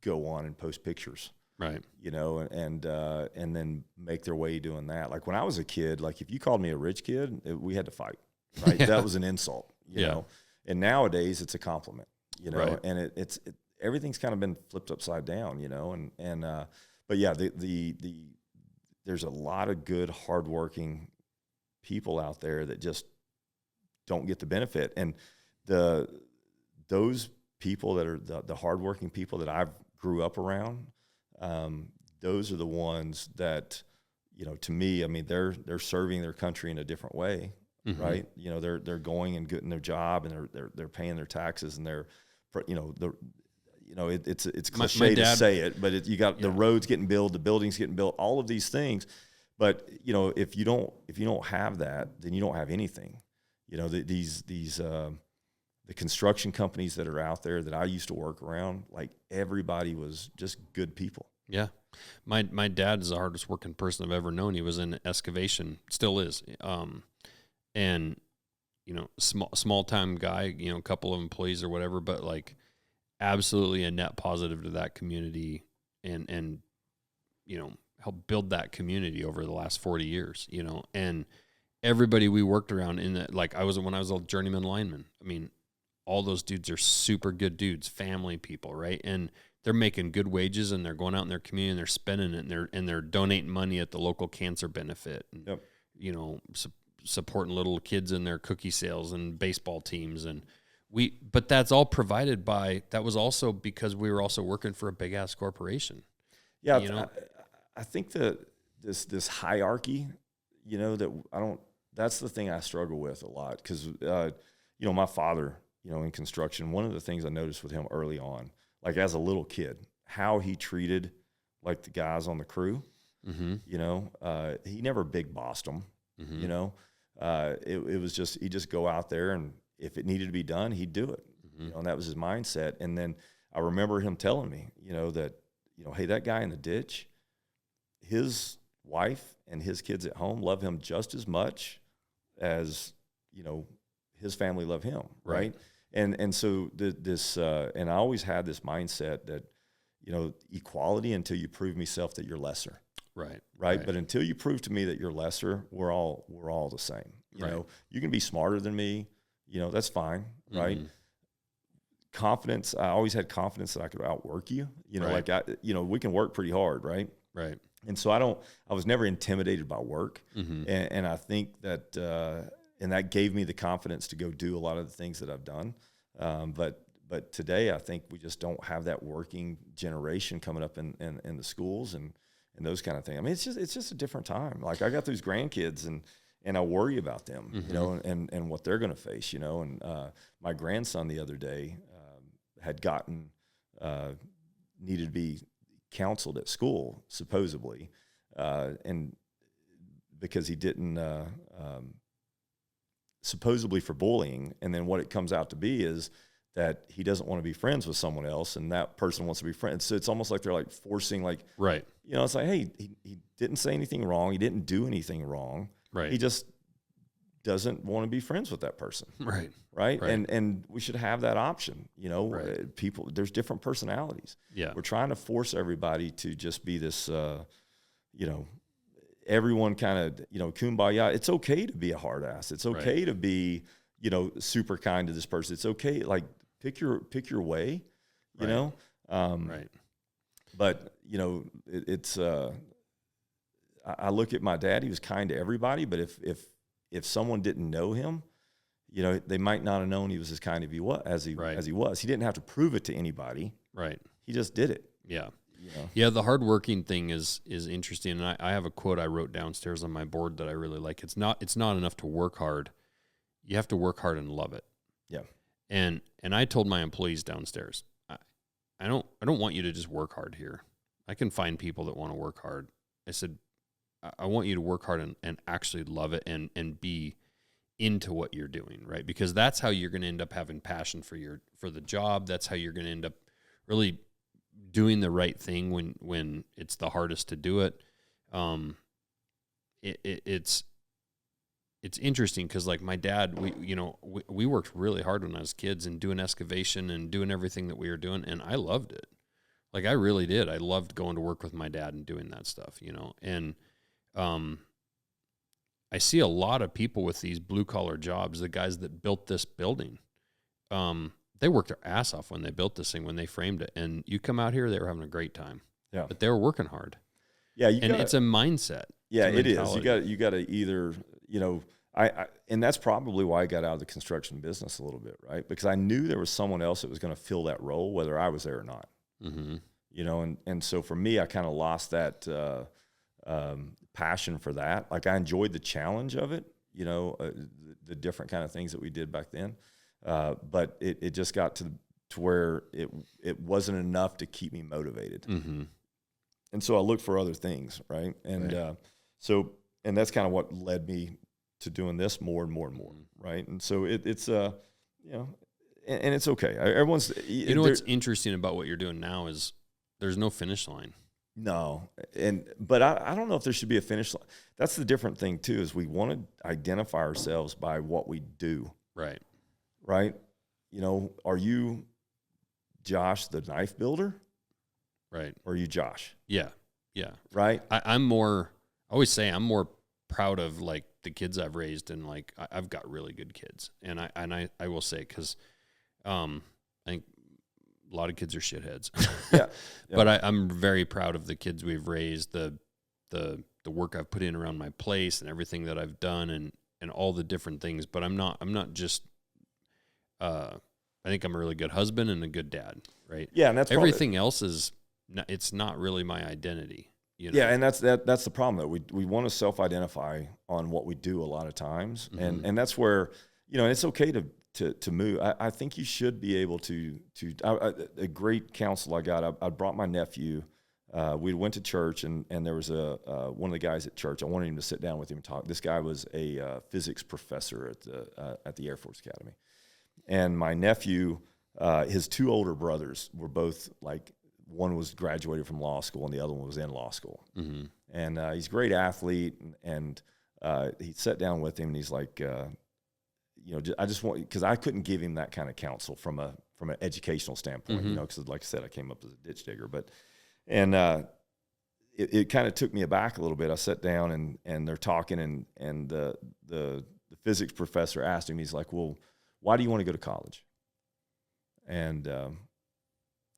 go on and post pictures, right? And then make their way doing that. Like when I was a kid, like if you called me a rich kid, we had to fight, right? That was an insult, you know. And nowadays it's a compliment, right. And it's everything's kind of been flipped upside down, but yeah, there's a lot of good, hardworking people out there that just don't get the benefit. And those people that are the hardworking people that I grew up around, those are the ones that, to me, I mean, they're serving their country in a different way. Mm-hmm. Right. They're going and getting their job, and they're paying their taxes, and it's cliche to say it, but you got the roads getting built, the buildings getting built, all of these things. But, if you don't have that, then you don't have anything. The construction companies that are out there that I used to work around, like everybody was just good people. Yeah. My dad is the hardest working person I've ever known. He was in excavation, still is. And, small time guy, a couple of employees or whatever, but like absolutely a net positive to that community and help build that community over the last 40 years, and everybody we worked around in that, like when I was a journeyman lineman, I mean, all those dudes are super good dudes, family people, right? And they're making good wages, and they're going out in their community and they're spending it, and they're donating money at the local cancer benefit, and Yep. you know, supporting little kids in their cookie sales and baseball teams. And but that's all provided by, that was also because we were also working for a big ass corporation. Yeah. You know? I think that this hierarchy, you know, that's the thing I struggle with a lot. Cause, you know, my father, you know, in construction, one of the things I noticed with him early on, like as a little kid, how he treated like the guys on the crew, you know, he never big bossed them, you know, it was just, he'd just go out there, and if it needed to be done, he'd do it, you know, and that was his mindset. And then I remember him telling me, you know, that, you know, hey, that guy in the ditch, his wife and his kids at home love him just as much as, you know, his family love him. Right. And so and I always had this mindset that, you know, equality until you prove myself that you're lesser. Right. But until you prove to me that you're lesser, we're all the same. You know, you can be smarter than me, you know, that's fine. Right. Confidence. I always had confidence that I could outwork you, you know, like you know, we can work pretty hard. Right. And so I was never intimidated by work. And I think that, and that gave me the confidence to go do a lot of the things that I've done. But today I think we just don't have that working generation coming up in the schools and those kind of things. I mean, it's just a different time. Like I got those grandkids, and I worry about them, you know, and what they're going to face, you know. And my grandson the other day had gotten needed to be counseled at school, supposedly, and because he didn't supposedly for bullying. And then what it comes out to be is that he doesn't want to be friends with someone else, and that person wants to be friends. So it's almost like they're like forcing, like, you know, it's like, hey, he didn't say anything wrong. He didn't do anything wrong. He just doesn't want to be friends with that person. Right. And we should have that option. You know, people, there's different personalities. We're trying to force everybody to just be this, you know, everyone kind of, you know, kumbaya. It's okay to be a hard ass. It's okay to be, you know, super kind to this person. It's okay. Like pick your way, you know? But you know, it's, I look at my dad, he was kind to everybody, but if someone didn't know him, you know, they might not have known he was as kind as he was. He didn't have to prove it to anybody. He just did it. You know? Yeah, the hardworking thing is interesting, and I have a quote I wrote downstairs on my board that I really like. It's not enough to work hard. You have to work hard and love it. And I told my employees downstairs, I don't want you to just work hard here. I can find people that want to work hard. I said, I want you to work hard and actually love it and be into what you're doing, right? Because that's how you're going to end up having passion for the job. That's how you're going to end up really doing the right thing when it's the hardest to do it. It's interesting because like my dad, we worked really hard when I was kids and doing excavation and doing everything that we were doing, and I loved it. Like I really did. I loved going to work with my dad and doing that stuff, you know. And I see a lot of people with these blue collar jobs, the guys that built this building. They worked their ass off when they built this thing, when they framed it. And you come out here, they were having a great time. But they were working hard. It's a mindset. It is. You got to either, you know, and that's probably why I got out of the construction business a little bit, right? Because I knew there was someone else that was going to fill that role, whether I was there or not. You know, and so for me, I kind of lost that passion for that. Like I enjoyed the challenge of it, you know, the different kind of things that we did back then. But it just got to where it wasn't enough to keep me motivated. And so I looked for other things, right? And and that's kind of what led me to doing this more and more and more, right? And so it's you know, and it's okay. Everyone's, you know, what's interesting about what you're doing now is there's no finish line. No, but I don't know if there should be a finish line. That's the different thing too, is we want to identify ourselves by what we do. Right. You know, are you Josh, the knife builder? Or are you Josh? Yeah. Right. I always say I'm more proud of like the kids I've raised, and like I've got really good kids, and I will say, because I think a lot of kids are shitheads. Yeah. But I'm very proud of the kids we've raised, the work I've put in around my place and everything that I've done, and all the different things. But I'm not just I think I'm a really good husband and a good dad, right? Yeah, and that's everything else is it's not really my identity. You know? Yeah, and that's the problem, that we want to self-identify on what we do a lot of times, and that's where, and it's okay to move. I think you should be able to a great counsel I got. I brought my nephew. We went to church, and there was one of the guys at church. I wanted him to sit down with him and talk. This guy was a physics professor at the Air Force Academy, and my nephew, his two older brothers were both like, one was graduated from law school and the other one was in law school. Mm-hmm. And he's a great athlete, and he sat down with him, and he's like, I just want, because I couldn't give him that kind of counsel from an educational standpoint, because like I said, I came up as a ditch digger, it kind of took me aback a little bit. I sat down and they're talking, and the physics professor asked him, he's like, well, why do you want to go to college? And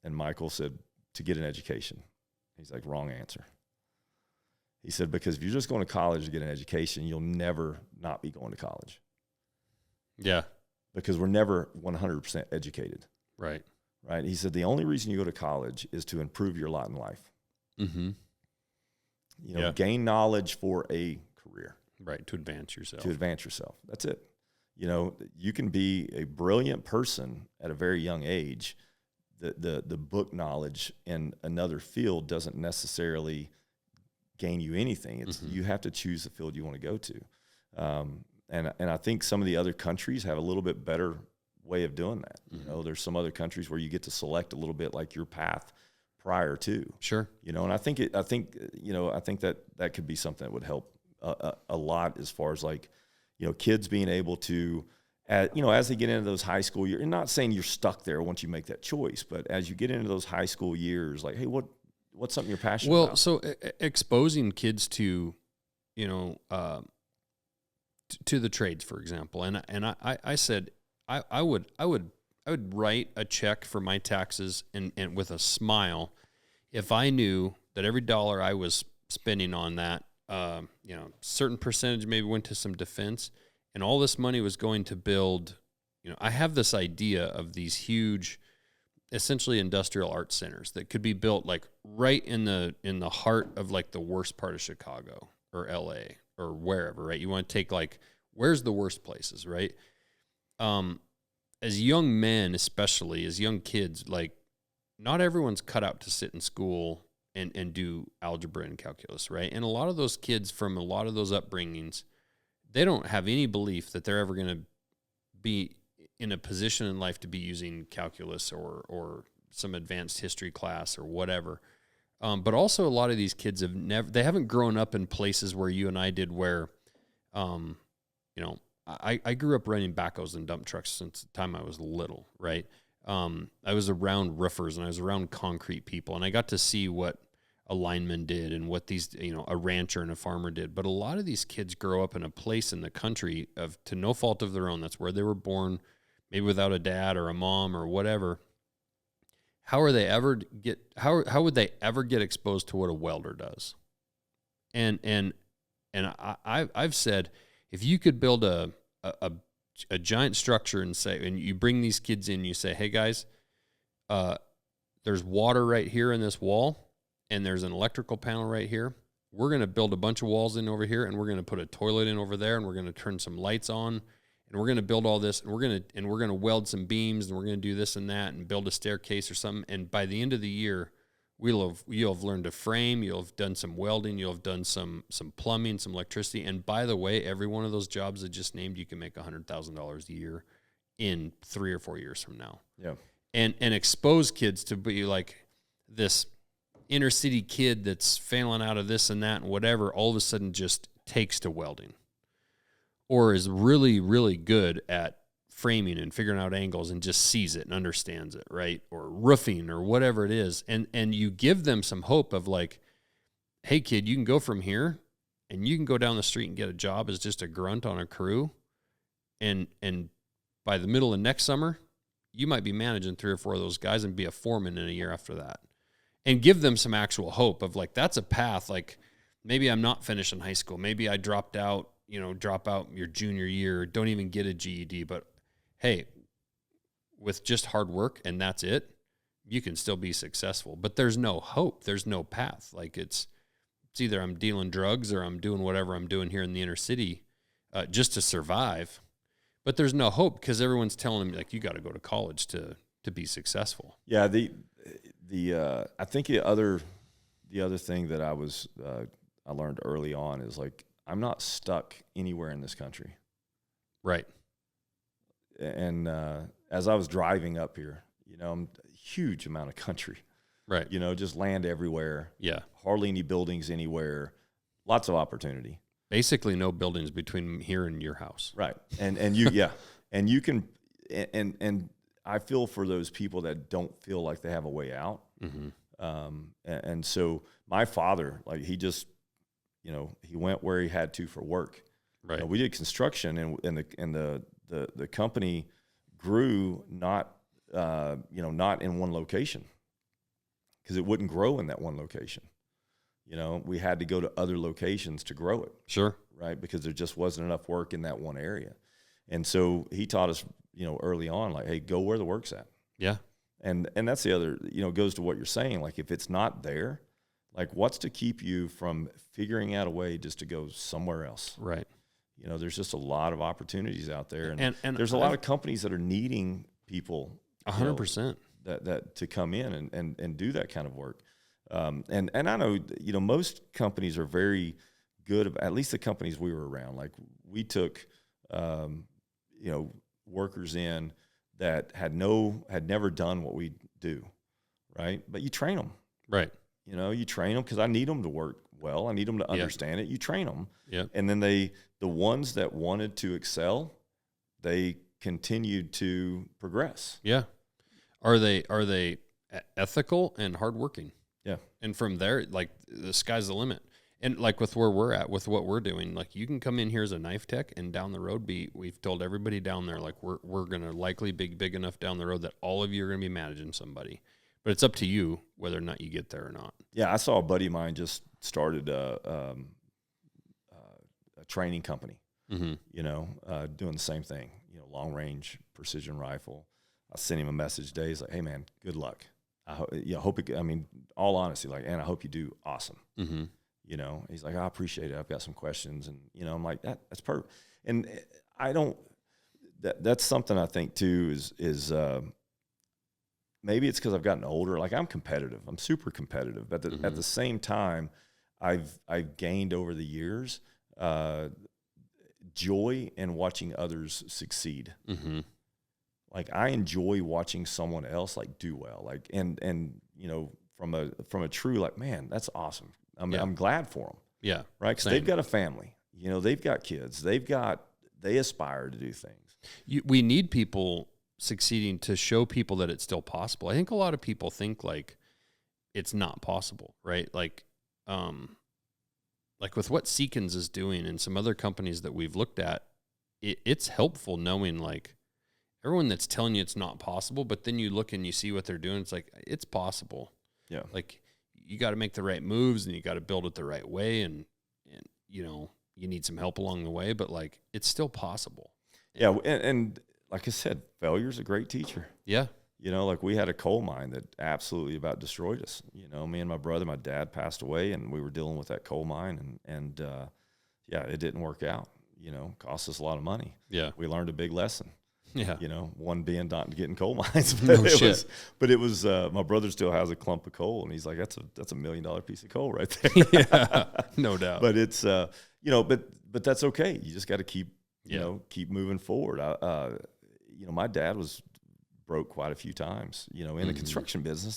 Michael said, to get an education. He's like, wrong answer. He said, because if you're just going to college to get an education, you'll never not be going to college. Yeah. Because we're never 100% educated. Right. Right. He said, the only reason you go to college is to improve your lot in life. Mm-hmm. Gain knowledge for a career. Right. To advance yourself. That's it. You can be a brilliant person at a very young age. The book knowledge in another field doesn't necessarily gain you anything. It's you have to choose the field you want to go to, and I think some of the other countries have a little bit better way of doing that. Mm-hmm. There's some other countries where you get to select a little bit like your path prior to. Sure. And I think that could be something that would help a lot, as far as like, kids being able to. As they get into those high school years, and not saying you're stuck there once you make that choice, but as you get into those high school years, like, hey, what's something you're passionate about? Well, so exposing kids to, to the trades, for example, and I said I would write a check for my taxes and with a smile if I knew that every dollar I was spending on that, certain percentage maybe went to some defense. And all this money was going to build, I have this idea of these huge, essentially industrial art centers that could be built like right in the heart of like the worst part of Chicago or LA or wherever, right? You want to take like, where's the worst places, right? As young men, especially as young kids, like not everyone's cut out to sit in school and do algebra and calculus, right? And a lot of those kids from a lot of those upbringings, they don't have any belief that they're ever going to be in a position in life to be using calculus or some advanced history class or whatever. But also a lot of these kids they haven't grown up in places where you and I did, where, I grew up running backhoes and dump trucks since the time I was little, right? I was around roofers and I was around concrete people, and I got to see what a lineman did and what these, a rancher and a farmer did. But a lot of these kids grow up in a place in the country to no fault of their own. That's where they were born, maybe without a dad or a mom or whatever. How would they ever get exposed to what a welder does? And I've said, if you could build a giant structure and you bring these kids in, you say, hey guys, there's water right here in this wall, and there's an electrical panel right here. We're going to build a bunch of walls in over here, and we're going to put a toilet in over there, and we're going to turn some lights on, and we're going to build all this, and we're going to weld some beams, and we're going to do this and that, and build a staircase or something. And by the end of the year, you'll have learned to frame, you'll have done some welding, you'll have done some plumbing, some electricity. And by the way, every one of those jobs I just named, you can make $100,000 a year in 3 or 4 years from now. Yeah. And expose kids to be like this inner city kid that's failing out of this and that and whatever, all of a sudden just takes to welding, or is really, really good at framing and figuring out angles and just sees it and understands it, right? Or roofing or whatever it is. And you give them some hope of like, hey kid, you can go from here and you can go down the street and get a job as just a grunt on a crew. And by the middle of next summer, you might be managing 3 or 4 of those guys and be a foreman in a year after that. And give them some actual hope of like, that's a path. Like maybe I'm not finishing high school. Maybe I drop out your junior year, don't even get a GED, but hey, with just hard work and that's it, you can still be successful. But there's no hope. There's no path. Like it's either I'm dealing drugs or I'm doing whatever I'm doing here in the inner city just to survive. But there's no hope because everyone's telling me like, you got to go to college to be successful. Yeah. I think the other thing that I learned early on is like, I'm not stuck anywhere in this country. Right. And as I was driving up here, I'm a huge amount of country. Right. Just land everywhere. Yeah. Hardly any buildings anywhere. Lots of opportunity. Basically no buildings between here and your house. Right. And you, yeah. And you can, and I feel for those people that don't feel like they have a way out. Mm-hmm. And so my father, like he just, he went where he had to for work. Right. We did construction and the company grew not in one location because it wouldn't grow in that one location. We had to go to other locations to grow it. Sure. Right. Because there just wasn't enough work in that one area. And so he taught us, early on, like, hey, go where the work's at. Yeah. And that's the other, goes to what you're saying. Like if it's not there, like what's to keep you from figuring out a way just to go somewhere else? Right. There's just a lot of opportunities out there. And there's a I've, lot of companies that are needing people 100% that to come in and do that kind of work. And I know, most companies are very good, at least the companies we were around. Like we took, workers in that had never done what we do. Right. But you train them. Right. You train them because I need them to work well. I need them to understand it. You train them. Yeah. And then the ones that wanted to excel, they continued to progress. Yeah. Are they ethical and hardworking? Yeah. And from there, like the sky's the limit. And like with where we're at, with what we're doing, like you can come in here as a knife tech and down the road we've told everybody down there, like we're going to likely be big enough down the road that all of you are going to be managing somebody. But it's up to you whether or not you get there or not. Yeah, I saw a buddy of mine just started a training company, mm-hmm. Doing the same thing, long range precision rifle. I sent him a message today. He's like, hey man, good luck. I hope it, all honesty, like, and I hope you do awesome. Mm-hmm. He's like, I appreciate it. I've got some questions. And, I'm like, that's perfect. And that's something I think too is maybe it's because I've gotten older. Like I'm competitive. I'm super competitive. But mm-hmm. at the same time, I've gained over the years joy in watching others succeed. Mm-hmm. Like I enjoy watching someone else like do well. Like and from a true like, man, that's awesome. I'm glad for them. Yeah. Right. Because they've got a family. They've got kids. They aspire to do things. We need people succeeding to show people that it's still possible. I think a lot of people think like it's not possible, right? Like with what Seekins is doing and some other companies that we've looked at, it's helpful knowing like everyone that's telling you it's not possible, but then you look and you see what they're doing. It's like, it's possible. Yeah. Like you got to make the right moves and you got to build it the right way. And you need some help along the way, but like, it's still possible. Yeah. And like I said, failure's a great teacher. Yeah. Like we had a coal mine that absolutely about destroyed us. Me and my brother, my dad passed away and we were dealing with that coal mine and it didn't work out, cost us a lot of money. Yeah. We learned a big lesson. Yeah. One being not getting coal mines. No shit. It was my brother still has a clump of coal and he's like, that's $1 million piece of coal right there. Yeah, no doubt. But it's, but that's okay. You just got to keep, keep moving forward. My dad was broke quite a few times, in the mm-hmm. construction business.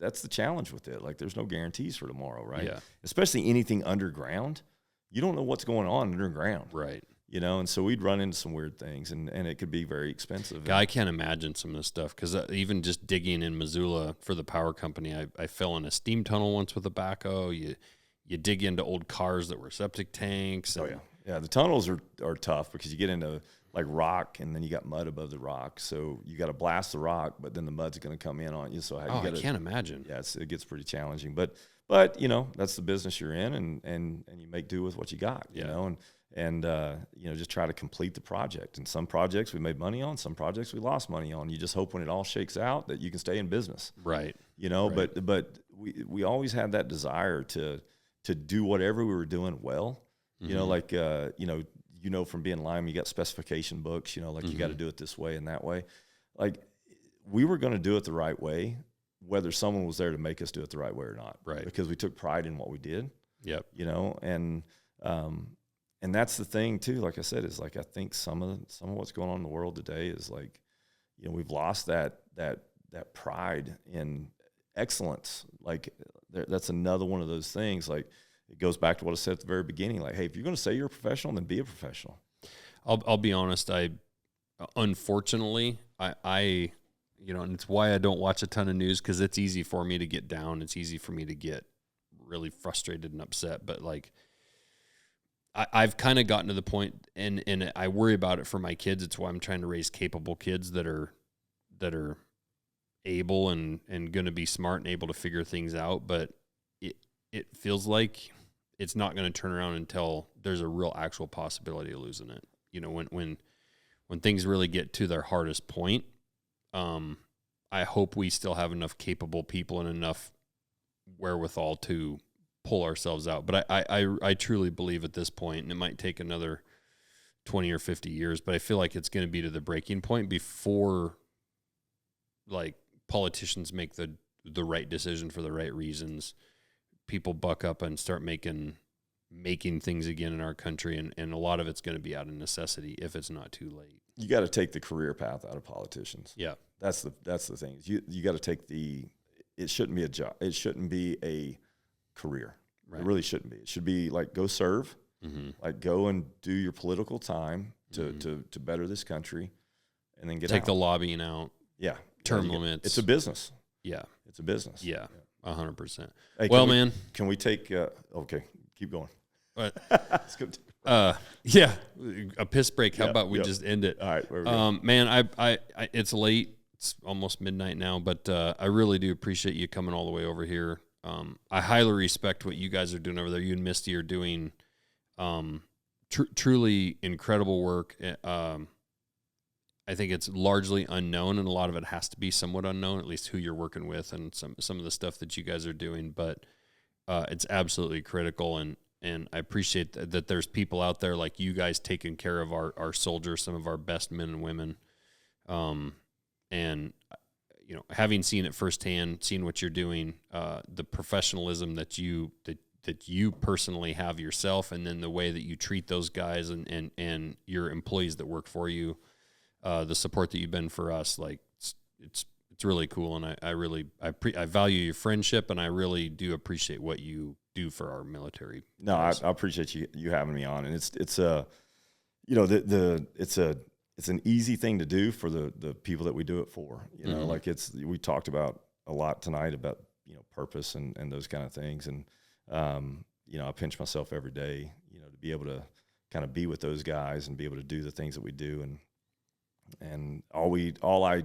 That's the challenge with it. Like there's no guarantees for tomorrow, right? Yeah. Especially anything underground. You don't know what's going on underground. Right. And so we'd run into some weird things and it could be very expensive. Yeah, I can't imagine some of this stuff because even just digging in Missoula for the power company, I fell in a steam tunnel once with a backhoe. you dig into old cars that were septic tanks. And, yeah. The tunnels are tough because you get into like rock, and then you got mud above the rock. So you got to blast the rock, but then the mud's going to come in on you. So you I can't imagine. Yeah, it gets pretty challenging. But that's the business you're in, and you make do with what you got. You know, and just try to complete the project. And some projects we made money on, some projects we lost money on. You just hope when it all shakes out that you can stay in business. Right. Right. But we always had that desire to do whatever we were doing well. From being lineman, you got specification books, you got to do it this way and that way. Like, we were going to do it the right way, whether someone was there to make us do it the right way or not. Right. Because we took pride in what we did. Yep. And that's the thing too, like I said, is like, I think some of what's going on in the world today is like, we've lost that pride in excellence. Like, that's another one of those things. Like, it goes back to what I said at the very beginning. Like, hey, if you're going to say you're a professional, then be a professional. I'll be honest. Unfortunately, and it's why I don't watch a ton of news, because it's easy for me to get down. It's easy for me to get really frustrated and upset. But like, I've kind of gotten to the point, and I worry about it for my kids. It's why I'm trying to raise capable kids that are able and going to be smart and able to figure things out. But it feels like it's not going to turn around until there's a real actual possibility of losing it. When things really get to their hardest point, I hope we still have enough capable people and enough wherewithal to pull ourselves out. But I truly believe at this point, and it might take another 20 or 50 years, but I feel like it's going to be to the breaking point before like politicians make the right decision for the right reasons. People buck up and start making things again in our country, and a lot of it's going to be out of necessity if it's not too late. You got to take the career path out of politicians. Yeah, that's the thing. You got to take it shouldn't be a job. It shouldn't be a career. Right. It really shouldn't be. It should be like, go serve, like go and do your political time to better this country, and then take the lobbying out. Yeah, term limits. It's a business. Yeah, it's a business. Yeah. 100%. Hey, man, can we take? Okay, keep going. It's good. Yeah, a piss break. How about we just end it? All right. Man, I it's late. It's almost midnight now, but I really do appreciate you coming all the way over here. I highly respect what you guys are doing over there. You and Misty are doing truly incredible work. I think it's largely unknown, and a lot of it has to be somewhat unknown, at least who you're working with and some of the stuff that you guys are doing. But it's absolutely critical, and I appreciate that there's people out there like you guys taking care of our soldiers, some of our best men and women. And having seen it firsthand, seeing what you're doing, the professionalism that you personally have yourself, and then the way that you treat those guys and your employees that work for you. The support that you've been for us, like it's really cool, and I value your friendship, and I really do appreciate what you do for our military. No, I appreciate you having me on, and it's an easy thing to do for the people that we do it for. Like we talked about a lot tonight about purpose and those kind of things, and I pinch myself every day, to be able to kind of be with those guys and be able to do the things that we do, and all I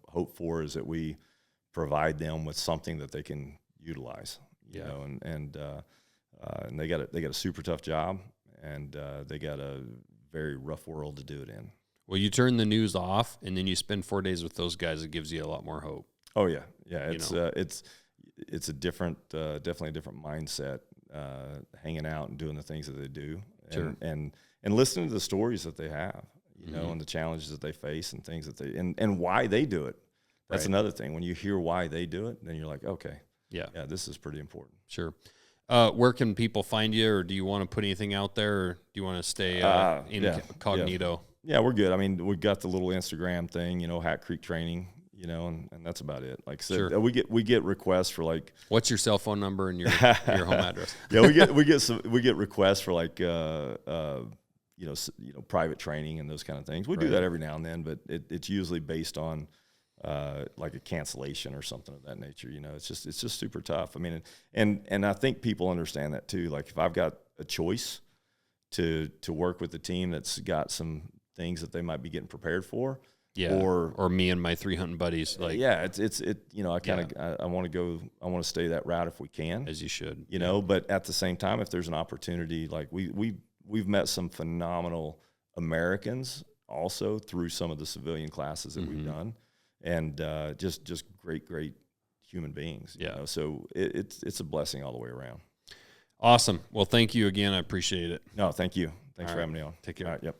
hope for is that we provide them with something that they can utilize, and they got a super tough job, and they got a very rough world to do it in. Well, you turn the news off, and then you spend 4 days with those guys. It gives you a lot more hope. Oh yeah. It's a different, definitely a different mindset, hanging out and doing the things that they do, and listening to the stories that they have. And the challenges that they face and things that and why they do it. That's another thing. When you hear why they do it, then you're like, okay, yeah, this is pretty important. Sure. Where can people find you, or do you want to put anything out there, or do you want to stay incognito? Yeah, we're good. I mean, we've got the little Instagram thing, Hat Creek Training, and that's about it. Like, so we get requests for like, what's your cell phone number and your home address? Yeah, we get requests for like private training and those kind of things. We do that every now and then, but it's usually based on like a cancellation or something of that nature. You know, it's just super tough. I mean, and I think people understand that too. Like if I've got a choice to work with a team that's got some things that they might be getting prepared for, yeah, or me and my 3 hunting buddies, like yeah, it's you know, I want to stay that route if we can, as you should, you know. But at the same time, if there's an opportunity, like we've met some phenomenal Americans also through some of the civilian classes that we've done, and just great human beings. You know? So it's a blessing all the way around. Awesome. Well, thank you again. I appreciate it. No, thank you. Thanks for having me on. Take care. All right, yep.